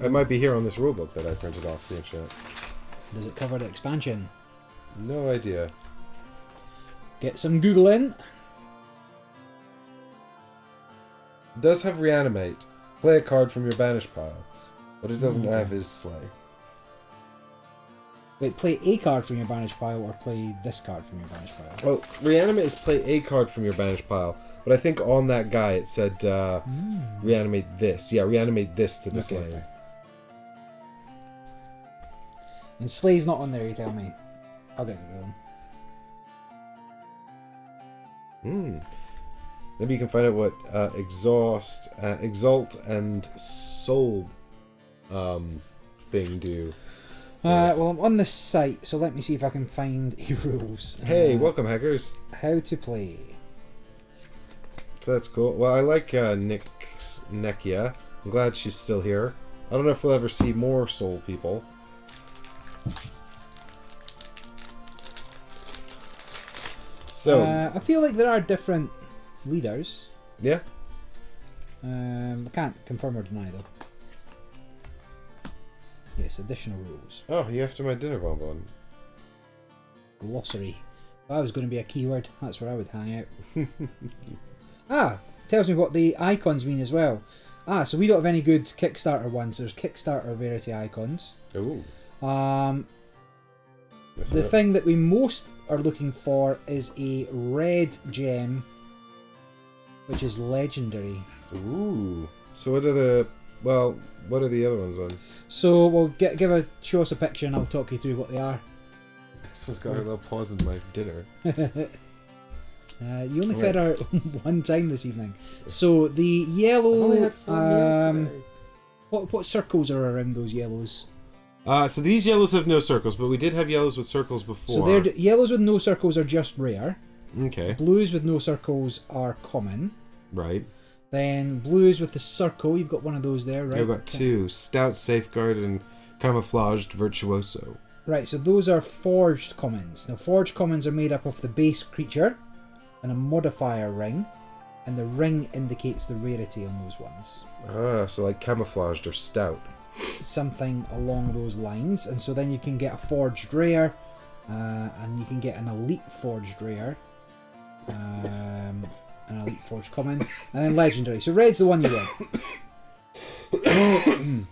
It might be here on this rulebook that I printed off the internet. Does it cover the expansion? No idea. Get some Googling. It does have reanimate. Play a card from your banish pile. What it doesn't have is slay. Wait, play a card from your banished pile or play this card from your banished pile? Well, reanimate is play a card from your banish pile. But I think on that guy it said reanimate this. Yeah, reanimate this to this lane. Okay. And slay's not on there, you tell me. I'll get it going. Maybe you can find out what Exalt and Soul thing do. Yes. Well, I'm on this site, so let me see if I can find rules. Hey, welcome, hackers. How to play. So that's cool. Well, I like Nekia. I'm glad she's still here. I don't know if we'll ever see more Soul people. So I feel like there are different leaders. yeah. I can't confirm or deny though. Yes, additional rules. Oh, you after my dinner bonbon. Glossary. If I was going to be a keyword, that's where I would hang out. Tells me what the icons mean as well. So we don't have any good Kickstarter ones. There's Kickstarter rarity icons. Ooh. The thing that we most are looking for is a red gem, which is legendary. Ooh. So what are the other ones on? So we'll show us a picture and I'll talk you through what they are. This one's got a little pause in my dinner. You only fed her one time this evening. So the yellow. I've only had 4 meals today. What circles are around those yellows? So these yellows have no circles, but we did have yellows with circles before. So yellows with no circles are just rare. Okay. Blues with no circles are common. Right. Then blues with the circle, you've got one of those there, right? I've got 2. Stout, Safeguard, and Camouflaged Virtuoso. Right, so those are forged commons. Now, forged commons are made up of the base creature and a modifier ring, and the ring indicates the rarity on those ones. So like Camouflaged or Stout. Something along those lines, and so then you can get a forged rare, and you can get an elite forged rare, an elite forged common, and then legendary. So red's the one you want.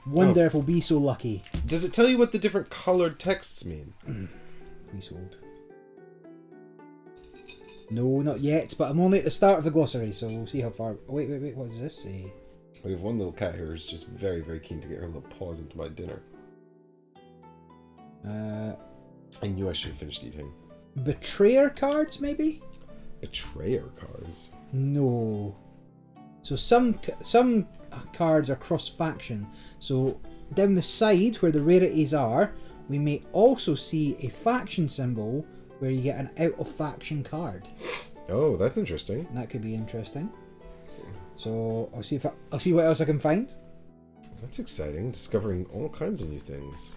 Wonder if we'll be so lucky. Does it tell you what the different colored texts mean? Please hold. No, not yet, but I'm only at the start of the glossary, so we'll see how far... Oh, wait, what does this say? We have one little cat here who's just very, very keen to get her little paws into my dinner. I knew I should have finished eating. Betrayer cards, maybe? Betrayer cards? No. So some cards are cross-faction. So down the side where the rarities are, we may also see a faction symbol where you get an out-of-faction card. Oh, that's interesting. That could be interesting. So I'll see what else I can find. That's exciting. Discovering all kinds of new things.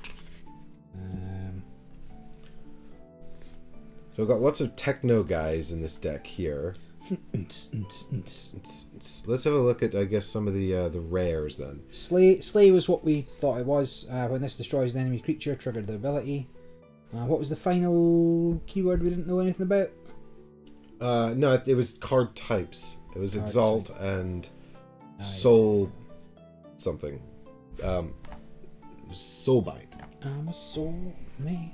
So we've got lots of techno guys in this deck here. Let's have a look at, I guess, some of the rares then. Slay was what we thought it was. When this destroys an enemy creature, triggered the ability. What was the final keyword we didn't know anything about? No, it was card types. It was Card Exalt type. and Soul something. Soulbite. I'm a soul man.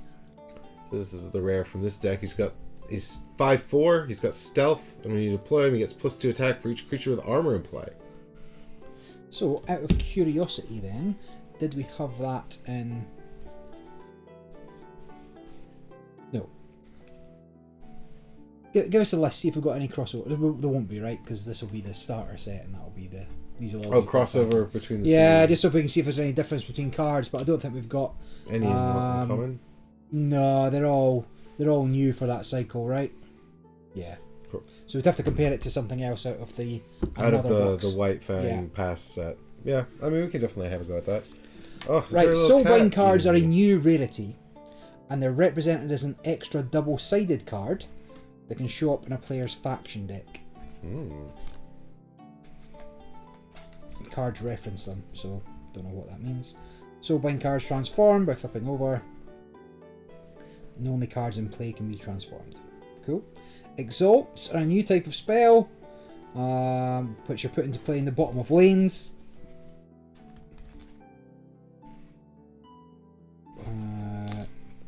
So this is the rare from this deck. He's 5/4. He's got stealth, and when you deploy him, he gets +2 attack for each creature with armor in play. So, out of curiosity, then, did we have that in? No. Give us a list. See if we've got any crossover. There won't be, right? Because this will be the starter set, and that'll be the. These will all be crossover between the two. Yeah, just so we can see if there's any difference between cards, but I don't think we've got any in common. No, they're all new for that cycle, right? Yeah. Cool. So we'd have to compare it to something else out of the Whitefang past set. Yeah, I mean we can definitely have a go at that. Oh, right. Soulbind cards are a new rarity, and they're represented as an extra double-sided card that can show up in a player's faction deck. Cards reference them, so don't know what that means. Soulbind cards transform by flipping over, and only cards in play can be transformed. Cool. Exalts are a new type of spell, which you're put into play in the bottom of lanes.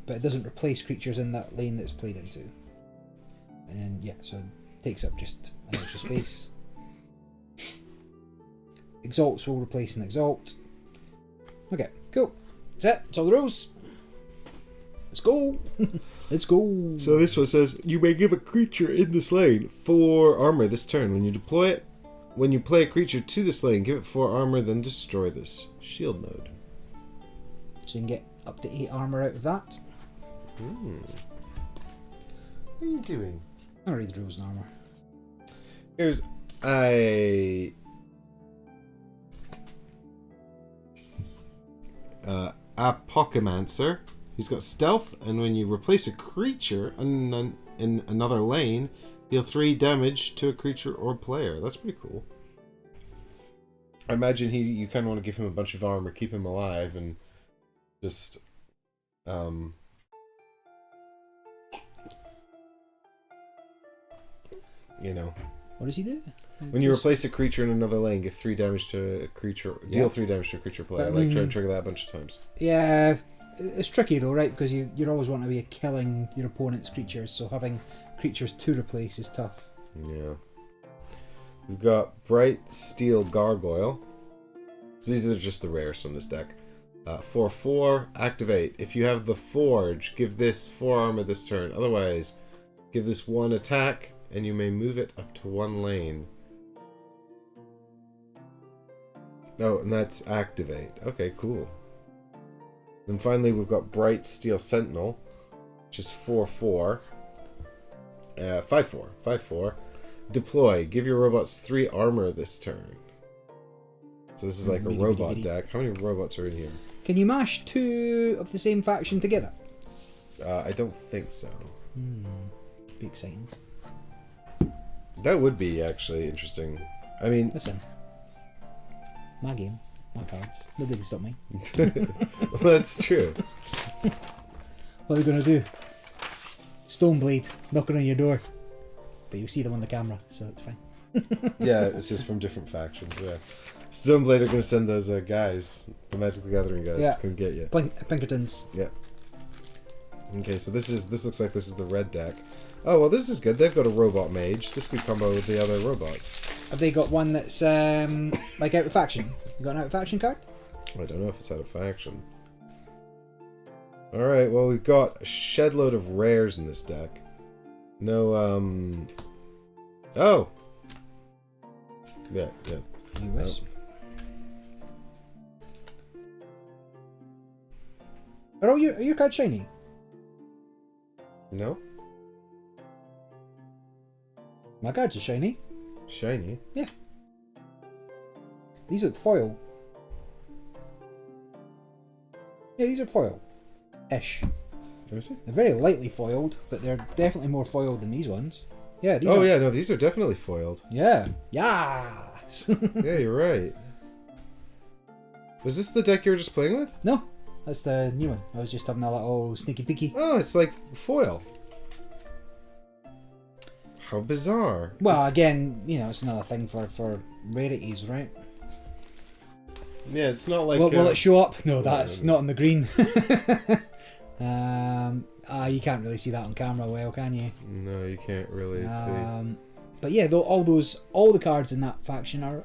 But it doesn't replace creatures in that lane that it's played into. And then, yeah, so it takes up just an extra space. Exalts will replace an exalt. Okay, cool. That's it. That's all the rules. Let's go. Let's go. So this one says, you may give a creature in this lane 4 armor this turn. When you deploy it, when you play a creature to this lane, give it 4 armor, then destroy this shield node. So you can get up to 8 armor out of that. What are you doing? I'll read the rules and armor. Here's a Apocamancer. He's got stealth, and when you replace a creature in another lane, deal 3 damage to a creature or player. That's pretty cool. I imagine you kind of want to give him a bunch of armor, keep him alive, and just you know. What does he do? When you replace a creature in another lane, give 3 damage to a creature. Deal 3 damage to a creature player. I like trying to trigger that a bunch of times. Yeah, it's tricky though, right? Because you always want to be killing your opponent's creatures, so having creatures to replace is tough. Yeah. We've got Bright Steel Gargoyle. So these are just the rares from this deck. 4/4, activate. If you have the Forge, give this 4 armor this turn. Otherwise, give this 1 attack, and you may move it up to 1 lane. Oh, and that's activate. Okay, cool. Then finally, we've got Bright Steel Sentinel, which is 4/4. 5/4. 5/4. Deploy. Give your robots 3 armor this turn. So this is like a robot deck. How many robots are in here? Can you mash 2 of the same faction together? I don't think so. Be exciting. That would be actually interesting. I mean... Listen. My game. My cards. Nobody can stop me. Well, that's true. What are we going to do? Stoneblade knocking on your door. But you'll see them on the camera, so it's fine. Yeah, it's just from different factions, yeah. Stoneblade are going to send those guys, the Magic the Gathering guys, to come get you. Pinkertons. Yeah. Okay, so this looks like this is the red deck. Oh, well, this is good. They've got a robot mage. This could combo with the other robots. Have they got one that's like out of faction? You got an out of faction card? I don't know if it's out of faction. Alright, well, we've got a shed load of rares in this deck. No, Oh! Yeah. US. Are your cards shiny? No? My cards are shiny. Shiny? Yeah. These are foil. Yeah, these are foil-ish. Let me see. They're very lightly foiled, but they're definitely more foiled than these ones. Yeah, these yeah, no, these are definitely foiled. Yeah. Yes! Yeah, you're right. Was this the deck you were just playing with? No, that's the new one. I was just having a little sneaky peeky. Oh, it's like foil. How bizarre. Well, again, it's another thing for rarities, right? Yeah, it's not like... Will it show up? No, no, that's no. not on the green. You can't really see that on camera well, can you? No, you can't really see. But yeah, though all the cards in that faction are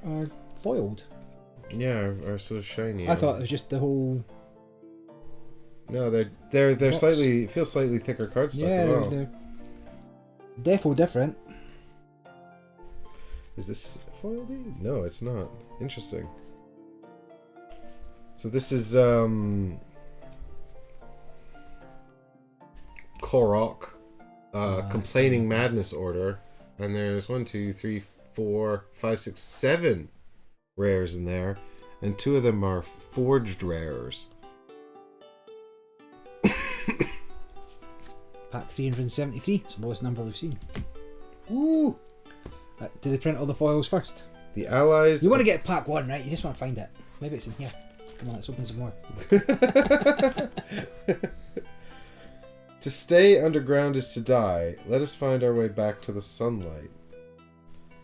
foiled. Yeah, are so shiny. I thought it was just the whole. No, they're box. slightly thicker cardstock as well. They're defo different. Is this foiled? No, it's not. Interesting. So this is Korok, Complaining Madness Order, and there's 1, 2, 3, 4, 5, 6, 7 rares in there, and 2 of them are forged rares. Pack 373. It's the lowest number we've seen. Woo! Did they print all the foils first? The allies. You want to get pack 1, right? You just want to find it. Maybe it's in here. Come on, let's open some more. To stay underground is to die. Let us find our way back to the sunlight.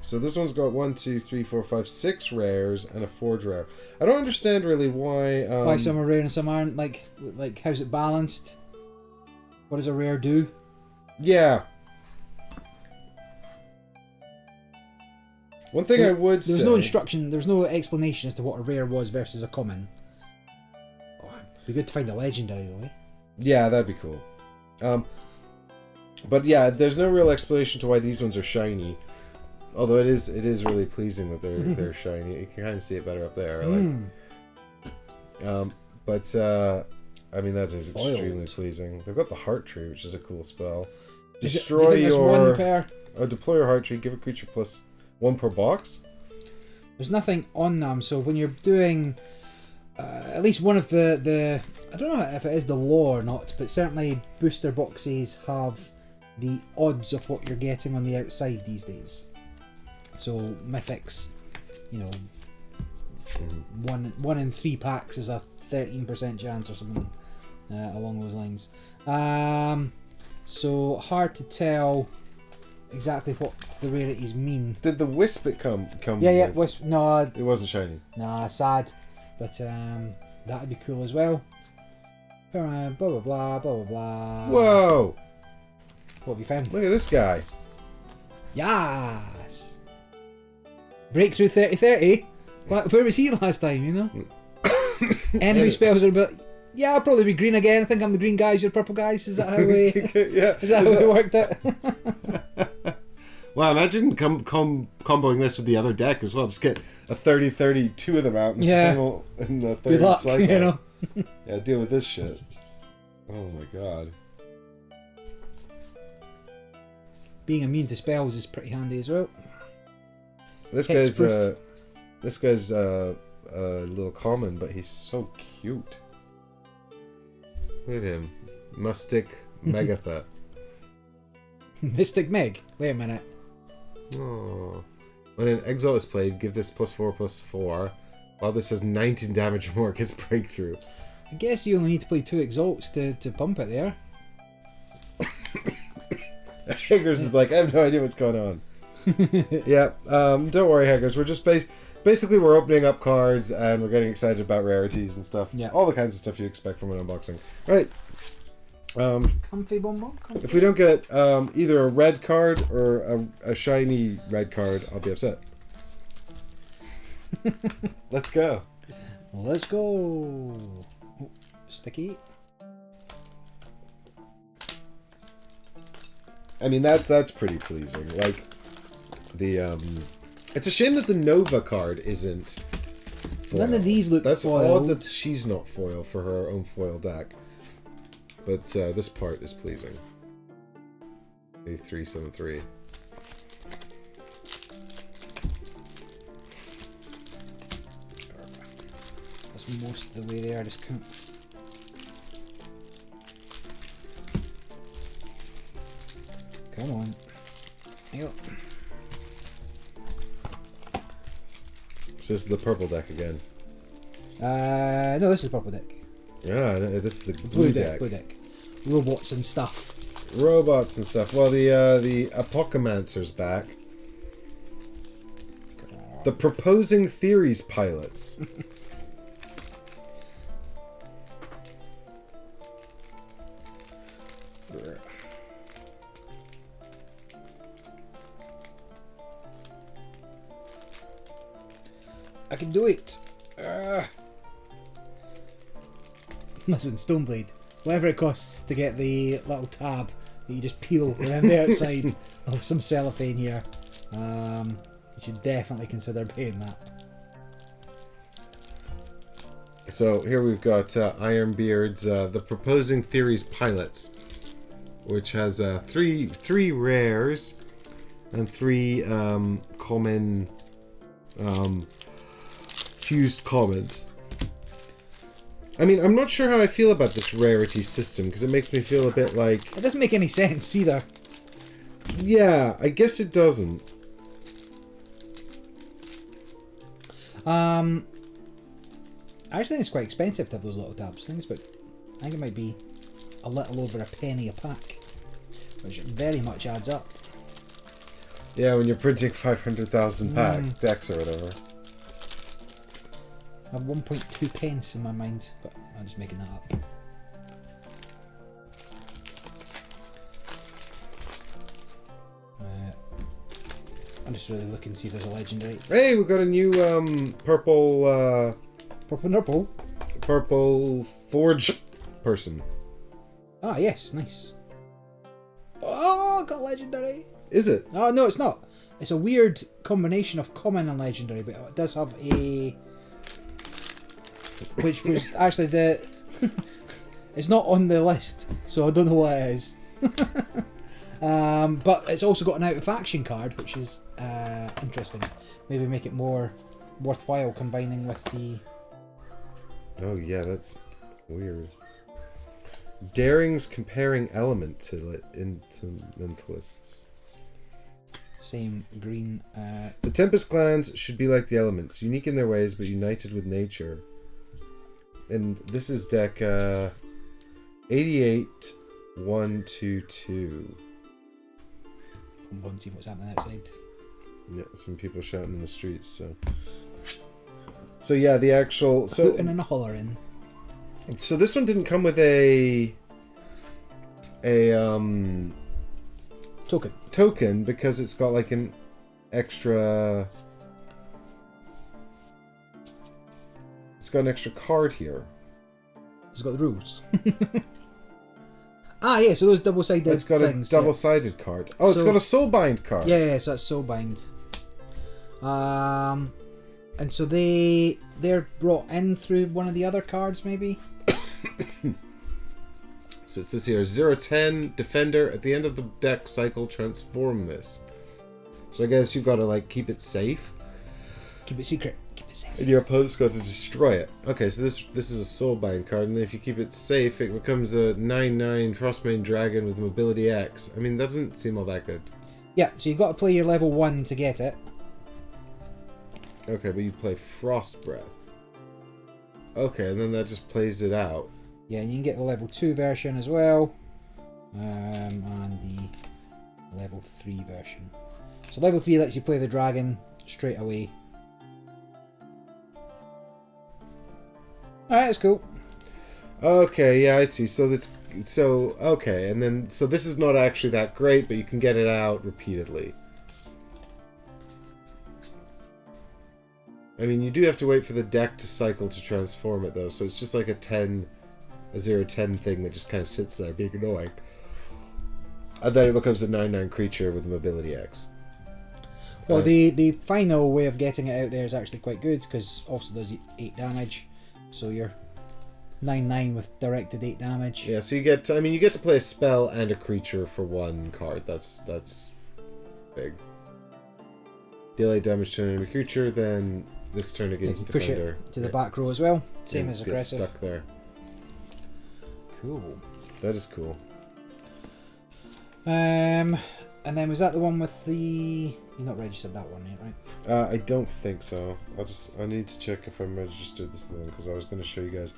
So this one's got 1, 2, 3, 4, 5, 6 rares and a forge rare. I don't understand really why. Why some are rare and some aren't? Like how's it balanced? What does a rare do? Yeah. One thing I would say. There's no instruction. There's no explanation as to what a rare was versus a common. Be good to find a legendary though. Eh? Yeah, that'd be cool. But yeah, there's no real explanation to why these ones are shiny. Although it is really pleasing that they're shiny. You can kind of see it better up there. But I mean that is extremely pleasing. They've got the Heart Tree, which is a cool spell. Destroy your. Deploy your Heart Tree. Give a creature +1 per box. There's nothing on them, so when you're doing at least one of the I don't know if it is the law or not, but certainly booster boxes have the odds of what you're getting on the outside these days. So mythics, you know, 1 in 3 packs is a 13% chance or something along those lines. So hard to tell exactly what the rarities mean. Did the Wisp it come? Yeah, with? Wisp. No, It wasn't shiny. nah, sad, but that would be cool as well. Blah blah blah blah blah blah. Whoa! What have you found? Look at this guy. Yes. Breakthrough 3030. Where was he last time? You know. Enemy spells are a bit. Yeah, I'll probably be green again. I think I'm the green guys. You're purple guys. Is that how we? Yeah. Is that how we worked it? Well, imagine comboing this with the other deck as well. Just get a 30-30, 2 of them out in the third Good luck, cycle. you know. Yeah, deal with this shit. Oh my god. Being immune to spells is pretty handy as well. This guy's a little common, but he's so cute. Look at him. Mustic Megatha. Mystic Meg. Wait a minute. Oh. When an Exalt is played, give this +4/+4. While this has 19 damage or more, gets breakthrough. I guess you only need to play 2 exalts to pump it there. Haggers is like, I have no idea what's going on. Yeah, don't worry, Haggers. We're just basically we're opening up cards and we're getting excited about rarities and stuff. Yeah. All the kinds of stuff you expect from an unboxing. All right. Comfy bonbon. If we don't get either a red card or a shiny red card, I'll be upset. Let's go. Let's go. Oh, sticky. I mean that's pretty pleasing. Like the it's a shame that the Nova card isn't foil. None of these look That's foiled. odd that she's not foil for her own foil deck. But this part is pleasing. A373. That's most of the way there. I just can't. Come on. There you go. So this is the purple deck again. No, this is purple deck. Yeah, this is the Blue deck. Blue deck. Robots and stuff. Robots and stuff. Well, the Apocamancer's back. The Proposing Theories pilots. I can do it. Listen, Stoneblade. Whatever it costs to get the little tab that you just peel around the outside of some cellophane here, you should definitely consider paying that. So here we've got Ironbeard's The Proposing Theories Pilots, which has three rares and 3 common fused commons. I mean, I'm not sure how I feel about this rarity system, because it makes me feel a bit like... It doesn't make any sense either. Yeah, I guess it doesn't. I actually think it's quite expensive to have those little tabs. I think it might be a little over a penny a pack, which very much adds up. Yeah, when you're printing 500,000 decks or whatever. I have 1.2 pence in my mind, but I'm just making that up. I'm just really looking to see if there's a legendary. Hey, we got a new purple forge person. Ah, yes, nice. Oh, got legendary. Is it? Oh, no, it's not. It's a weird combination of common and legendary, but it does have a... Which was actually the... It's not on the list, so I don't know what it is. But it's also got an out of action card, which is interesting. Maybe make it more worthwhile combining with the... Oh yeah, that's weird. Daring's comparing element to mentalists. Same green. The Tempest clans should be like the elements, unique in their ways but united with nature. And this is deck 88-122. I'm going to see what's happening outside. Yeah, some people shouting in the streets. So yeah, the actual Hooting and a hollering. So this one didn't come with a token because it's got like an extra. It's got an extra card here. It's got the rules. Ah, yeah, so those double-sided things. It's got a double-sided card. Oh, it's got a soulbind card. Yeah, so that's soulbind. And so they're brought in through one of the other cards, maybe? So it says here, 0-10, Defender, at the end of the deck cycle, transform this. So I guess you've got to, like, keep it safe. Keep it secret. Keep it safe. And your opponent's got to destroy it. Okay, so this is a soulbind card, and then if you keep it safe, it becomes a 9/9 Frostmane Dragon with mobility X. I mean, that doesn't seem all that good. Yeah, so you've got to play your level 1 to get it. Okay, but you play Frost Breath. Okay, and then that just plays it out. Yeah, and you can get the level 2 version as well. And the level 3 version. So level 3 lets you play the dragon straight away. Alright, that's cool. Okay, yeah, I see. Okay, and then so this is not actually that great, but you can get it out repeatedly. I mean, you do have to wait for the deck to cycle to transform it, though, so it's just like a 0-10 thing that just kind of sits there being annoying. And then it becomes a 9/9 creature with mobility X. Well, the final way of getting it out there is actually quite good, because also does 8 damage. So you're 9/9 with directed 8 damage. Yeah, so you get to play a spell and a creature for one card. That's big. Deal 8 damage to an enemy creature, then this turn against push defender. It to the back row as well. Same as aggressive. Stuck there. Cool. That is cool. And then was that the one with the... You're not registered that one yet, right? I don't think so. I need to check if I'm registered this one because I was going to show you guys.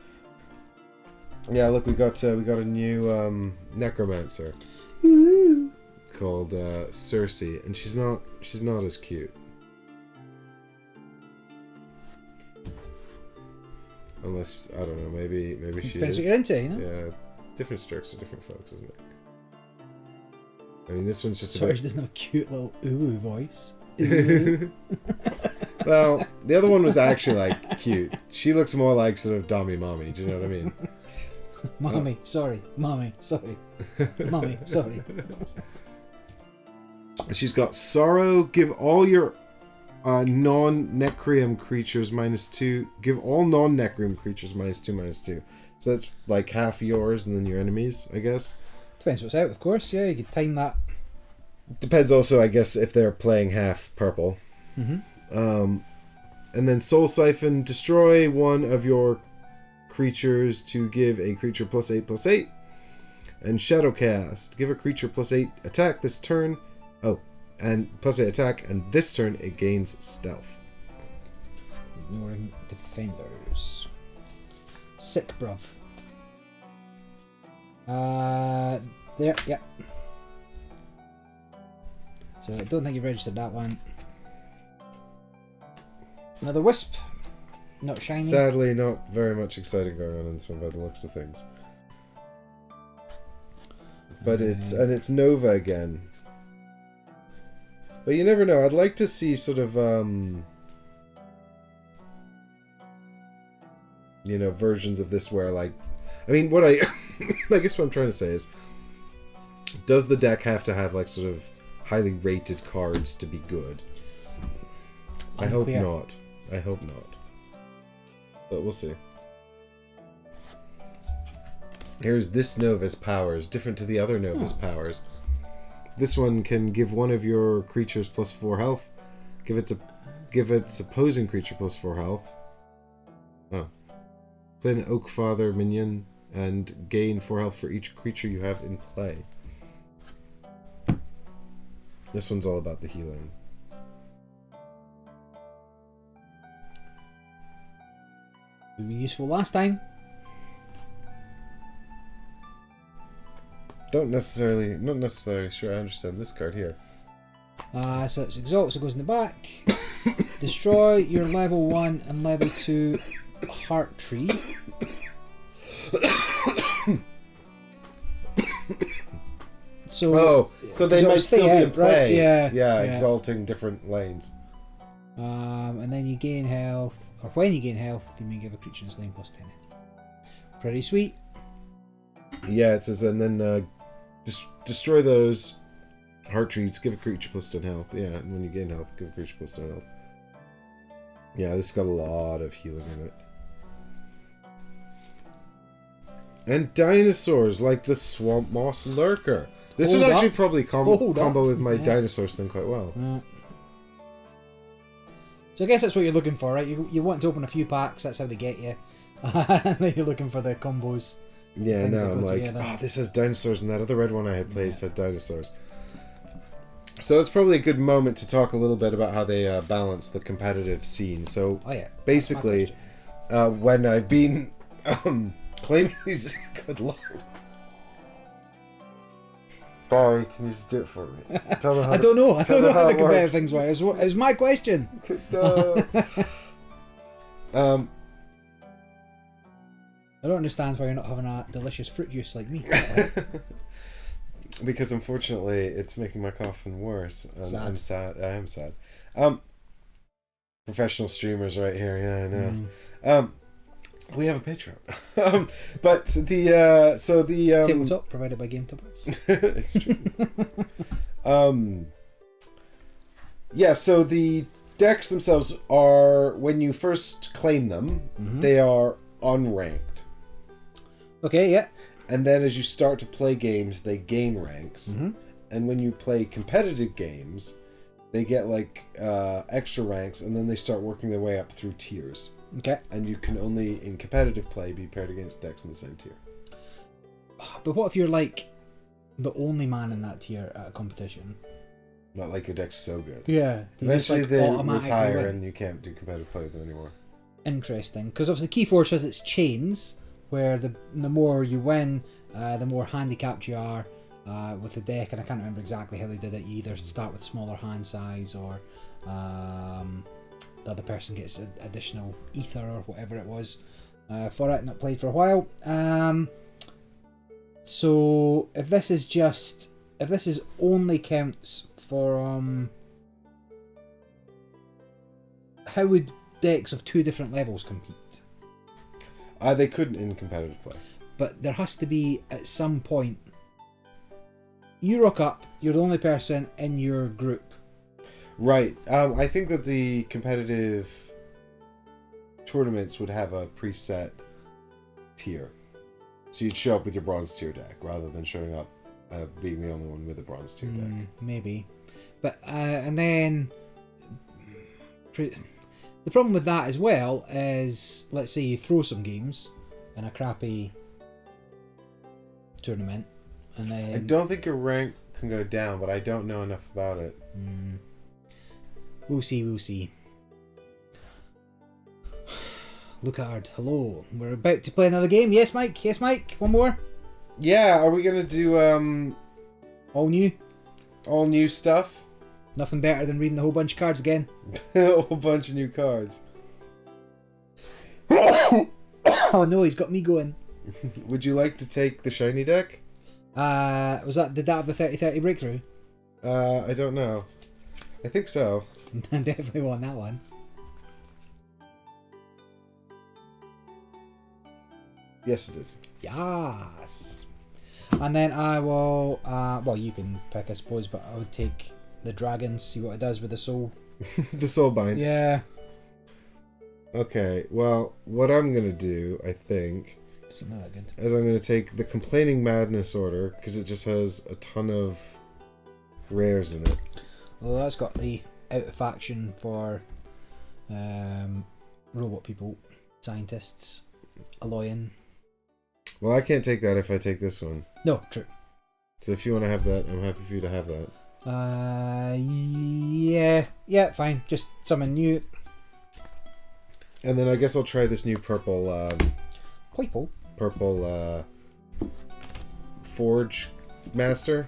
Yeah, look, we got a new necromancer called Cersei, and she's not as cute. Unless I don't know, maybe she Depends is. what you're into, you know. Yeah, different strokes for different folks, isn't it? I mean, this one's just Sorry, she doesn't have a cute little ooh voice. Ooh. Well, the other one was actually like cute. She looks more like sort of Dommy Mommy. Do you know what I mean? Mommy, sorry. Mommy, sorry. Mommy, sorry. She's got sorrow. Give all your non-Necrium creatures -2. Give all non-Necrium creatures -2/-2. So that's like half yours and then your enemies, I guess. Depends what's out, of course. Yeah, you could time that. Depends also, I guess, if they're playing half purple. Mm-hmm. And then Soul Siphon. Destroy one of your creatures to give a creature +8/+8. And Shadowcast. Give a creature +8 attack this turn. Oh, and +8 attack, and this turn it gains stealth. Ignoring defenders. Sick, bruv. There, yeah. So I don't think you registered that one. Another wisp. Not shiny. Sadly, not very much exciting going on in this one by the looks of things. But it's Nova again. But you never know. I'd like to see sort of versions of this where I guess what I'm trying to say is, does the deck have to have like sort of highly rated cards to be good? I hope not. But we'll see. Here's this Nova's powers, different to the other Nova's powers. This one can give one of your creatures +4 health. Give its opposing creature +4 health. Oh. Play an Oak Father minion and gain 4 health for each creature you have in play. This one's all about the healing. Would be useful last time. Not necessarily sure I understand this card here. So it's Exalt, so it goes in the back. Destroy your level 1 and level 2 heart tree. So they might still be in play. Right? Yeah, exalting different lanes. And then you gain health, or when you gain health, you may give a creature its lane +10. Pretty sweet. Yeah, it says, and then destroy those heart trees, give a creature +10 health. Yeah, and when you gain health, give a creature +10 health. Yeah, this got a lot of healing in it. And dinosaurs, like the Swamp Moss Lurker. This would actually probably combo with my dinosaurs thing quite well. Yeah. So I guess that's what you're looking for, right? You want to open a few packs, that's how they get you. And then you're looking for the combos. Yeah, no, I'm like, this has dinosaurs, and that other red one I had played had dinosaurs. So it's probably a good moment to talk a little bit about how they balance the competitive scene. So basically, when I've been claiming these... Good lord. Barry, can you just do it for me? Tell them how I don't know how the competitive works. things work. It was my question. No. I don't understand why you're not having a delicious fruit juice like me. Because unfortunately, it's making my coughing worse. Sad. I'm sad. I am sad. Professional streamers right here. Yeah, I know. We have a Patreon. But the Tabletop provided by Game Toppers. It's true. Yeah, so the decks themselves are, when you first claim them, they are unranked. Okay, yeah. And then as you start to play games, they gain ranks. And when you play competitive games, they get like extra ranks, and then they start working their way up through tiers. Okay. And you can only, in competitive play, be paired against decks in the same tier. But what if you're like the only man in that tier at a competition? Not like your deck's so good. Yeah. Eventually they retire and you can't do competitive play with them anymore. Interesting. Because obviously Keyforge has its chains, where the more you win, the more handicapped you are with the deck. And I can't remember exactly how they did it. You either start with smaller hand size, or the other person gets additional ether or whatever it was for it. Not played for a while. So if this is only counts for how would decks of 2 different levels compete? They couldn't in competitive play. But there has to be, at some point, you rock up, you're the only person in your group. Right. I think that the competitive tournaments would have a preset tier. So you'd show up with your bronze tier deck rather than showing up being the only one with a bronze tier deck. Maybe. But, and then... The problem with that as well is, let's say you throw some games in a crappy tournament, and then... I don't think your rank can go down, but I don't know enough about it. We'll see. Lucard, hello. We're about to play another game. Yes, Mike? One more? Yeah, are we going to do All new? all new stuff? Nothing better than reading a whole bunch of cards again. A whole bunch of new cards. Oh no, he's got me going. Would you like to take the shiny deck? Did that have the 30-30 breakthrough? I don't know. I think so. I definitely want that one. Yes, it is. Yes. And then I will, well, you can pick, I suppose, but I would take the dragons, see what it does with the soul. The soul bind. Yeah. Okay, well, what I'm going to do, I think, Isn't that good? is I'm going to take the Complaining Madness order, because it just has a ton of rares in it. Well, that's got the out of faction for robot people, scientists, Aloyan. Well, I can't take that if I take this one. No, true. So if you want to have that, I'm happy for you to have that. Yeah, fine. Just something new. And then I guess I'll try this new purple Forge Master.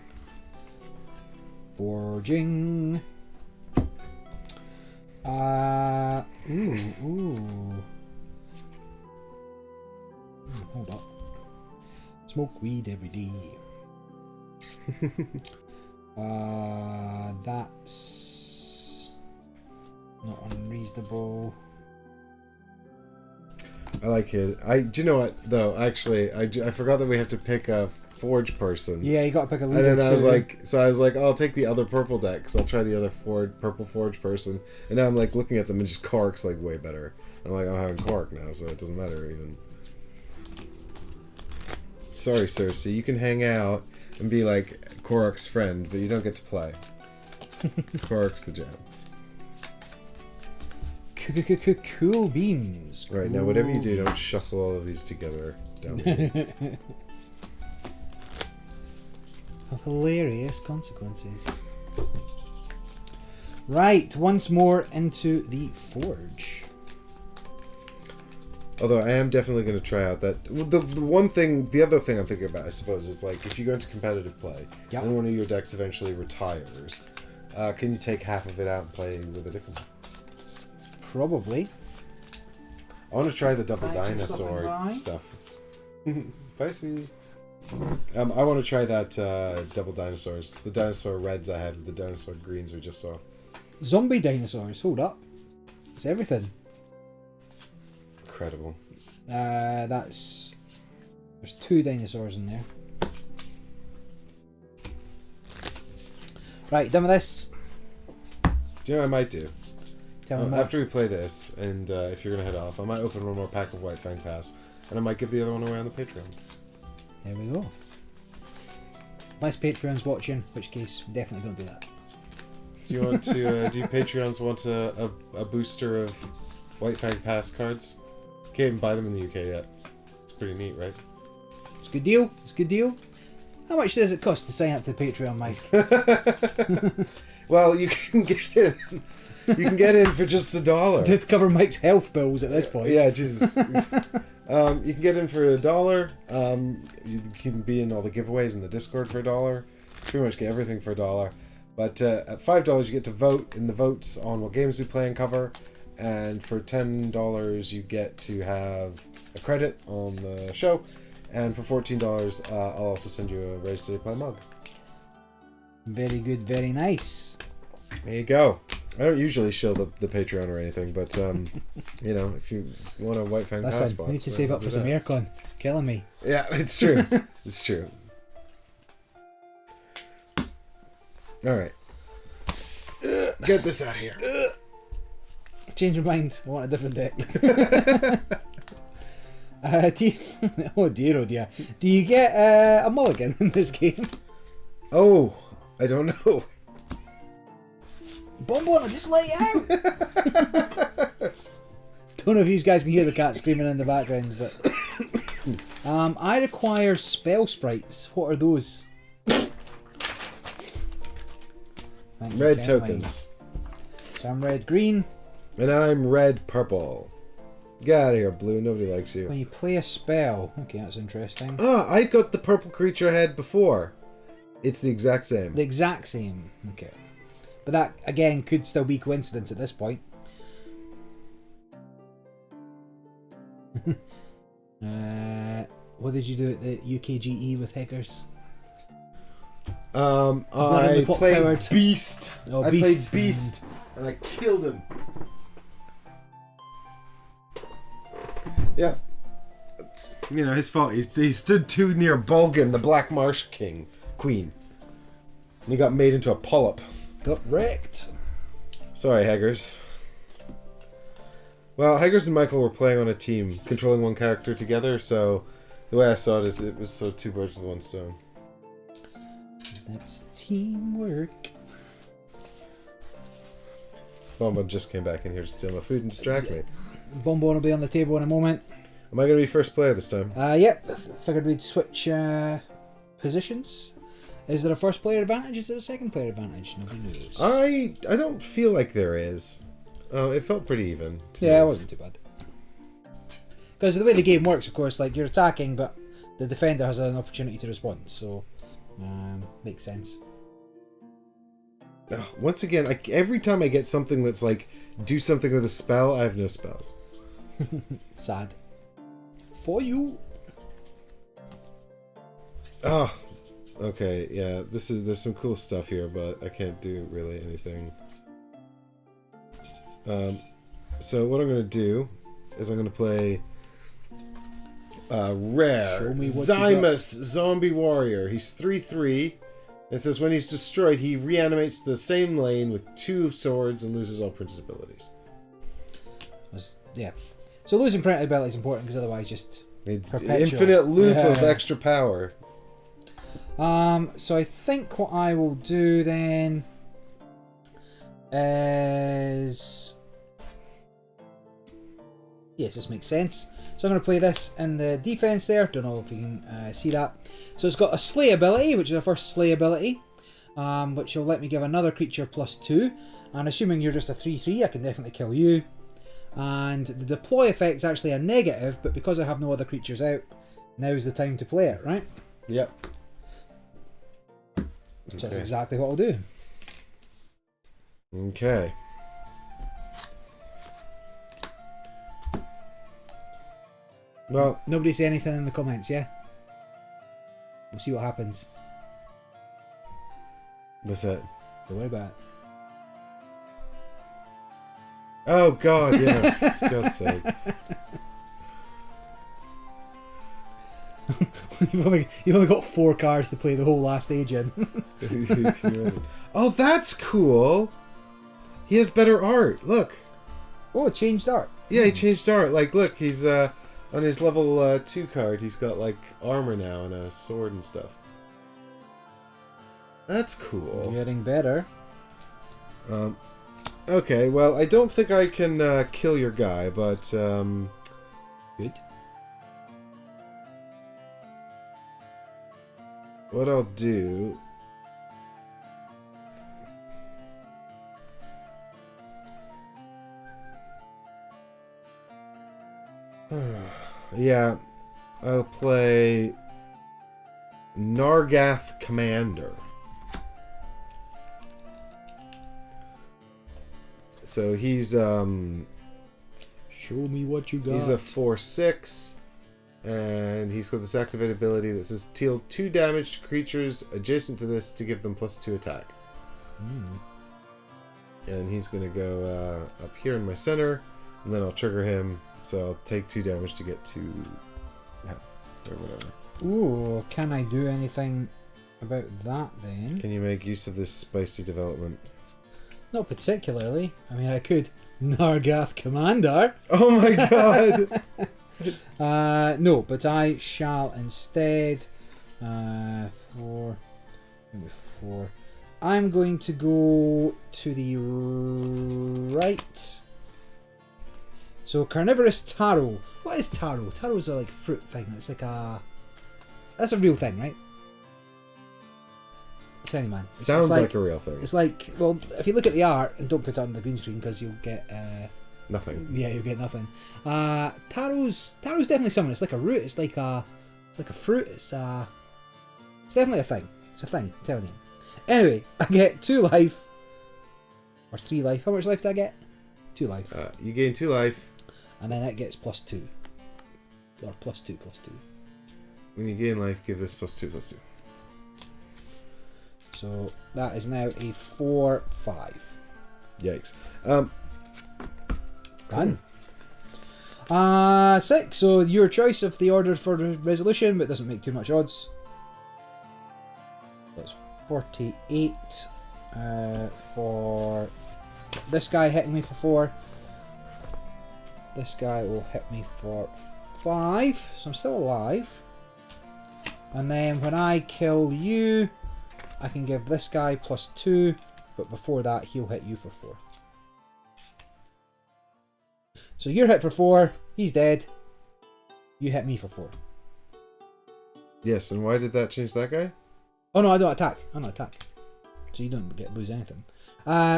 Forging. Hold up. Smoke weed every day. That's not unreasonable. I like it. Do you know what though? Actually, I forgot that we have to pick a Forge person. Yeah, you got to pick a leader. And then I was like, oh, I'll take the other purple deck because I'll try the other purple Forge person. And now I'm like looking at them and just Kork's like way better. I'm like, I'm having Kork now, so it doesn't matter even. Sorry, Cersei, you can hang out and be like Korok's friend, but you don't get to play. Korok's the jam. Cool beans. Right, now whatever you do, don't shuffle all of these together down below. Hilarious consequences. Right, once more into the Forge. Although I am definitely going to try out that. The other thing I'm thinking about, I suppose, is like if you go into competitive play and one of your decks eventually retires, can you take half of it out and play with a different one? Probably. I want to try the double dinosaur stuff. Bye, sweetie. I want to try that double dinosaurs. The dinosaur reds I had with the dinosaur greens we just saw. Zombie dinosaurs. Hold up. It's everything. Incredible. There's 2 dinosaurs in there. Right, done with this? Do you know what I might do? Tell me after we play this, and if you're going to head off, I might open one more pack of Whitefang Pass, and I might give the other one away on the Patreon. There we go. Unless Patreon's watching, in which case, definitely don't do that. Do you want to, do you Patreons want a booster of Whitefang Pass cards? Can't even buy them in the UK yet. It's pretty neat, right? It's a good deal. It's a good deal. How much does it cost to sign up to Patreon, Mike? Well, you can get in. You can get in for just $1. To cover Mike's health bills at this point. Yeah, Jesus. You can get in for $1. You can be in all the giveaways in the Discord for $1. Pretty much get everything for $1. But at $5, you get to vote in the votes on what games we play and cover. And for $10, you get to have a credit on the show. And for $14, I'll also send you a Ready to Play mug. Very good, very nice. There you go. I don't usually show the Patreon or anything, but you know, if you want a Whitefang pass Listen, box, we need to save up for some aircon. It's killing me. Yeah, it's true. It's true. All right, get this out of here. Change your mind. I want a different deck. Do you, oh dear. Do you get a mulligan in this game? Oh, I don't know. Bonbon, I'll just let you out. Don't know if you guys can hear the cat screaming in the background, but I require spell sprites. What are those? Red tokens. So I'm red green. And I'm red purple. Get out of here, blue. Nobody likes you. When you play a spell, okay, that's interesting. Ah, I got the purple creature I had before. It's the exact same. The exact same. Okay. But that, again, could still be coincidence at this point. What did you do at the UKGE with Heckers? I played Beast. Oh, I Beast. played Beast, and I killed him. Yeah. It's, you know, his fault. He stood too near Bulgan, the Black Marsh Queen. And he got made into a polyp. Got wrecked. Sorry, Haggers. Well, Haggers and Michael were playing on a team, controlling one character together, so the way I saw it is it was so two birds with one stone. That's teamwork. Bomba just came back in here to steal my food and distract me. Bonbon will be on the table in a moment. Am I going to be first player this time? Yep. Figured we'd switch positions. Is there a first player advantage? Is there a second player advantage? Nobody knows. I don't feel like there is. Oh, it felt pretty even. Yeah, it wasn't too bad. Because the way the game works, of course, like you're attacking, but the defender has an opportunity to respond, so makes sense. Once again, every time I get something that's like, do something with a spell, I have no spells. Sad. For you. Oh, okay, yeah. There's some cool stuff here, but I can't do really anything. So what I'm gonna do is I'm gonna play rare Zymus Zombie Warrior. He's 3/3. It says when he's destroyed, he reanimates the same lane with 2 swords and loses all printed abilities. Yeah. So losing printed ability is important because otherwise just infinite loop of extra power. So I think what I will do then is yes, this makes sense. So I'm going to play this in the defense there. Don't know if you can see that. So it's got a slay ability, which is a first slay ability, which will let me give another creature +2. And assuming you're just a 3/3, I can definitely kill you. And the deploy effect is actually a negative, but because I have no other creatures out, now's the time to play it, right? Yep. So that's exactly what I'll do. Okay. Well, nobody say anything in the comments, yeah? We'll see what happens. What's that? Don't worry about it. Oh God, yeah. For God's sake. You've only got 4 cards to play the whole last stage in. Oh, that's cool. He has better art. Look. Oh, it changed art. Yeah, he changed art. Like, look, he's on his level 2 card. He's got like armor now and a sword and stuff. That's cool. Getting better. Okay, well, I don't think I can kill your guy, but good. What I'll do. Yeah, I'll play Nargath Commander. So he's show me what you got. He's a 4/6, and he's got this activated ability that says deal 2 damage to creatures adjacent to this to give them +2 attack. And he's going to go up here in my center, and then I'll trigger him, so I'll take 2 damage to get to health, or whatever. Ooh, can I do anything about that then? Can you make use of this spicy development? Not particularly. I mean, I could Nargath Commander. Oh my god! No, but I shall instead... 4... 4... I'm going to go to the right. So, carnivorous taro. What is taro? Taro's a like fruit thing. It's like a... That's a real thing, right? Tell you, man. Sounds like a real thing. It's like, well, if you look at the art and don't put it on the green screen because you'll get... Nothing. Yeah, you'll get nothing. Taro's definitely something. It's like a root. It's like a fruit. It's definitely a thing. It's a thing, I'm telling you. Anyway, I get 2 life. Or 3 life. How much life do I get? 2 life. You gain 2 life. And then it gets +2. Or +2. When you gain life, give this +2. So that is now a 4/5. Yikes. Done. 6. So your choice of the order for the resolution, but it doesn't make too much odds. That's 48 for this guy hitting me for 4. This guy will hit me for 5, so I'm still alive. And then when I kill you, I can give this guy +2, but before that he'll hit you for 4. So you're hit for 4, he's dead, you hit me for 4. Yes, and why did that change that guy? Oh no, I don't attack. So you don't lose anything.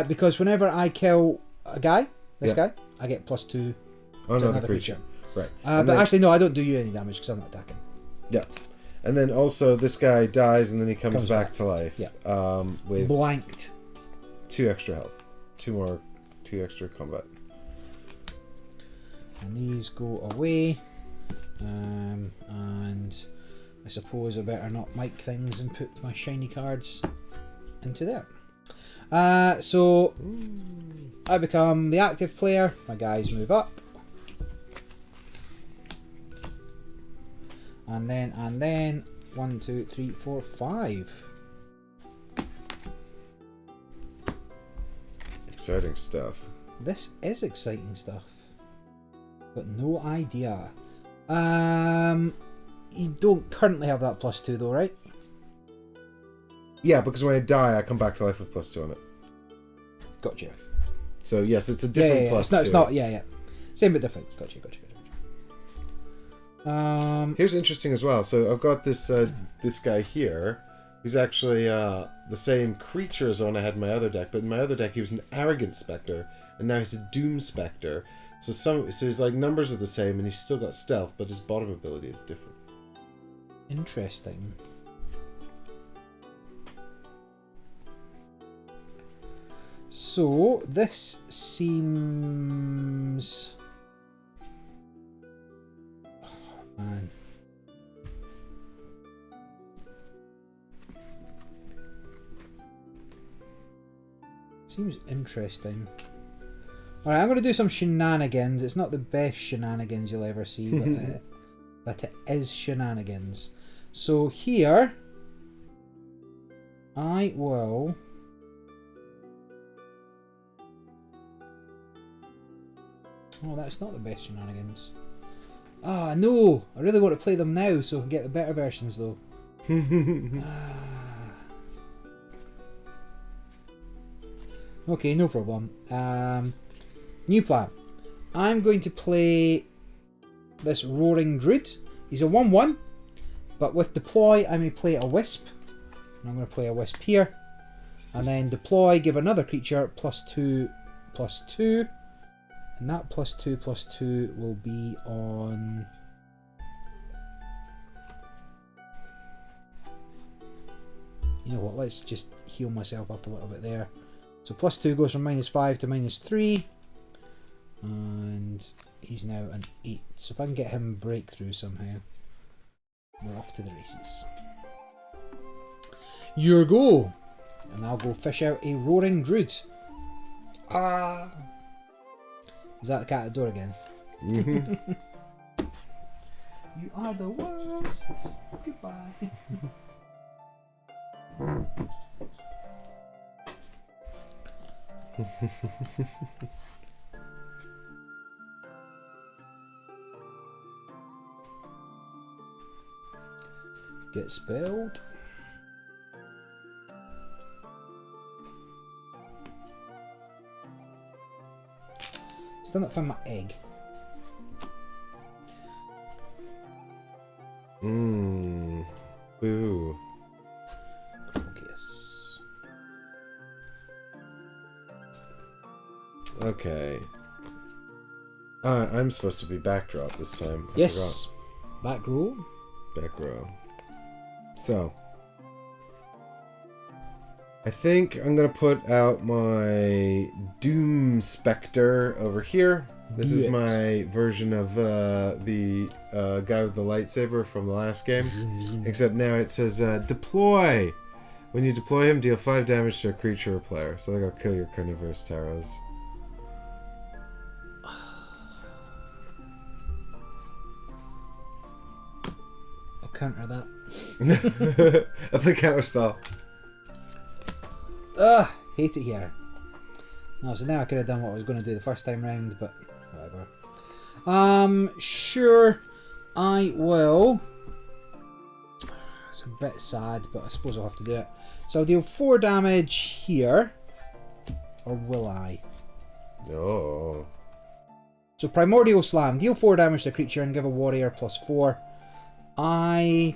Because whenever I kill a guy, this guy, I get +2 to another creature. Right. But then, actually no, I don't do you any damage because I'm not attacking. Yeah. And then also this guy dies and then he comes back to life. Yeah. With blanked. 2 extra health. 2 extra combat. And these go away. And I suppose I better not mic things and put my shiny cards into there. So I become the active player. My guys move up. And then 1, 2, 3, 4, 5. Exciting stuff. This is exciting stuff. Got no idea. You don't currently have that +2 though, right? Yeah, because when I die, I come back to life with +2 on it. Gotcha. So yes, it's a different +2. It's not. Yeah. Same but different. Gotcha. Here's interesting as well. So I've got this this guy here, who's actually the same creature as the one I had in my other deck, but in my other deck he was an Arrogant Spectre, and now he's a Doom Spectre. So his like numbers are the same, and he's still got stealth, but his bottom ability is different. Interesting. So this seems... Oh, man. Seems interesting. Alright, I'm going to do some shenanigans. It's not the best shenanigans you'll ever see, but it is shenanigans. So here, I will... Oh, that's not the best shenanigans. Ah, no! I really want to play them now so I can get the better versions though. Okay, no problem. New plan. I'm going to play this Roaring Druid. He's a 1/1, but with deploy I may play a Wisp. And I'm going to play a Wisp here. And then deploy, give another creature +2/+2. And that +2/+2 will be on... You know what, let's just heal myself up a little bit there. So +2 goes from -5 to -3. And he's now an 8. So if I can get him breakthrough somehow, we're off to the races. Your go! And I'll go fish out a Roaring Druid. Ah. Is that the cat at the door again? Mm-hmm. You are the worst. Goodbye. Get spelled. Still not found my egg. Boo. Crocus. Okay. I'm supposed to be backdrop this time. I Yes. Back row. forgot. Back row. So. I think I'm going to put out my Doom Spectre over here. This is my version of the guy with the lightsaber from the last game. Except now it says deploy. When you deploy him, deal 5 damage to a creature or player. So I think I'll kill your carnivorous Taros. I'll counter that. I play counter spell. Ugh, hate it here. No, so now I could have done what I was going to do the first time round, but whatever. Sure, I will. It's a bit sad, but I suppose I'll have to do it. So I'll deal 4 damage here, or will I? Oh. So Primordial Slam, deal 4 damage to a creature and give a warrior +4. I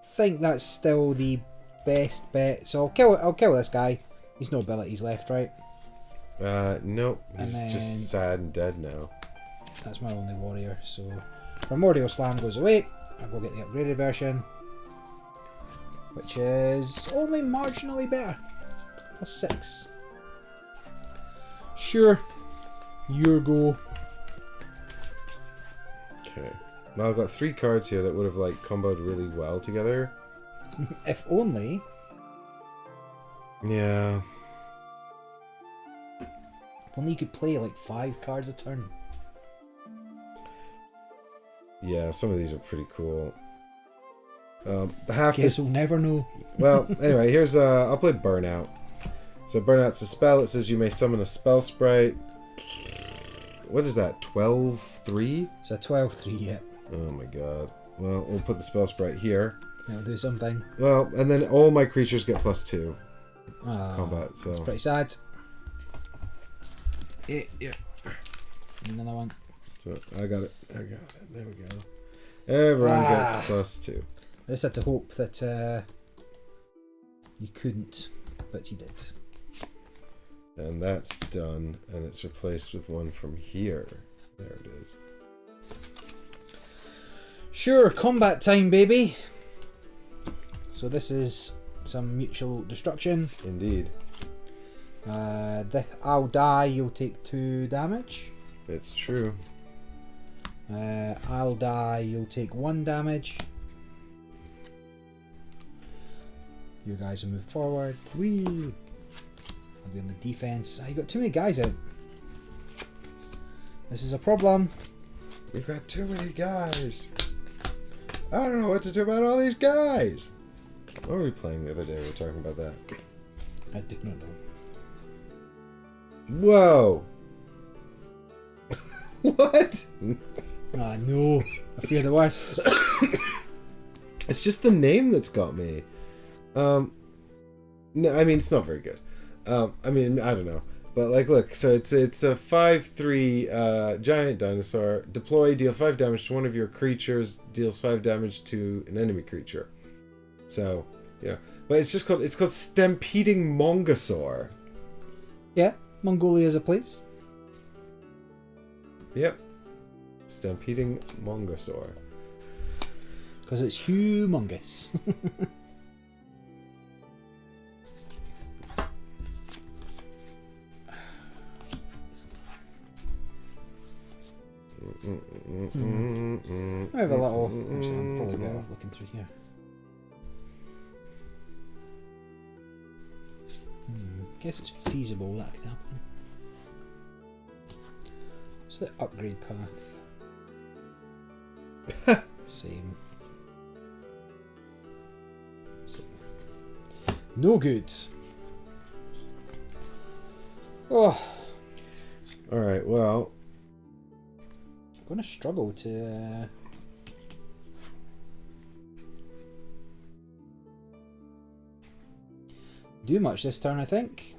think that's still the best bet. So I'll kill this guy. He's no abilities left, right? Nope. He's And just then- sad and dead now. That's my only warrior. So Primordial Slam goes away. I'll go get the upgraded version, which is only marginally better. +6. Sure. Your go. Okay. Now I've got 3 cards here that would have like comboed really well together. If only. Yeah. If only you could play like 5 cards a turn. Yeah, some of these are pretty cool. Half Guess this. we'll never know. Well, anyway, here's I'll play Burnout. So Burnout's a spell. It says you may summon a spell sprite. What is that? 12/3? So 12/3 yet. Oh my god. Well, we'll put the spell sprite here. That'll do something. Well, and then all my creatures get +2 combat. So It's pretty sad. yeah. Another one. So I got it. There we go. Everyone gets +2. I just had to hope that you couldn't, but you did. And that's done, and it's replaced with one from here. There it is. Sure, combat time, baby. So this is some mutual destruction. Indeed. I'll die, you'll take 2 damage. It's true. I'll die, you'll take 1 damage. You guys will move forward. Whee! I'll be on the defense. You got too many guys out. This is a problem. We've got too many guys. I don't know what to do about all these guys. What were we playing the other day? We were talking about that. I did not know. Whoa! What? Ah, no. I fear the worst. It's just the name that's got me. No, I mean it's not very good. I mean I don't know, but like look, so it's a 5/3 giant dinosaur. Deploy, deal 5 damage to one of your creatures. Deals 5 damage to an enemy creature. So yeah, but it's called Stampeding Mongosaur. Yeah, Mongolia is a place. Yep, Stampeding Mongosaur. Because it's humongous. I have a little. Actually, I'm probably better off looking through here. Guess it's feasible that could happen. the upgrade path? Same. No good. Oh. Alright, well. I'm going to struggle to... do much this turn, I think.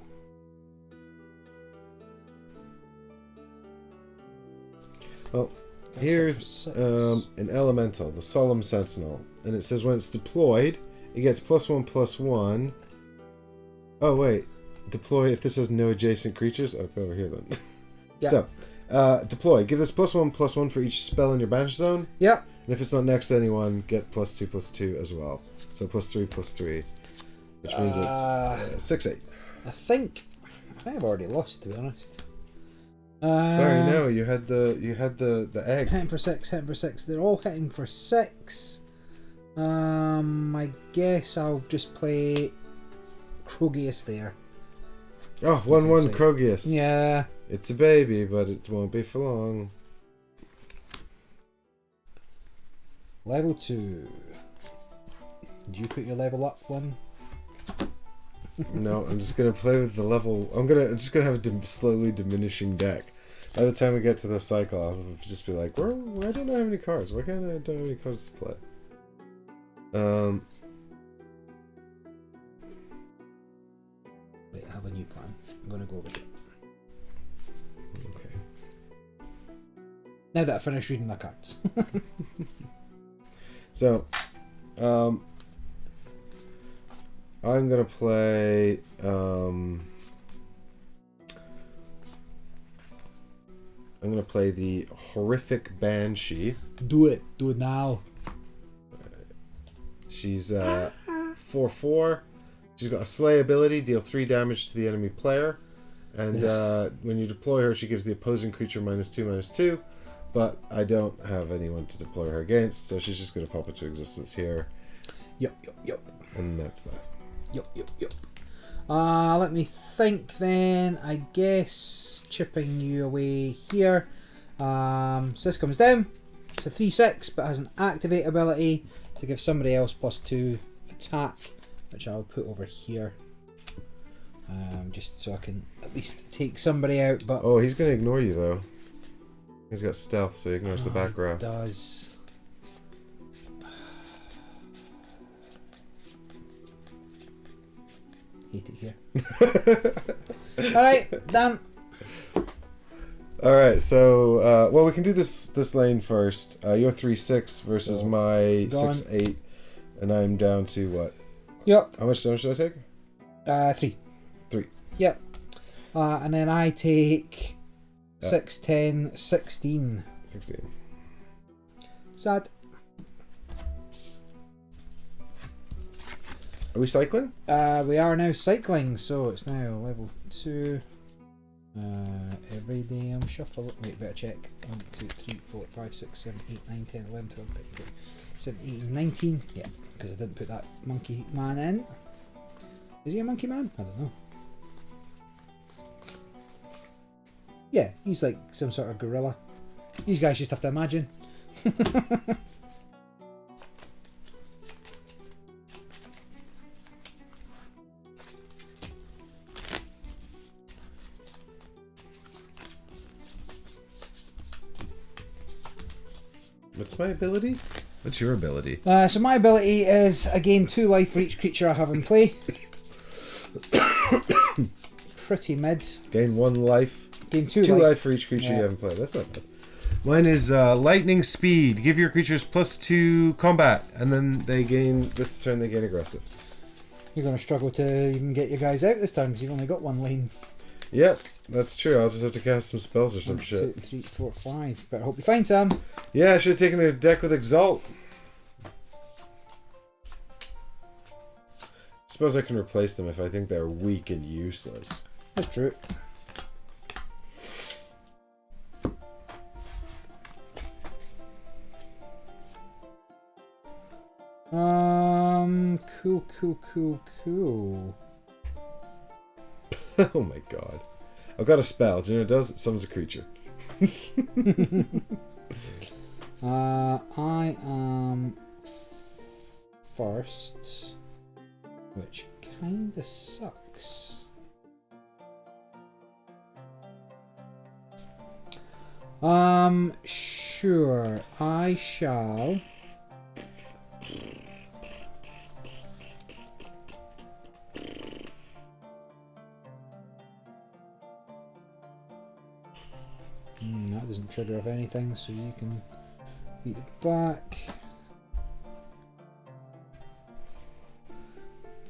Well, here's an elemental, the Solemn Sentinel. And it says when it's deployed, it gets +1/+1. Oh, wait. Deploy if this has no adjacent creatures. Oh, go over here then. Yeah. So, deploy. Give this +1/+1 for each spell in your banish zone. Yeah. And if it's not next to anyone, get +2/+2 as well. So +3/+3. Which means it's 6/8. I think I've already lost, to be honest. Barry, no, you had the egg. Hitting for 6, hitting for 6. They're all hitting for 6. I guess I'll just play Krogius there. Oh, 1/1 Krogius. Yeah. It's a baby, but it won't be for long. Level 2. Did you put your level up one? No, I'm just gonna play with the level. I'm just gonna have a slowly diminishing deck. By the time we get to the cycle, I'll just be like, why don't I have any cards? Why can't I don't have any cards to play? Wait, I have a new plan. I'm gonna go with it. Okay. Now that I finished reading my cards. So, I'm gonna play. I'm gonna play the Horrific Banshee. Do it now. She's 4/4. She's got a Slay ability, deal 3 damage to the enemy player, and when you deploy her, she gives the opposing creature -2/-2. But I don't have anyone to deploy her against, so she's just gonna pop into existence here. Yup. And that's that. Yup. Let me think then. I guess chipping you away here. So this comes down. It's a 3/6, but has an activate ability to give somebody else +2 attack, which I'll put over here. Just so I can at least take somebody out. But oh, he's gonna ignore you though. He's got stealth, so he ignores the back row. He does. Hate it here. Alright, done. Alright, so, well, we can do this lane first. You're 3/6 versus So, my gone. 6/8, and I'm down to what? Yep. How much damage do I take? 3. 3. Yep. And then I take 6, 10, 16. 16. Sad. Are we cycling? We are now cycling, so it's now level 2. Every day I'm shuffling. Wait, better check. 1, 2, 3, 4, 5, 6, 7, 8, 9, 10, 11, 12, 13, 14, 17, 18, 19. Yeah, because I didn't put that monkey man in. Is he a monkey man? I don't know. Yeah, he's like some sort of gorilla. These guys just have to imagine. What's my ability? What's your ability? So my ability is, again, 2 life for each creature I have in play. Pretty mid. Gain 1 life. Gain 2 2 life. life for each creature you haven't played. That's not bad. Mine is lightning speed. Give your creatures +2 combat, and then they gain this turn. They gain aggressive. You're going to struggle to even get your guys out this turn because you've only got 1 lane. Yep, that's true. I'll just have to cast some spells or some 1, shit. 2, 3, 4, 5. Better hope you find some. Yeah, I should have taken a deck with Exalt. Suppose I can replace them if I think they're weak and useless. That's true. Cool. Oh my god. I've got a spell. Do you know what it does? It summons a creature. I am first, which kinda sucks. Sure, I shall. That doesn't trigger off anything, so you can beat it back.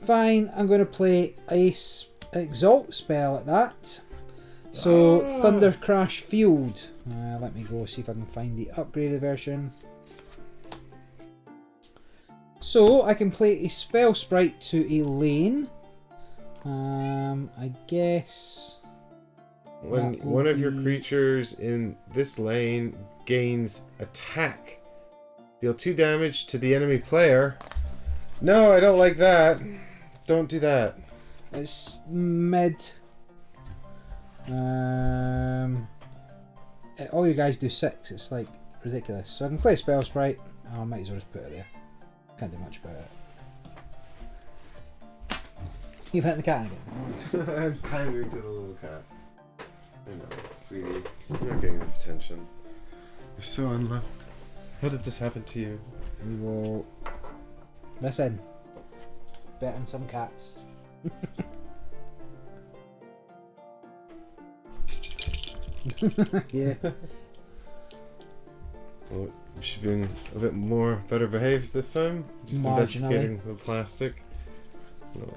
Fine, I'm going to play a Exalt spell at that. So, Thunder Crash Field. Let me go see if I can find the upgraded version. So, I can play a Spell Sprite to a lane. I guess... When one of your creatures in this lane gains attack, deal 2 damage to the enemy player. No, I don't like that. Don't do that. It's mid. All you guys do 6. It's like ridiculous. So I can play a Spell Sprite. I might as well just put it there. Can't do much about it. You've hit the cat again. I'm pandering to the little cat. I know, sweetie. You're not getting enough attention. You're so unloved. How did this happen to you? We will listen. Bet on some cats. Yeah. Well, she's been a bit more better behaved this time. Just investigating the plastic. No.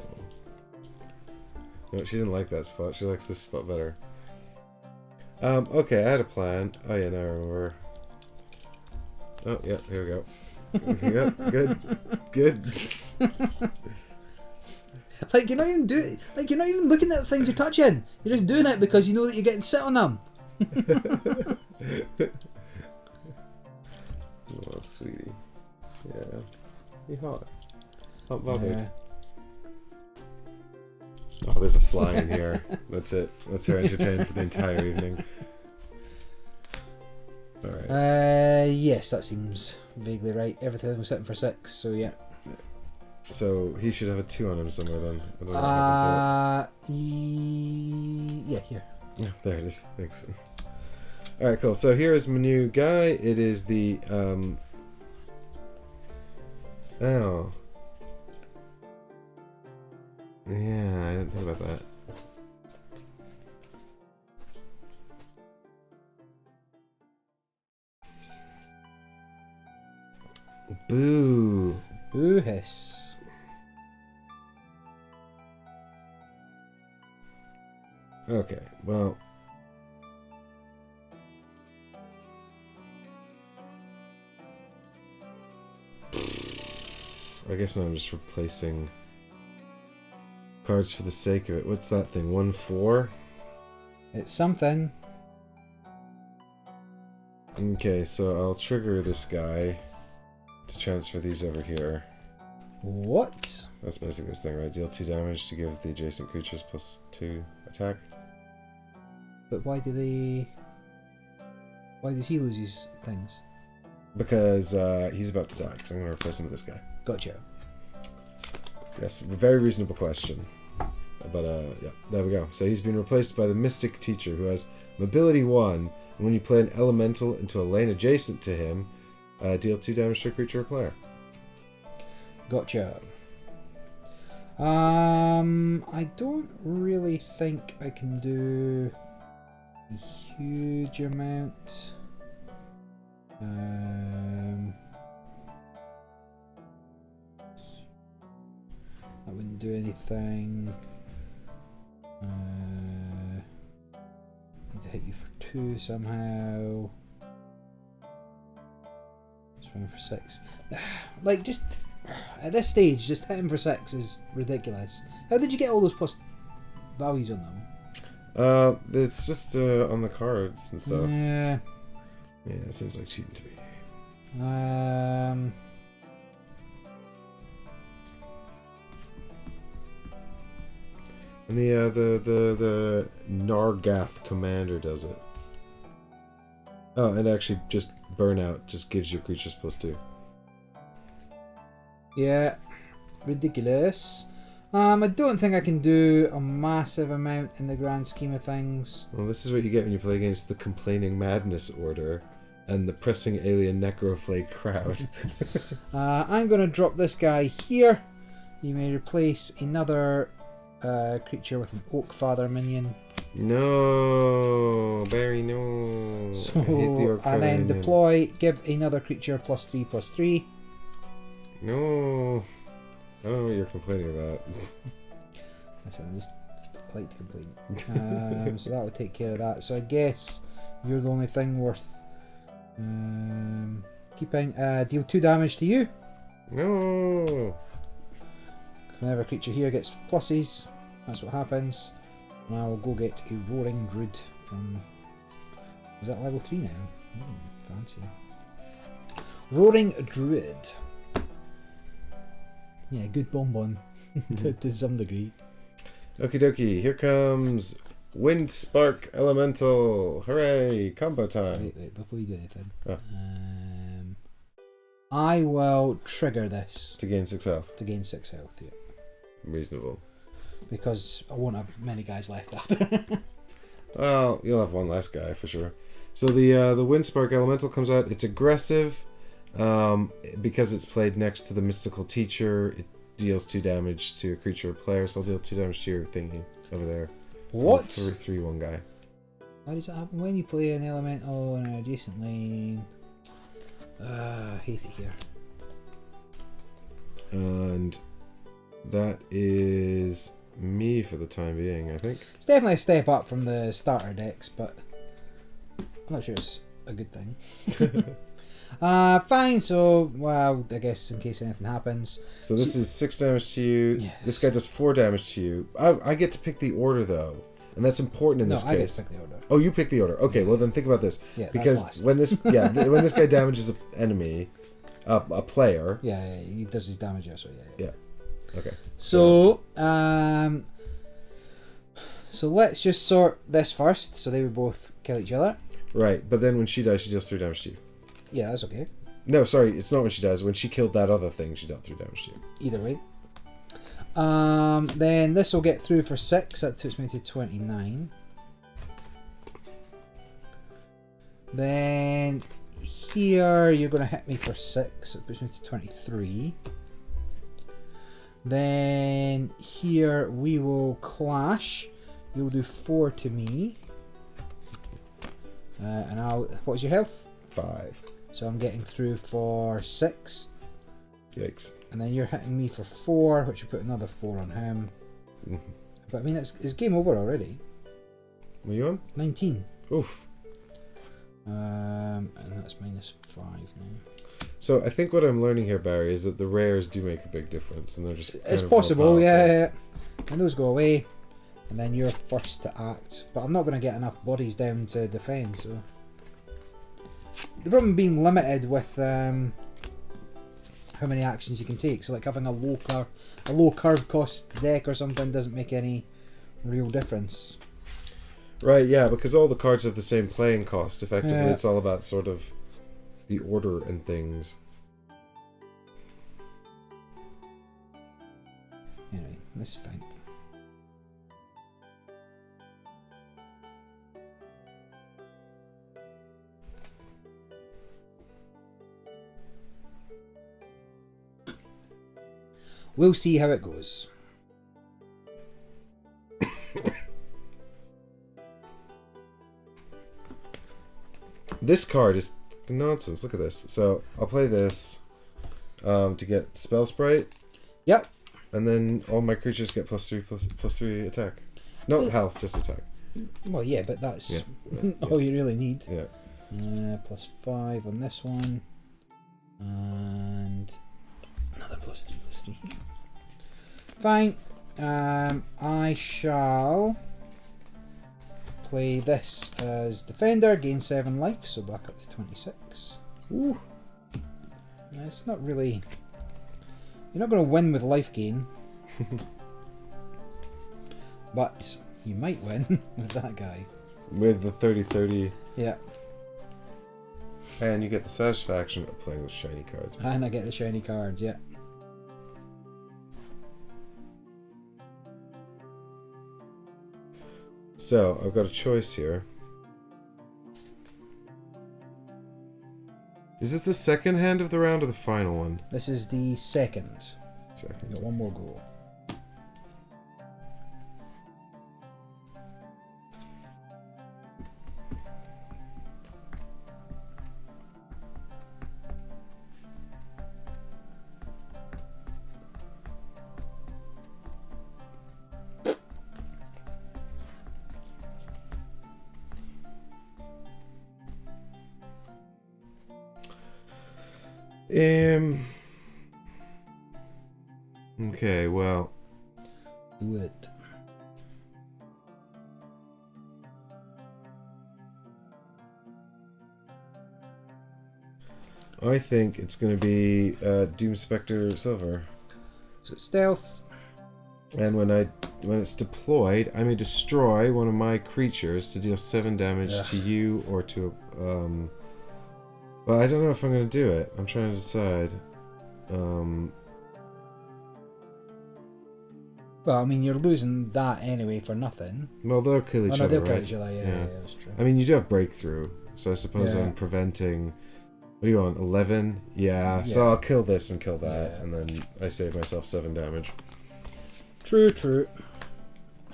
No, she didn't like that spot. She likes this spot better. Okay, I had a plan. Oh yeah, now I remember. Oh yeah, here we go. Yep, good. Like you're not even looking at the things you're touching. You're just doing it because you know that you're getting sit on them. Oh, sweetie. Yeah. You hot. Hot bothered. Yeah. Oh, there's a fly in here. That's it. That's her entertained for the entire evening. Alright. Yes, that seems vaguely right. Everything was sitting for 6, so yeah. So he should have a 2 on him somewhere then. I don't know what happened to it. Yeah, here. Yeah, there it is. Thanks. Alright, cool. So here is my new guy. It is the oh. Yeah, I didn't think about that. Boo. Boo hiss. Okay, well. I guess I'm just replacing cards for the sake of it. What's that thing? 1/4? It's something. Okay, so I'll trigger this guy to transfer these over here. What? That's basically this thing, right? Deal 2 damage to give the adjacent creatures +2 attack. But why does he lose his things? Because he's about to die, so I'm going to replace him with this guy. Gotcha. Yes, a very reasonable question. But yeah, there we go. So he's been replaced by the Mystic Teacher, who has Mobility 1, and when you play an Elemental into a lane adjacent to him, deal 2 damage to a creature or player. Gotcha. I don't really think I can do a huge amount. That wouldn't do anything. Need to hit you for 2 somehow. Swing for 6. Like, just at this stage, just hitting for 6 is ridiculous. How did you get all those plus values on them? It's just on the cards and stuff. Yeah. Yeah, it seems like cheating to me. And the Nargath commander does it. Oh, and actually just burnout just gives your creatures +2. Yeah, ridiculous. I don't think I can do a massive amount in the grand scheme of things. Well, this is what you get when you play against the Complaining Madness Order and the Pressing Alien Necroflake crowd. I'm going to drop this guy here. You may replace another creature with an Oak Father minion. No, Barry, no. So, I hate the Oak Father and then minion. deploy, give another creature +3/+3. No. I don't know what you're complaining about. Listen, I just like to complain. So that would take care of that. So I guess you're the only thing worth keeping. Deal 2 damage to you. No. Whenever a creature here gets pluses, that's what happens. And I will go get a Roaring Druid from... Is that level 3 now? Fancy. Roaring Druid. Yeah, good bonbon to some degree. Okie dokie, here comes Wind Spark Elemental. Hooray, combo time. Wait, before you do anything. Oh. I will trigger this To gain 6 health. to gain 6 health, yeah. Reasonable. Because I won't have many guys left after. Well, you'll have one less guy for sure. So the Wind Spark Elemental comes out. It's aggressive. Because it's played next to the Mystical Teacher, it deals 2 damage to a creature or player, so I'll deal 2 damage to your thingy over there. What? 3/1 guy. Why does that happen when you play an elemental in an adjacent lane? I hate it here. And that is me for the time being, I think. It's definitely a step up from the starter decks, but I'm not sure it's a good thing. Fine, so, well, I guess in case anything happens. So this is 6 damage to you. Yes. This guy does 4 damage to you. I get to pick the order, though. And that's important in this I get case. to pick the order. Oh, you pick the order. Okay, well then think about this. Yeah, because that's last. when this when this guy damages an enemy, a player. Yeah, he does his damage also, yeah. Okay. So let's just sort this first, so they would both kill each other. Right, but then when she dies, she deals 3 damage to you. Yeah, that's okay. No, sorry, it's not when she dies. When she killed that other thing, she dealt 3 damage to you. Either way. Then this will get through for 6. That takes me to 29. Then here you're going to hit me for 6. That puts me to 23. Then here we will clash. You'll do 4 to me. And what's your health? 5. So I'm getting through for 6. Yikes. And then you're hitting me for 4, which will put another 4 on him. Mm-hmm. But I mean, it's game over already. What are you on? 19. Oof. And that's -5 now. So I think what I'm learning here, Barry, is that the rares do make a big difference, and they're just. It's kind of more possible, powerful. yeah. And those go away. And then you're first to act. But I'm not going to get enough bodies down to defend, so. The problem being limited with how many actions you can take. So like having a low curve cost deck or something doesn't make any real difference. Right, yeah, because all the cards have the same playing cost. Effectively, Yeah. it's all about sort of the order and things. Anyway, this is fine. We'll see how it goes. This card is nonsense. Look at this. So I'll play this to get Spell Sprite, Yep. and then all my creatures get +3 attack. No health, just attack. Well, yeah, but that's Yeah. all you really need. Yeah. +5 on this one. And another +3/+3. Fine. I shall play this as defender, gain 7 life, so back up to 26. Ooh. It's not really. You're not going to win with life gain, but you might win with that guy. With the 30/30. Yeah. And you get the satisfaction of playing with shiny cards. And I get the shiny cards, yeah. So, I've got a choice here. Is this the second hand of the round or the final one? This is the second. Second. Got one more go. Okay, well. Do it. I think it's going to be Doom Spectre Silver. So stealth. And when it's deployed, I may destroy one of my creatures to deal 7 damage to you or to but I don't know if I'm going to do it. I'm trying to decide. Well, I mean, you're losing that anyway for nothing. Well, they'll kill each other, they'll right? kill each other, yeah, that's true. I mean, you do have breakthrough, so I suppose Yeah. I'm preventing. What do you want? 11? Yeah. So I'll kill this and kill that, and then I save myself 7 damage. True.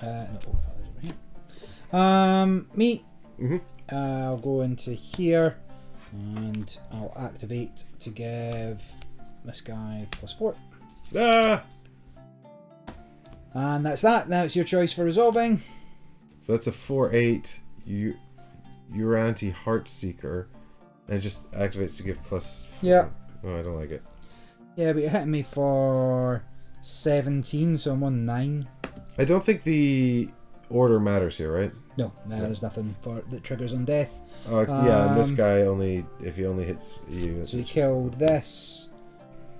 No, Father's over here. Me. I'll go into here, and I'll activate to give this guy +4. Ah! And that's that. Now it's your choice for resolving. So that's a 4/8 Uranti Heartseeker. And it just activates to give +4. Yeah. Oh, I don't like it. Yeah, but you're hitting me for 17, so I'm on 9. I don't think the order matters here, right? No, there's nothing that triggers on death. Yeah, and this guy if he only hits you. So you killed this.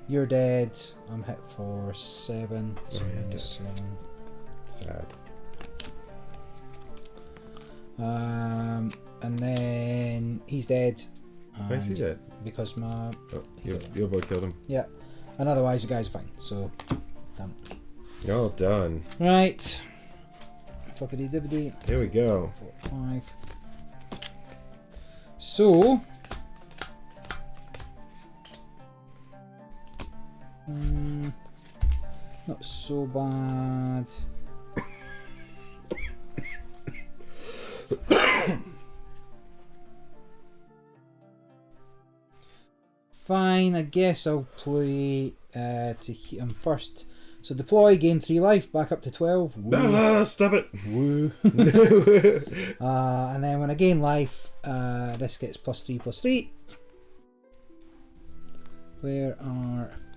You're dead. I'm hit for 7. So dead. 7. Sad. And then he's dead. Why is he dead? Because my... Oh, your boy killed him. Yeah. And otherwise the guy's fine. So, done. All done. Right. Flippity dibbity. Here we go. 4, 5. So... not so bad. Fine, I guess I'll play to hit him first. So deploy, gain 3 life, back up to 12. Woo. Stop it. Woo. And then when I gain life, this gets +3/+3.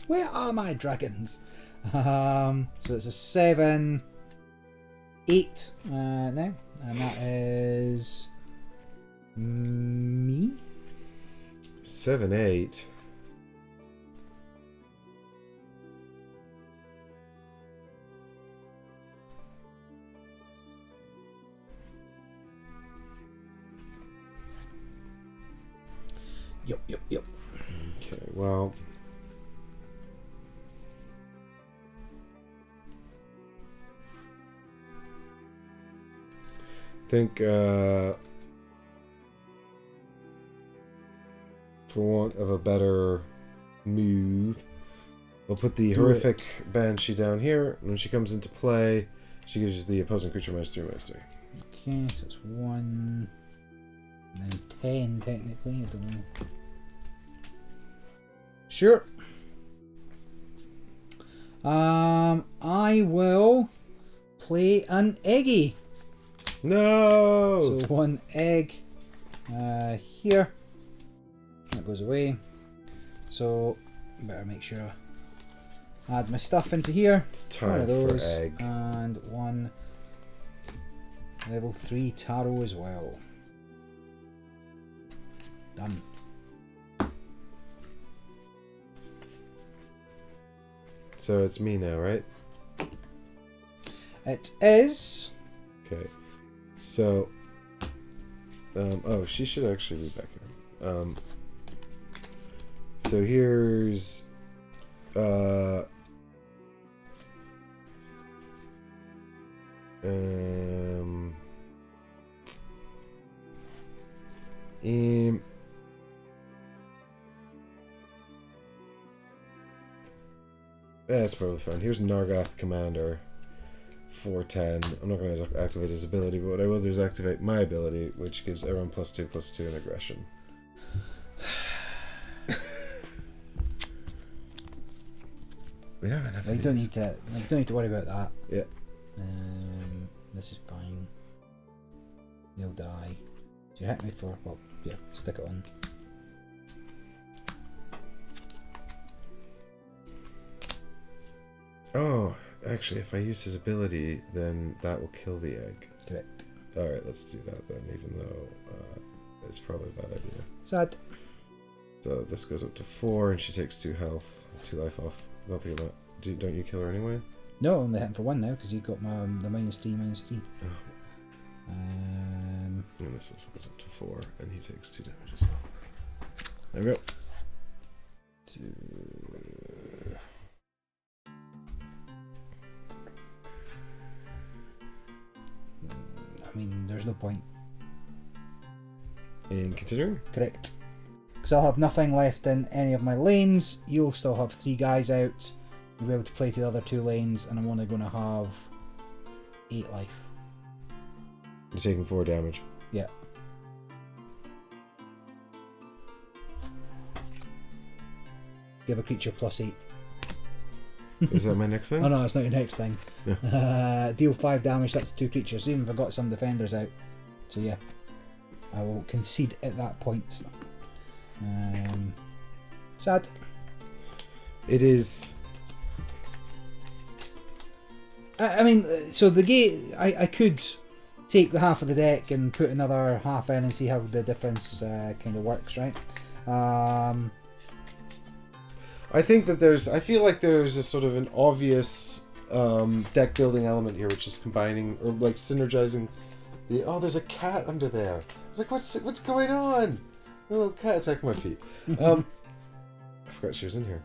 Where are my dragons? So it's a 7, 8 now, and that is me. 7, 8. Yup. Okay, well. I think, for want of a better move, we'll put the horrific Banshee down here. When she comes into play, she gives the opposing creature -3/-3. Okay, so it's 1 and then 10 technically, I don't know. Sure. I will play an Eggy. No! So 1 egg here. That goes away. So better make sure I add my stuff into here. It's One time of those for egg. and 1 level 3 tarot as well. Done. So it's me now, right? It is. Okay. So, oh, she should actually be back here. So here's um that's probably fine. Here's Nargath Commander, 410. I'm not going to activate his ability, but what I will do is activate my ability, which gives everyone +2/+2 in aggression. We don't have enough. You don't need to worry about that. Yeah. This is fine. They'll die. So you hit me for, well, yeah, stick it on. Oh, actually, if I use his ability, then that will kill the egg. Correct. Alright, let's do that then, even though it's probably a bad idea. Sad. So this goes up to 4, and she takes 2 health, 2 life off. Don't think about. Don't you kill her anyway? No, I'm only hitting for 1 now because you got my the -3/-3. Oh. And this also goes up to 4, and he takes 2 damage as well. There we go. 2. I mean, there's no point. In continuing? Correct. Because I'll have nothing left in any of my lanes. You'll still have 3 guys out. You'll be able to play to the other 2 lanes, and I'm only going to have 8 life. You're taking 4 damage. Yeah. Give a creature +8. Is that my next thing? Oh no, it's not your next thing. Yeah. Deal 5 damage, that's 2 creatures, even if I got some defenders out. So yeah, I will concede at that point. Sad. It is. I mean, so the game, I could take the half of the deck and put another half in and see how the difference kind of works, right? I think that I feel like there's a sort of an obvious deck building element here, which is combining or like synergizing the. Oh, there's a cat under there. It's like what's going on? A little cat attacking my feet. I forgot she was in here.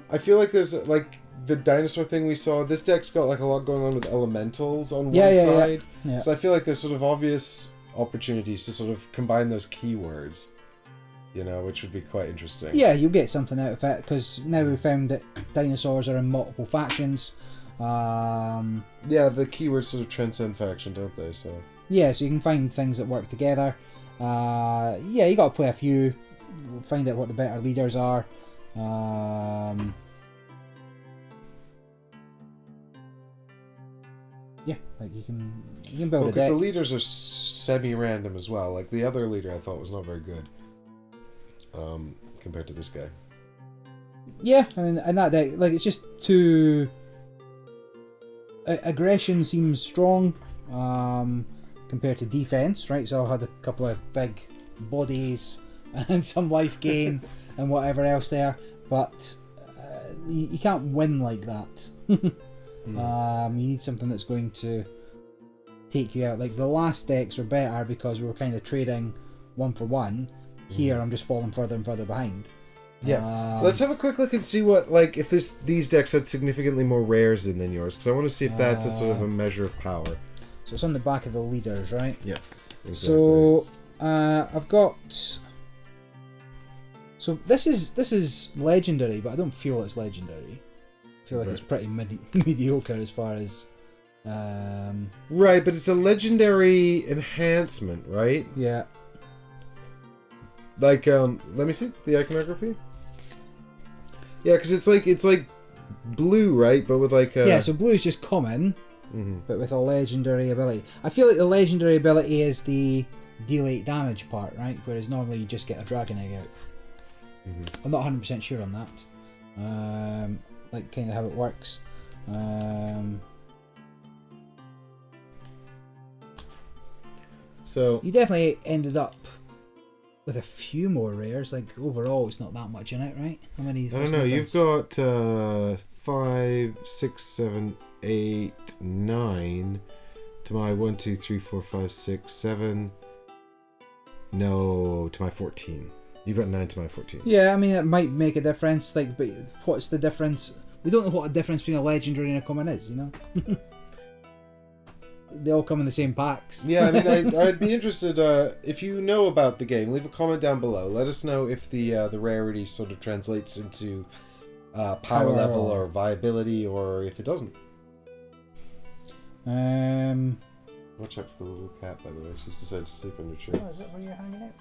I feel like there's like the dinosaur thing we saw. This deck's got like a lot going on with elementals on one side. Yeah. So I feel like there's sort of obvious opportunities to sort of combine those keywords. You know, which would be quite interesting. Yeah, you'll get something out of it because now we've found that dinosaurs are in multiple factions. Yeah, the keywords sort of transcend faction, don't they? So yeah, so you can find things that work together. Yeah, you got to play a few, find out what the better leaders are. Yeah, like you can build a deck. Because the leaders are semi-random as well. Like the other leader, I thought was not very good. Compared to this guy. Yeah, I mean, and that deck, like, it's just too. Aggression seems strong compared to defense, right? So I had a couple of big bodies and some life gain and whatever else there, but you can't win like that. You need something that's going to take you out. Like the last decks were better because we were kind of trading 1 for 1. Here I'm just falling further and further behind. Yeah. Let's have a quick look and see what, like, if these decks had significantly more rares in than yours, because I want to see if that's a sort of a measure of power. So it's on the back of the leaders, right? Yeah. Exactly. So I've got. So this is legendary, but I don't feel it's legendary. I feel like it's pretty mediocre as far as. Right, but it's a legendary enhancement, right? Yeah. Like, let me see the iconography. Yeah, because it's like blue, right? But with like yeah, so blue is just common, but with a legendary ability. I feel like the legendary ability is the deal 8 damage part, right? Whereas normally you just get a dragon egg out. I'm not 100% sure on that. Like kind of how it works. So you definitely ended up with a few more rares. Like overall, it's not that much in it, right? How many? I don't know. You've got 5, 6, 7, 8, 9 to my 1, 2, 3, 4, 5, 6, 7. No, to my 14. You've got 9 to my 14. Yeah, I mean, it might make a difference. Like, but what's the difference? We don't know what the difference between a legendary and a common is, you know? They all come in the same packs. Yeah, I mean, I'd be interested, if you know about the game, leave a comment down below. Let us know if the rarity sort of translates into power level or viability, or if it doesn't. Watch out for the little cat, by the way. She's decided to sleep on your tree. Oh, is that where you're hanging out?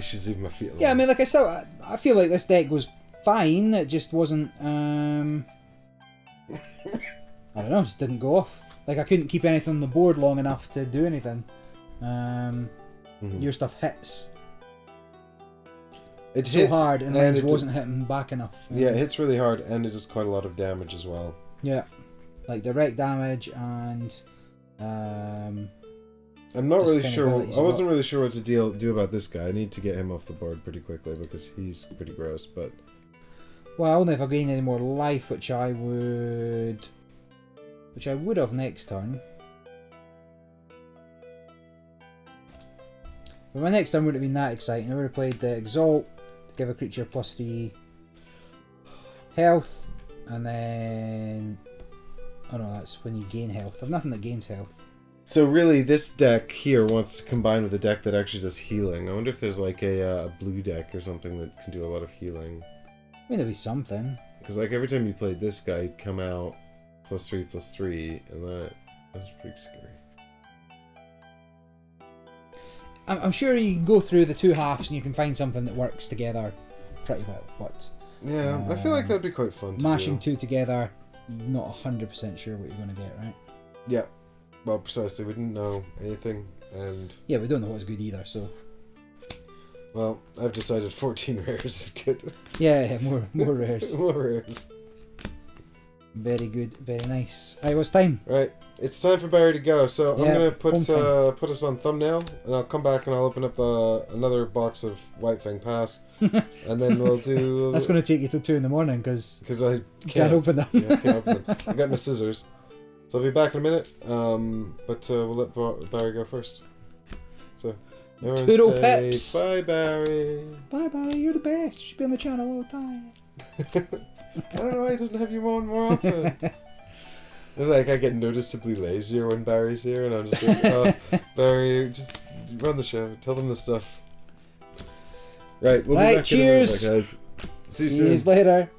She's leaving my feet alone. Yeah, I mean, like I said, I feel like this deck was fine. It just wasn't. I don't know, it just didn't go off. Like, I couldn't keep anything on the board long enough to do anything. Your stuff hits. It so hits hard, and it wasn't hitting back enough. Yeah, it hits really hard, and it does quite a lot of damage as well. Yeah, like direct damage and. I'm not really sure. I wasn't really sure what to do about this guy. I need to get him off the board pretty quickly because he's pretty gross. But well, only if I gain any more life, which I would have next turn. But my next turn wouldn't have been that exciting. I would have played the Exalt to give a creature +3 health, and then oh no, that's when you gain health. I've nothing that gains health. So really, this deck here wants to combine with a deck that actually does healing. I wonder if there's like a blue deck or something that can do a lot of healing. I mean, there'd be something. Because like every time you played this guy, he'd come out +3/+3, and that's pretty scary. I'm sure you can go through the two halves and you can find something that works together pretty well. But yeah, I feel like that'd be quite fun. Mashing two together, you're not 100% sure what you're going to get, right? Yeah. Well, precisely. We didn't know anything, and yeah, we don't know what's good either. So, well, I've decided 14 rares is good. Yeah, more rares. More rares. Very good, very nice. Alright, what's time? Right, it's time for Barry to go. So Yeah, I'm gonna put us on thumbnail, and I'll come back and I'll open up another box of Whitefang Pass, and then we'll do. That's gonna take you till 2 in the morning because I can't open them. Yeah, I can't open them. I got my scissors, so I'll be back in a minute. But we'll let Barry go first. So. Toodle peps. Bye, Barry. Bye, Barry. You're the best. You should be on the channel all the time. I don't know why he doesn't have you on more often. It's like I get noticeably lazier when Barry's here, and I'm just like, oh, Barry, just run the show. Tell them the stuff. Right, we'll be back cheers. in a minute, guys. See you See soon. you later.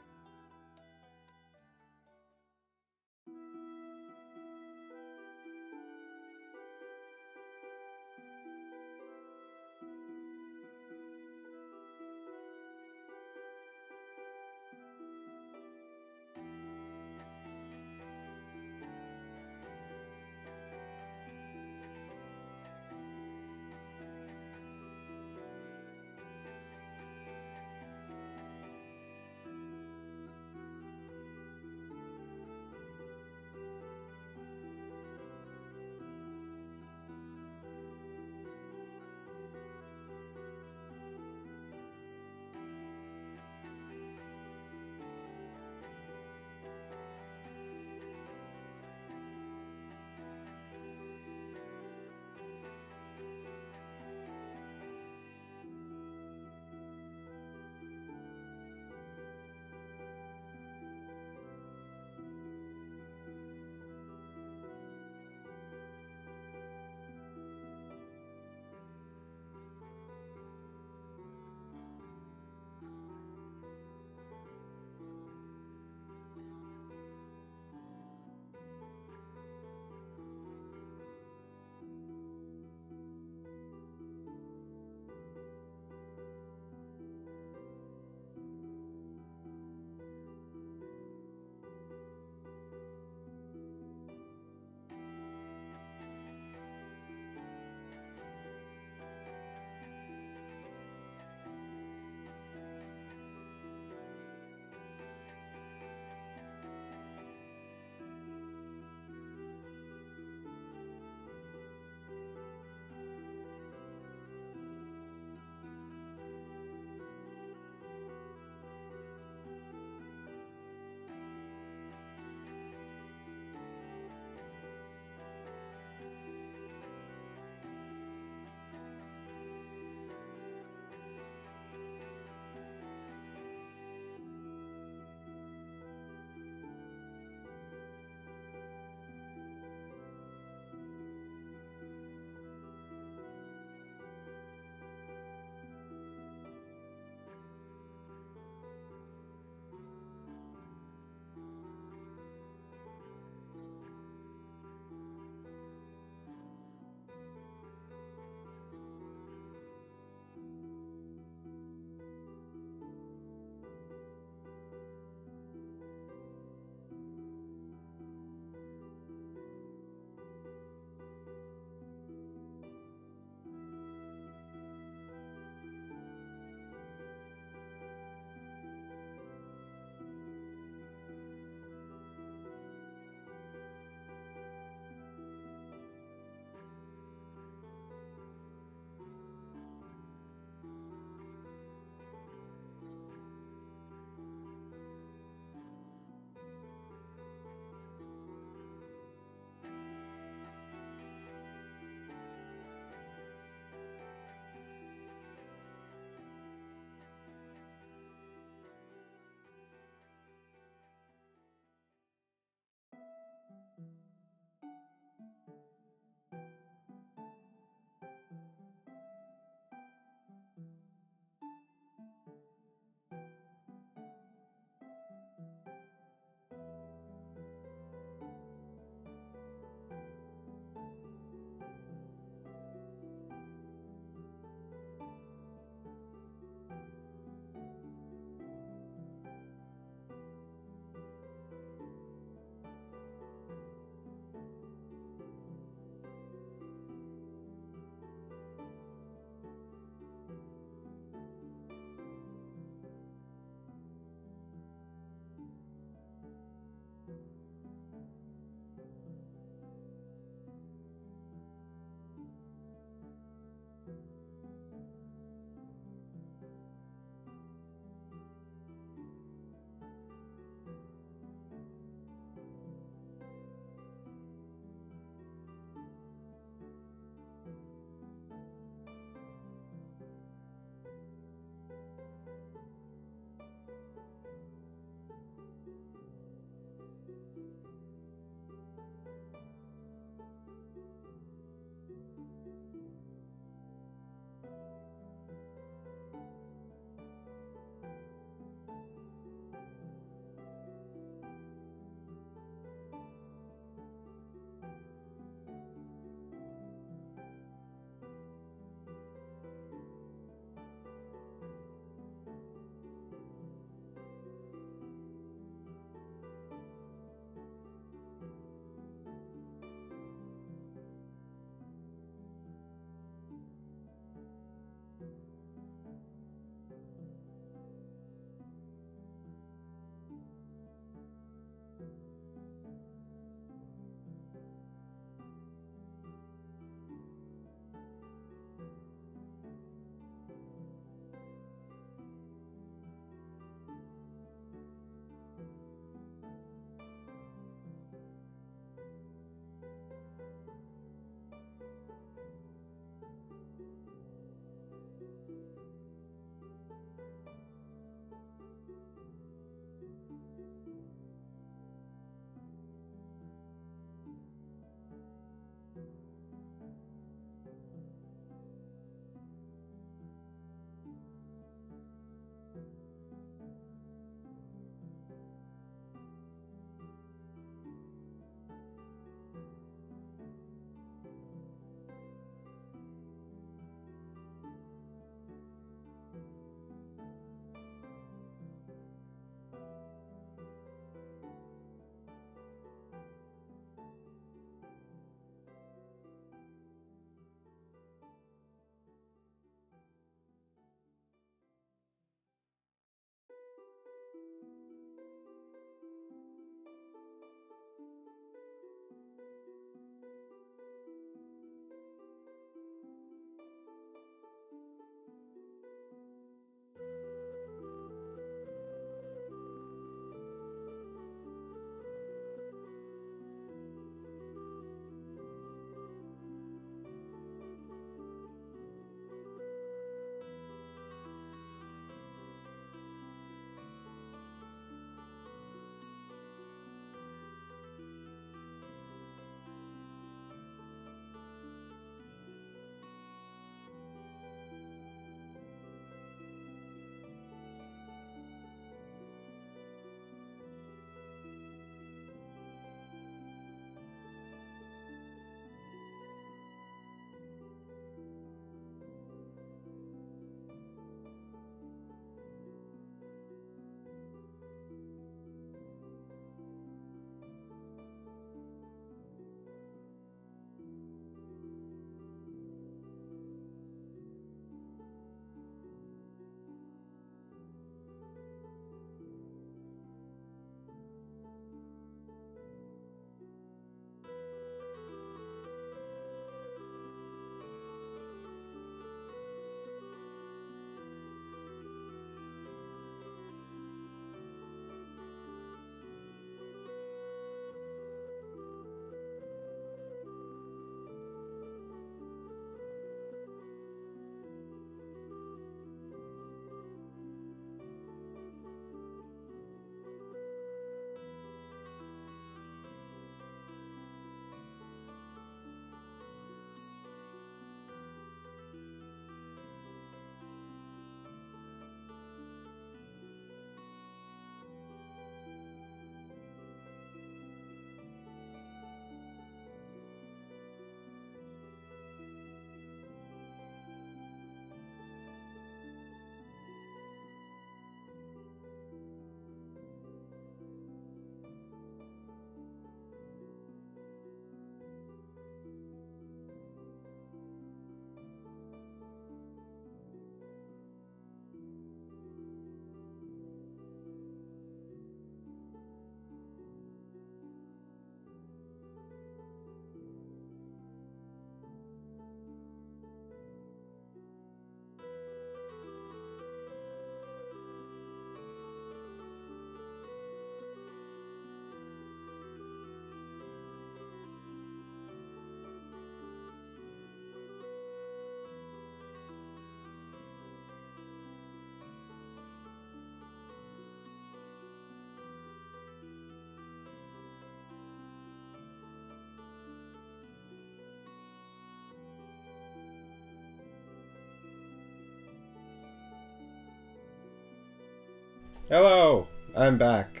Hello! I'm back.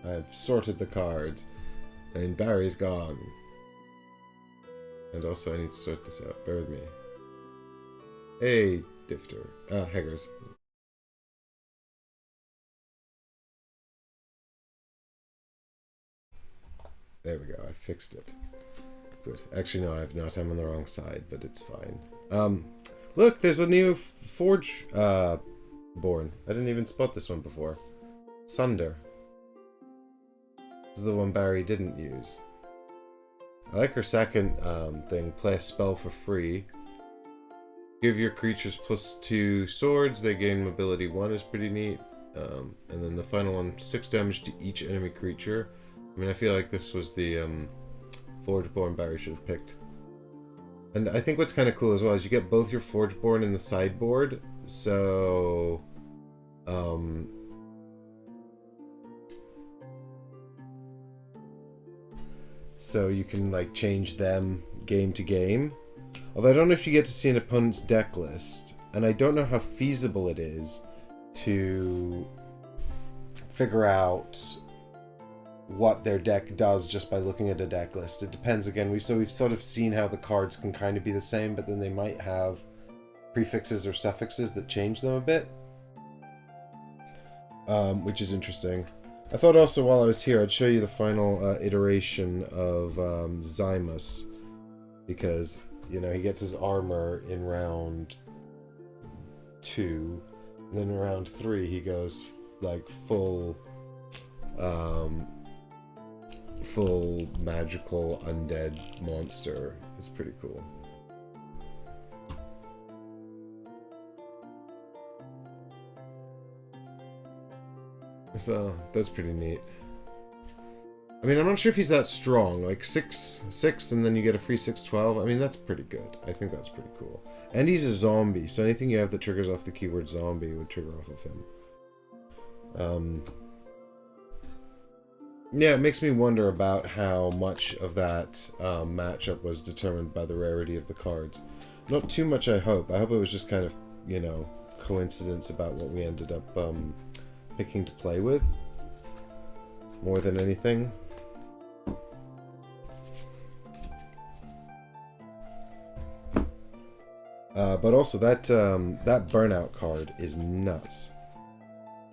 I've sorted the cards. And Barry's gone. And also I need to sort this out. Bear with me. Hey, Difter. Heggers. There we go, I fixed it. Good. Actually, no, I've not. I'm on the wrong side, but it's fine. Look, there's a new Forge, born. I didn't even spot this one before. Sunder. This is the one Barry didn't use. I like her second, thing. Play a spell for free. Give your creatures +2 swords. They gain mobility 1 is pretty neat. And then the final one, 6 damage to each enemy creature. I mean, I feel like this was the, Forgeborn Barry should have picked. And I think what's kind of cool as well is you get both your Forgeborn in the sideboard, so so you can like change them game to game. Although I don't know if you get to see an opponent's deck list, and I don't know how feasible it is to figure out what their deck does just by looking at a deck list. It depends. Again, we've sort of seen how the cards can kind of be the same, but then they might have prefixes or suffixes that change them a bit, which is interesting. I thought also while I was here I'd show you the final iteration of Zymus, because you know he gets his armor in round 2, and then in round 3 he goes like full magical undead monster. It's pretty cool. So that's pretty neat. I mean, I'm not sure if he's that strong. Like 6/6 and then you get a free 6/12. I mean, that's pretty good. I think that's pretty cool. And he's a zombie, so anything you have that triggers off the keyword zombie would trigger off of him. Yeah, it makes me wonder about how much of that matchup was determined by the rarity of the cards. Not too much, I hope. I hope it was just kind of, you know, coincidence about what we ended up picking to play with, more than anything. But also that that burnout card is nuts.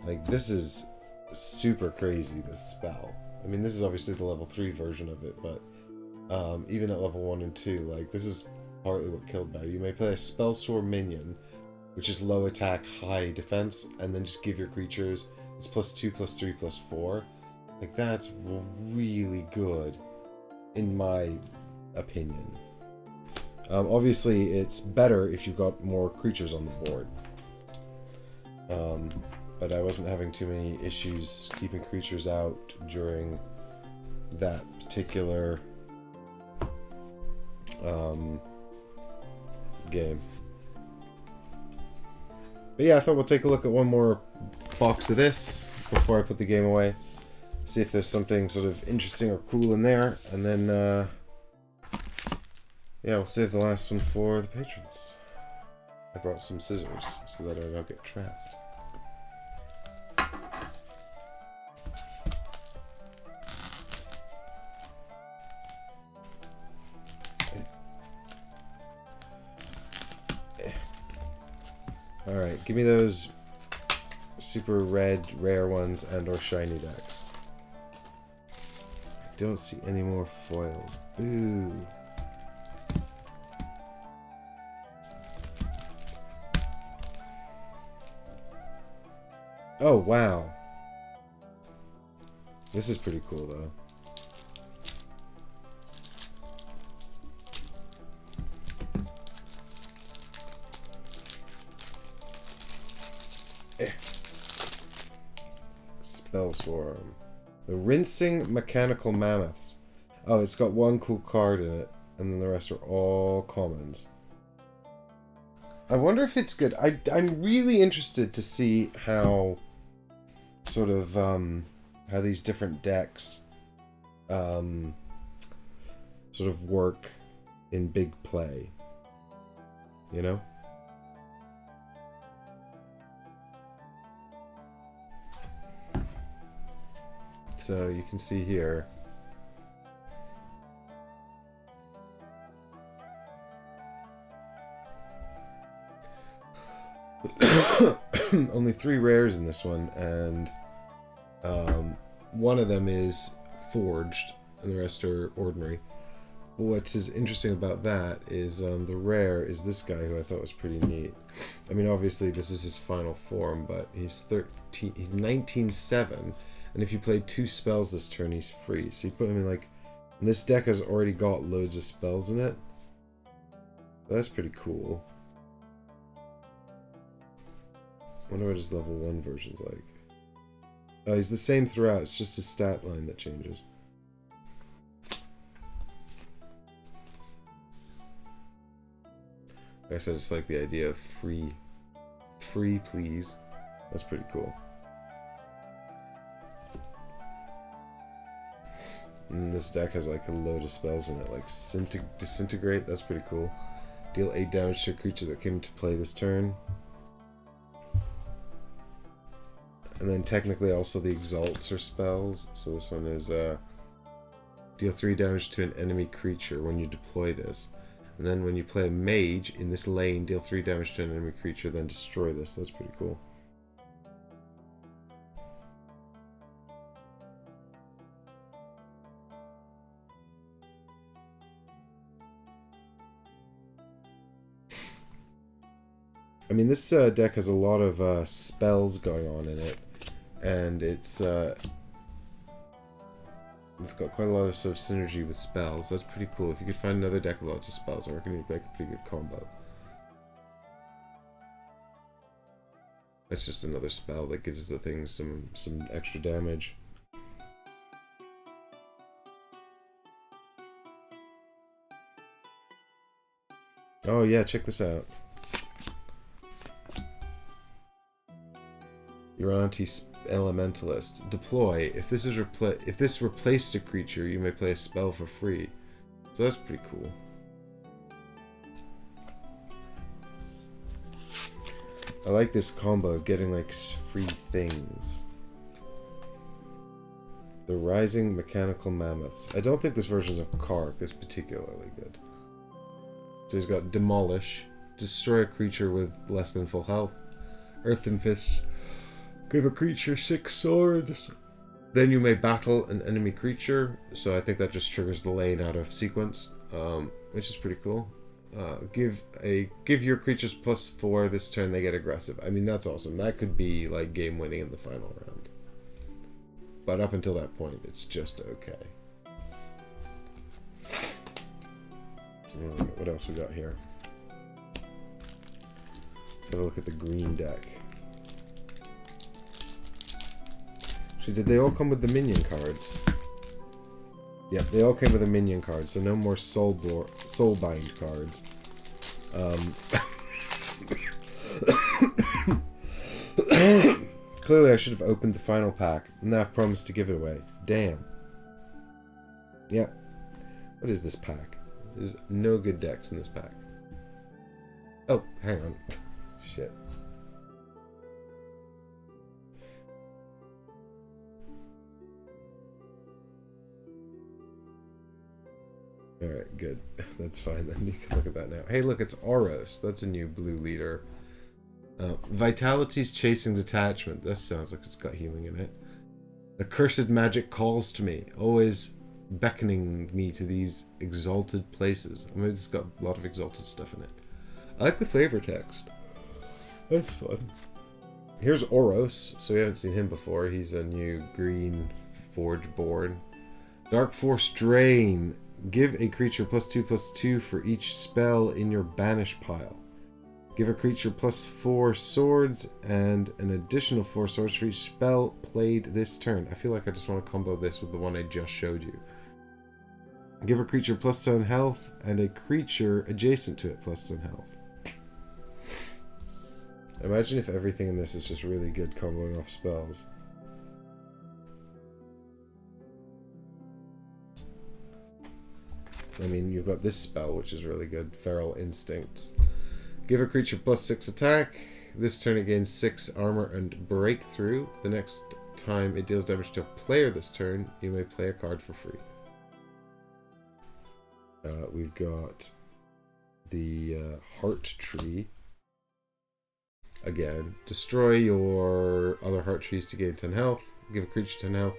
Like, this is super crazy, this spell. I mean, this is obviously the level 3 version of it, but even at level 1 and 2, like, this is partly what killed Barry. You may play a Spellsword minion, which is low attack, high defense, and then just give your creatures it's +2, +3, +4. Like, that's really good, in my opinion. Obviously, it's better if you've got more creatures on the board. But I wasn't having too many issues keeping creatures out during that particular game. But yeah, I thought we'll take a look at one more box of this before I put the game away. See if there's something sort of interesting or cool in there, and then yeah, we'll save the last one for the patrons. I brought some scissors so that I don't get trapped. Alright, give me those super red rare ones and or shiny decks. I don't see any more foils. Boo. Oh, wow. This is pretty cool, though. Spellswarm. The Rinsing Mechanical Mammoths. Oh, it's got one cool card in it, and then the rest are all commons. I wonder if it's good. I'm really interested to see how sort of how these different decks sort of work in big play, you know? So you can see here only 3 rares in this one, and one of them is forged and the rest are ordinary. But what's as interesting about that is the rare is this guy, who I thought was pretty neat. I mean, obviously this is his final form, but he's 19/7, and if you play 2 spells this turn, he's free. So you put him in, like, and this deck has already got loads of spells in it. That's pretty cool. I wonder what his level 1 version's like. Oh, he's the same throughout, it's just his stat line that changes. I said, just like the idea of free, please. That's pretty cool. And this deck has like a load of spells in it, like Disintegrate. That's pretty cool. Deal 8 damage to a creature that came into play this turn. And then technically also the Exalts are spells. So this one is deal 3 damage to an enemy creature when you deploy this. And then when you play a mage in this lane, deal 3 damage to an enemy creature, then destroy this. That's pretty cool. I mean, this deck has a lot of spells going on in it, and it's got quite a lot of sort of synergy with spells. That's pretty cool. If you could find another deck with lots of spells, I reckon you'd make a pretty good combo. That's just another spell that gives the thing some extra damage. Oh yeah, check this out. Uranti Elementalist. Deploy. If this replaced a creature, you may play a spell for free. So that's pretty cool. I like this combo of getting like free things. The Rising Mechanical Mammoths. I don't think this version of Kark is particularly good. So he's got Demolish. Destroy a creature with less than full health. Earthen Fists. Give a creature 6 swords. Then you may battle an enemy creature. So I think that just triggers the lane out of sequence, which is pretty cool. Give your creatures +4 this turn. They get aggressive. I mean, that's awesome. That could be like game winning in the final round. But up until that point, it's just okay. What else we got here? Let's have a look at the green deck. Actually, did they all come with the minion cards? Yeah, they all came with a minion card, so no more Soulbind cards. Clearly I should have opened the final pack, and now I've promised to give it away. Damn. Yeah. What is this pack? There's no good decks in this pack. Oh, hang on. Shit. Alright, good. That's fine then. You can look at that now. Hey, look, it's Oros. That's a new blue leader. Vitality's Chasing Detachment. This sounds like it's got healing in it. The cursed magic calls to me, always beckoning me to these exalted places. I mean, it's got a lot of exalted stuff in it. I like the flavor text. That's fun. Here's Oros. So we haven't seen him before. He's a new green Forgeborn. Dark Force Drain. Give a creature +2/+2 for each spell in your banish pile. Give a creature +4 swords and an additional 4 swords for each spell played this turn. I feel like I just want to combo this with the one I just showed you. Give a creature +10 health and a creature adjacent to it +10 health. Imagine if everything in this is just really good comboing off spells. I mean, you've got this spell, which is really good. Feral Instincts. Give a creature +6 attack. This turn it gains 6 armor and breakthrough. The next time it deals damage to a player this turn, you may play a card for free. We've got the Heart Tree. Again, destroy your other Heart Trees to gain 10 health. Give a creature 10 health.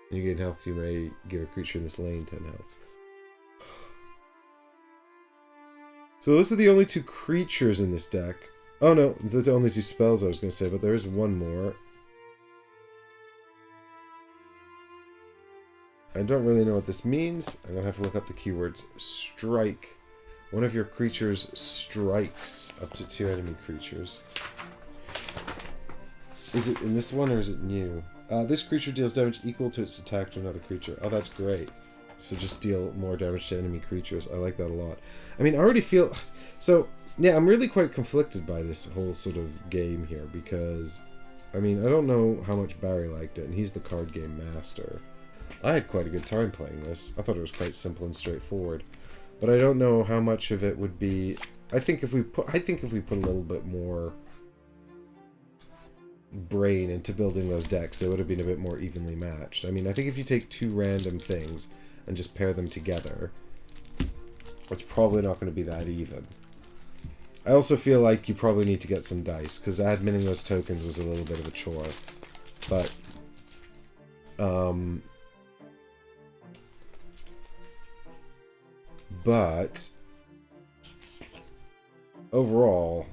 When you gain health, you may give a creature in this lane 10 health. So those are the only 2 creatures in this deck. Oh no, the only 2 spells I was going to say, but there is one more. I don't really know what this means. I'm going to have to look up the keywords. Strike. One of your creatures strikes up to 2 enemy creatures. Is it in this one or is it new? This creature deals damage equal to its attack to another creature. Oh, that's great. So just deal more damage to enemy creatures. I like that a lot. I mean, I already feel... So, Yeah, I'm really quite conflicted by this whole sort of game here because, I mean, I don't know how much Barry liked it, and he's the card game master. I had quite a good time playing this. I thought it was quite simple and straightforward, but I don't know how much of it would be. I think if we put a little bit more brain into building those decks, they would have been a bit more evenly matched. I mean, I think if you take two random things and just pair them together, it's probably not going to be that even. I also feel like you probably need to get some dice, because adminning those tokens was a little bit of a chore. But overall,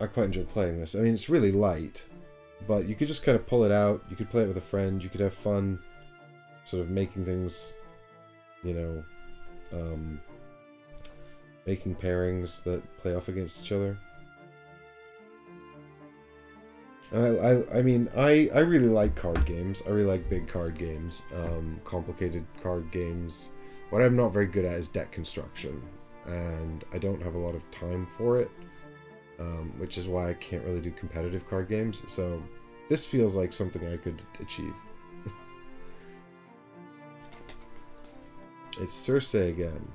I quite enjoy playing this. I mean, it's really light, but you could just kind of pull it out. You could play it with a friend. You could have fun sort of making things, you know, making pairings that play off against each other. I mean, I really like card games. I really like big card games, complicated card games. What I'm not very good at is deck construction, and I don't have a lot of time for it, which is why I can't really do competitive card games. So this feels like something I could achieve. It's Circe again.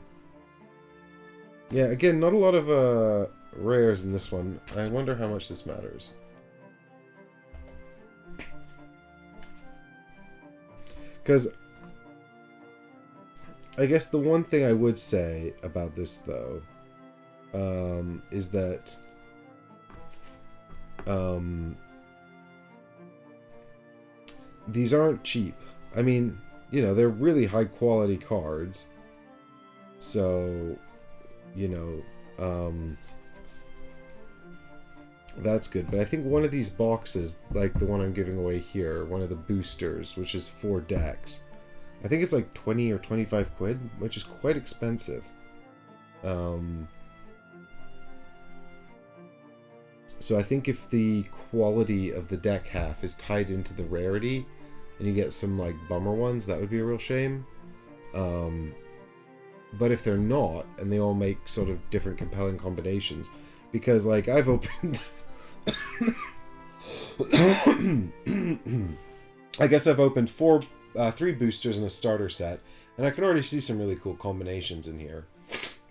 Yeah, again, not a lot of rares in this one. I wonder how much this matters. Because I guess the one thing I would say about this, though, is that these aren't cheap. I mean, you know, they're really high quality cards. So, you know, that's good. But I think one of these boxes, like the one I'm giving away here, one of the boosters, which is 4 decks, I think it's like 20 or 25 quid, which is quite expensive. So I think if the quality of the deck half is tied into the rarity, and you get some like bummer ones, that would be a real shame. But if they're not, and they all make sort of different compelling combinations, because like I've opened I guess I've opened 3 boosters and a starter set, and I can already see some really cool combinations in here.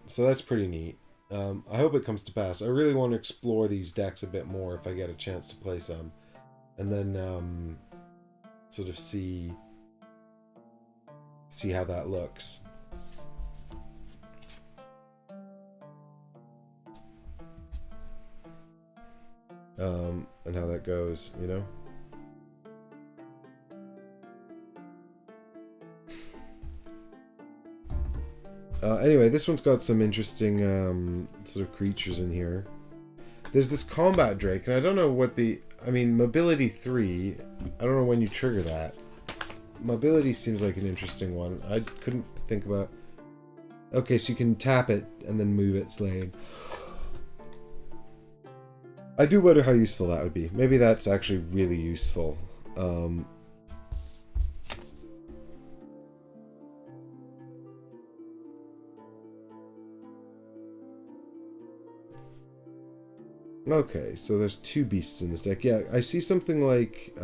So that's pretty neat. I hope it comes to pass. I really want to explore these decks a bit more if I get a chance to play some, and then sort of see how that looks. And how that goes, you know? Anyway, this one's got some interesting sort of creatures in here. There's this combat drake, and I don't know what I mean, mobility 3, I don't know when you trigger that. Mobility seems like an interesting one. I couldn't think about... Okay, so you can tap it and then move its lane. I do wonder how useful that would be. Maybe that's actually really useful. Okay, so there's 2 beasts in this deck. Yeah, I see something like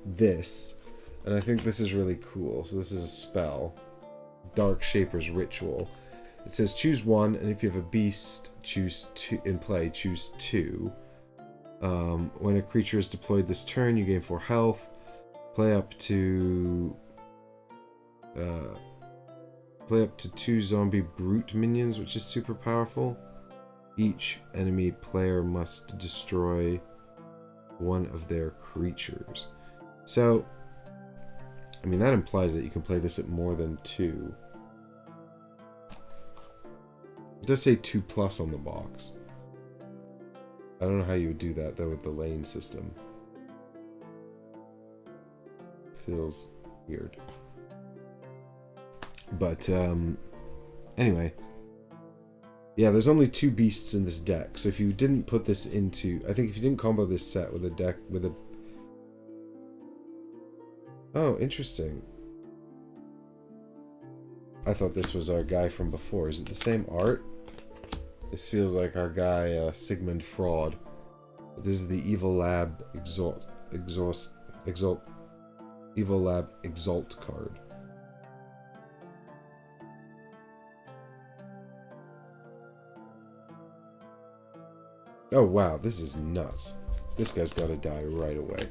this, and I think this is really cool. So this is a spell. Dark Shaper's Ritual. It says choose 1, and if you have a beast choose 2 in play, choose 2. When a creature is deployed this turn, you gain 4 health. Play up to 2 zombie brute minions, which is super powerful. Each enemy player must destroy 1 of their creatures. So, I mean, that implies that you can play this at more than 2. It does say 2+ on the box. I don't know how you would do that, though, with the lane system. Feels weird. But, anyway. Yeah, there's only 2 beasts in this deck, so if you didn't put this into... I think if you didn't combo this set with a deck with a... Oh, interesting. I thought this was our guy from before. Is it the same art? This feels like our guy Sigmund Fraud. This is the Evil Lab Evil Lab Exalt card. Oh wow, this is nuts. This guy's gotta die right away.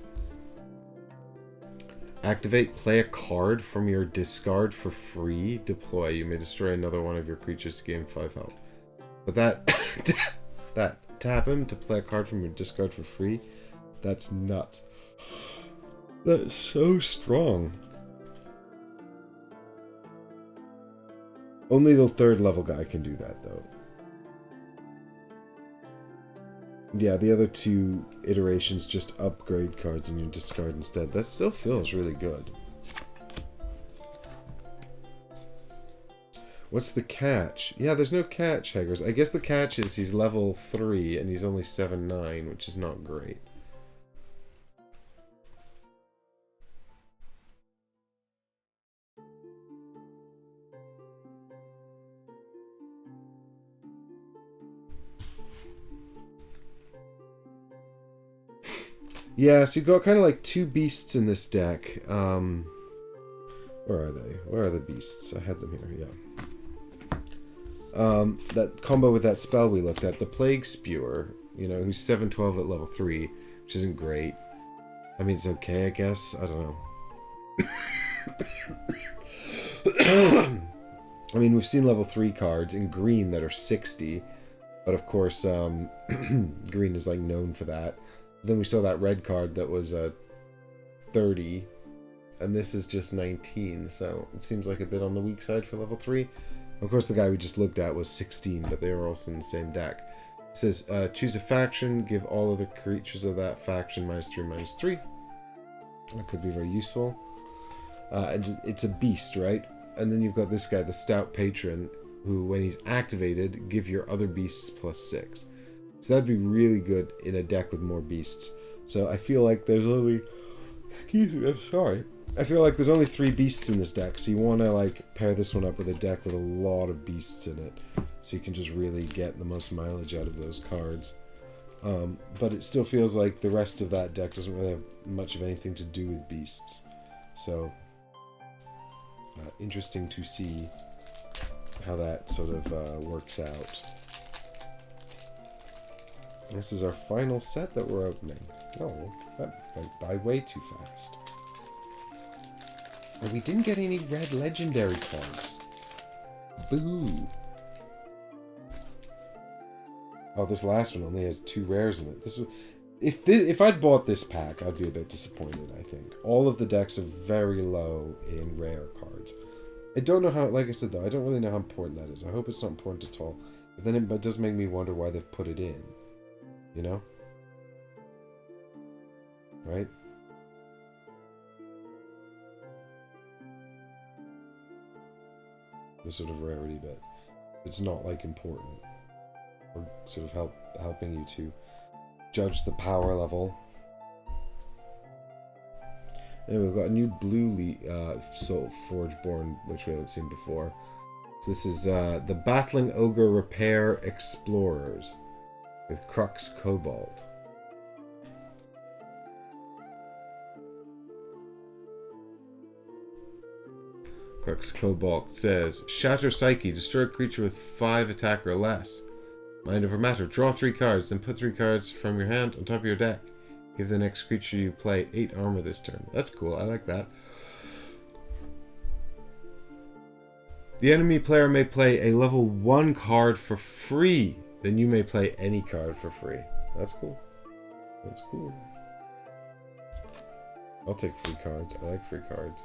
Activate, play a card from your discard for free. Deploy. You may destroy another one of your creatures to gain 5 health. But that tap him to play a card from your discard for free. That's nuts. That's so strong. Only the 3rd level guy can do that though. Yeah, the other 2 iterations just upgrade cards in your discard instead. That still feels really good. What's the catch? Yeah, there's no catch, Haggers. I guess the catch is he's level 3 and he's only 7-9, which is not great. Yeah, so you've got kind of like 2 beasts in this deck. Where are they? Where are the beasts? I had them here, yeah. That combo with that spell we looked at, the Plague Spewer, you know, who's 7-12 at level 3, which isn't great. I mean, it's okay, I guess. I don't know. I mean, we've seen level 3 cards in green that are 60, but of course, green is like known for that. Then we saw that red card that was 30, and this is just 19, so it seems like a bit on the weak side for level 3. Of course, the guy we just looked at was 16, but they were also in the same deck. It says, choose a faction, give all other creatures of that faction -3/-3. That could be very useful. It's a beast, right? And then you've got this guy, the Stout Patron, who, when he's activated, give your other beasts +6. So that'd be really good in a deck with more beasts. So I feel like there's only... Excuse me, I'm sorry. I feel like there's only 3 beasts in this deck, so you want to like pair this one up with a deck with a lot of beasts in it, so you can just really get the most mileage out of those cards. But it still feels like the rest of that deck doesn't really have much of anything to do with beasts. So, interesting to see how that sort of works out. This is our final set that we're opening. Oh, that went by way too fast. And we didn't get any red legendary cards. Boo. Oh, this last one only has 2 rares in it. This was, if I'd bought this pack, I'd be a bit disappointed, I think. All of the decks are very low in rare cards. I don't know how, like I said though, I don't really know how important that is. I hope it's not important at all. But then it does make me wonder why they've put it in. You know? Right? The sort of rarity bit. It's not like important. Or sort of helping you to judge the power level. And we've got a new blue Solforge born, which we haven't seen before. So this is the Battling Ogre Repair Explorers with Crux Cobalt. Crux Cobalt says, Shatter Psyche, destroy a creature with 5 attack or less. Mind over matter, draw 3 cards, then put 3 cards from your hand on top of your deck. Give the next creature you play 8 armor this turn. That's cool, I like that. The enemy player may play a level 1 card for free. Then you may play any card for free. That's cool. That's cool. I'll take free cards. I like free cards.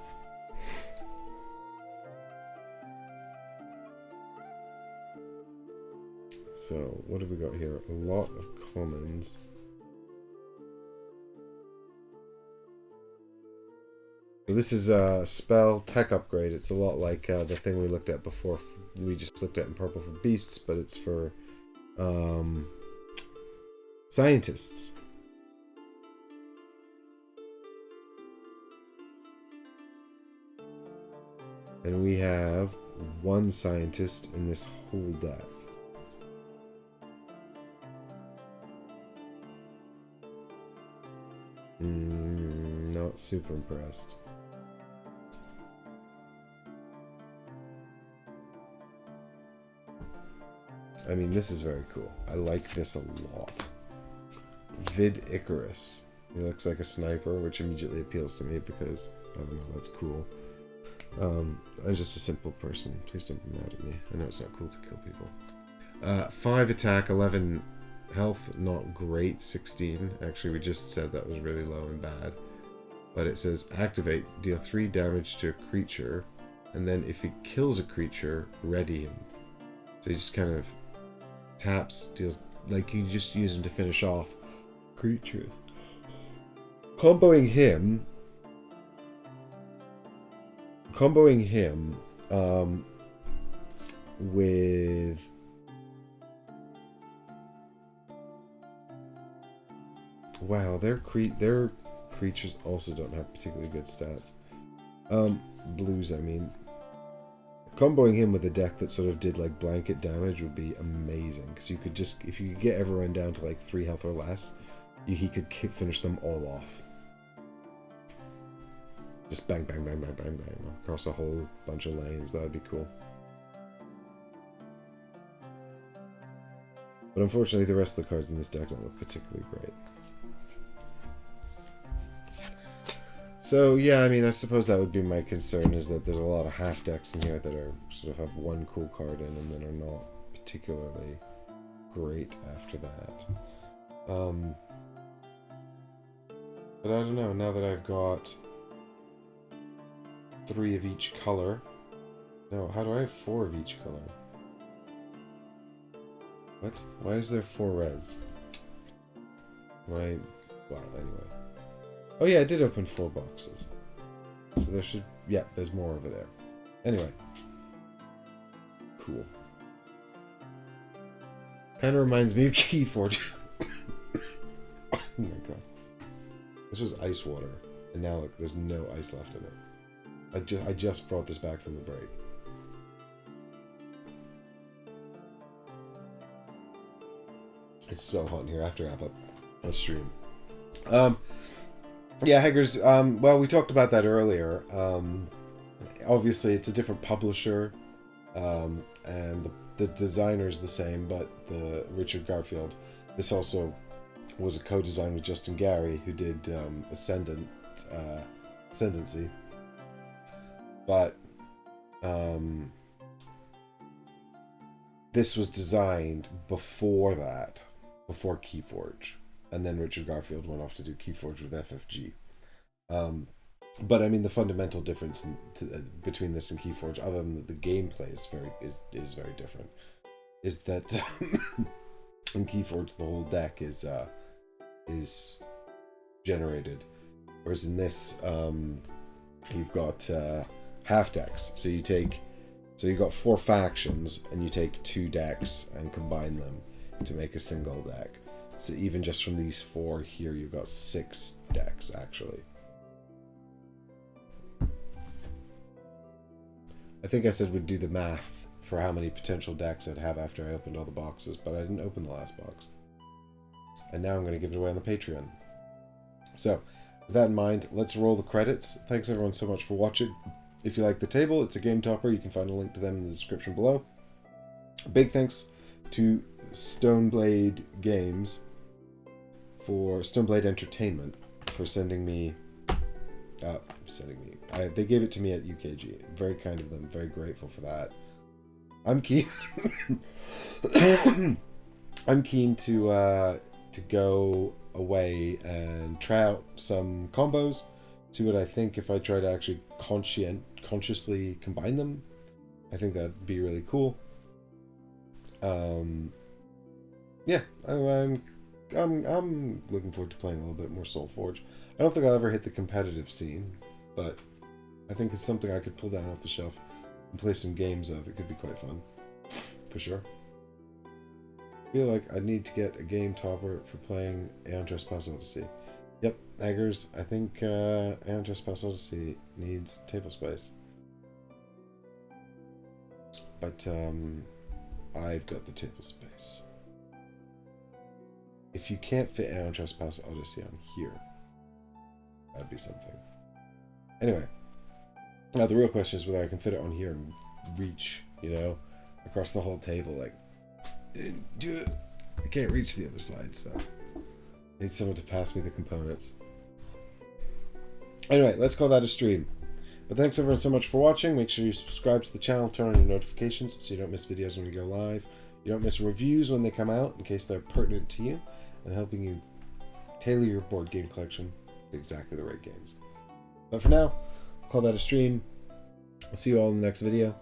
So, what have we got here? A lot of commons. So this is a spell tech upgrade. It's a lot like the thing we looked at before. We just looked at in purple for beasts, but it's for scientists. And we have 1 scientist in this whole deck. Not super impressed. I mean, this is very cool. I like this a lot. Vid Icarus. He looks like a sniper, which immediately appeals to me because, I don't know, that's cool. I'm just a simple person. Please don't be mad at me. I know it's not cool to kill people. 5 attack, 11 health, not great. 16. Actually, we just said that was really low and bad. But it says activate, deal 3 damage to a creature, and then if he kills a creature, ready him. So he just kind of taps, deals, like you just use him to finish off creatures. Comboing him with wow, their creatures also don't have particularly good stats. Blues, I mean. Comboing him with a deck that sort of did like blanket damage would be amazing, because you could just, if you could get everyone down to like 3 health or less, he could finish them all off. Just bang, bang, bang, bang, bang, bang across a whole bunch of lanes. That would be cool. But unfortunately, the rest of the cards in this deck don't look particularly great. So yeah, I mean, I suppose that would be my concern, is that there's a lot of half decks in here that are sort of have one cool card in and then are not particularly great after that. But I don't know, now that I've got 3 of each color. No, how do I have 4 of each color? What? Why is there 4 reds? Well, anyway. Oh yeah, I did open 4 boxes. So there should... yeah, there's more over there. Anyway. Cool. Kind of reminds me of Keyforge. Oh my god. This was ice water. And now look, there's no ice left in it. I just brought this back from the break. It's so hot in here. I have to wrap up the stream. Yeah, Haggers, well, we talked about that earlier. Obviously, it's a different publisher, and the designer's the same, but the Richard Garfield. This also was a co-design with Justin Gary, who did Ascendancy. But this was designed before that, before Keyforge. And then Richard Garfield went off to do Keyforge with FFG. But I mean, the fundamental difference between this and Keyforge, other than that the gameplay is very different, is that in Keyforge the whole deck is generated, whereas in this you've got half decks. So you've got 4 factions, and you take 2 decks and combine them to make a single deck. So even just from these 4 here, you've got 6 decks, actually. I think I said we'd do the math for how many potential decks I'd have after I opened all the boxes, but I didn't open the last box. And now I'm going to give it away on the Patreon. So, with that in mind, let's roll the credits. Thanks everyone so much for watching. If you like the table, it's a game topper. You can find a link to them in the description below. Big thanks to Stoneblade Games, for Stoneblade Entertainment, for sending me. They gave it to me at UKG. Very kind of them. Very grateful for that. I'm keen. I'm keen to go away and try out some combos. See what I think if I try to actually consciously combine them. I think that'd be really cool. Yeah, I'm looking forward to playing a little bit more Solforge. I don't think I'll ever hit the competitive scene, but I think it's something I could pull down off the shelf and play some games of. It could be quite fun, for sure. I feel like I need to get a game topper for playing Aeon Trespass Odyssey. Yep, Eggers, I think Aeon Trespass Odyssey needs table space. But I've got the table space. If you can't fit Aeon Trespass Odyssey on here, That'd be something. Anyway, now the real question is whether I can fit it on here and reach, you know, across the whole table. Like, I can't reach the other side, so I need someone to pass me the components. Anyway, let's call that a stream. But thanks everyone so much for watching. Make sure you subscribe to the channel, turn on your notifications so you don't miss videos when we go live. You don't miss reviews when they come out in case they're pertinent to you and helping you tailor your board game collection to exactly the right games. But for now, I'll call that a stream. I'll see you all in the next video.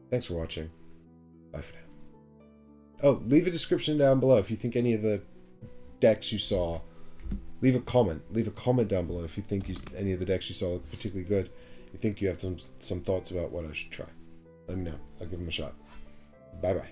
Thanks for watching. Bye for now. Oh, leave a description down below if you think any of the decks you saw. Leave a comment. Leave a comment down below if you think any of the decks you saw look particularly good. You think you have some thoughts about what I should try. Let me know. I'll give them a shot. Bye-bye.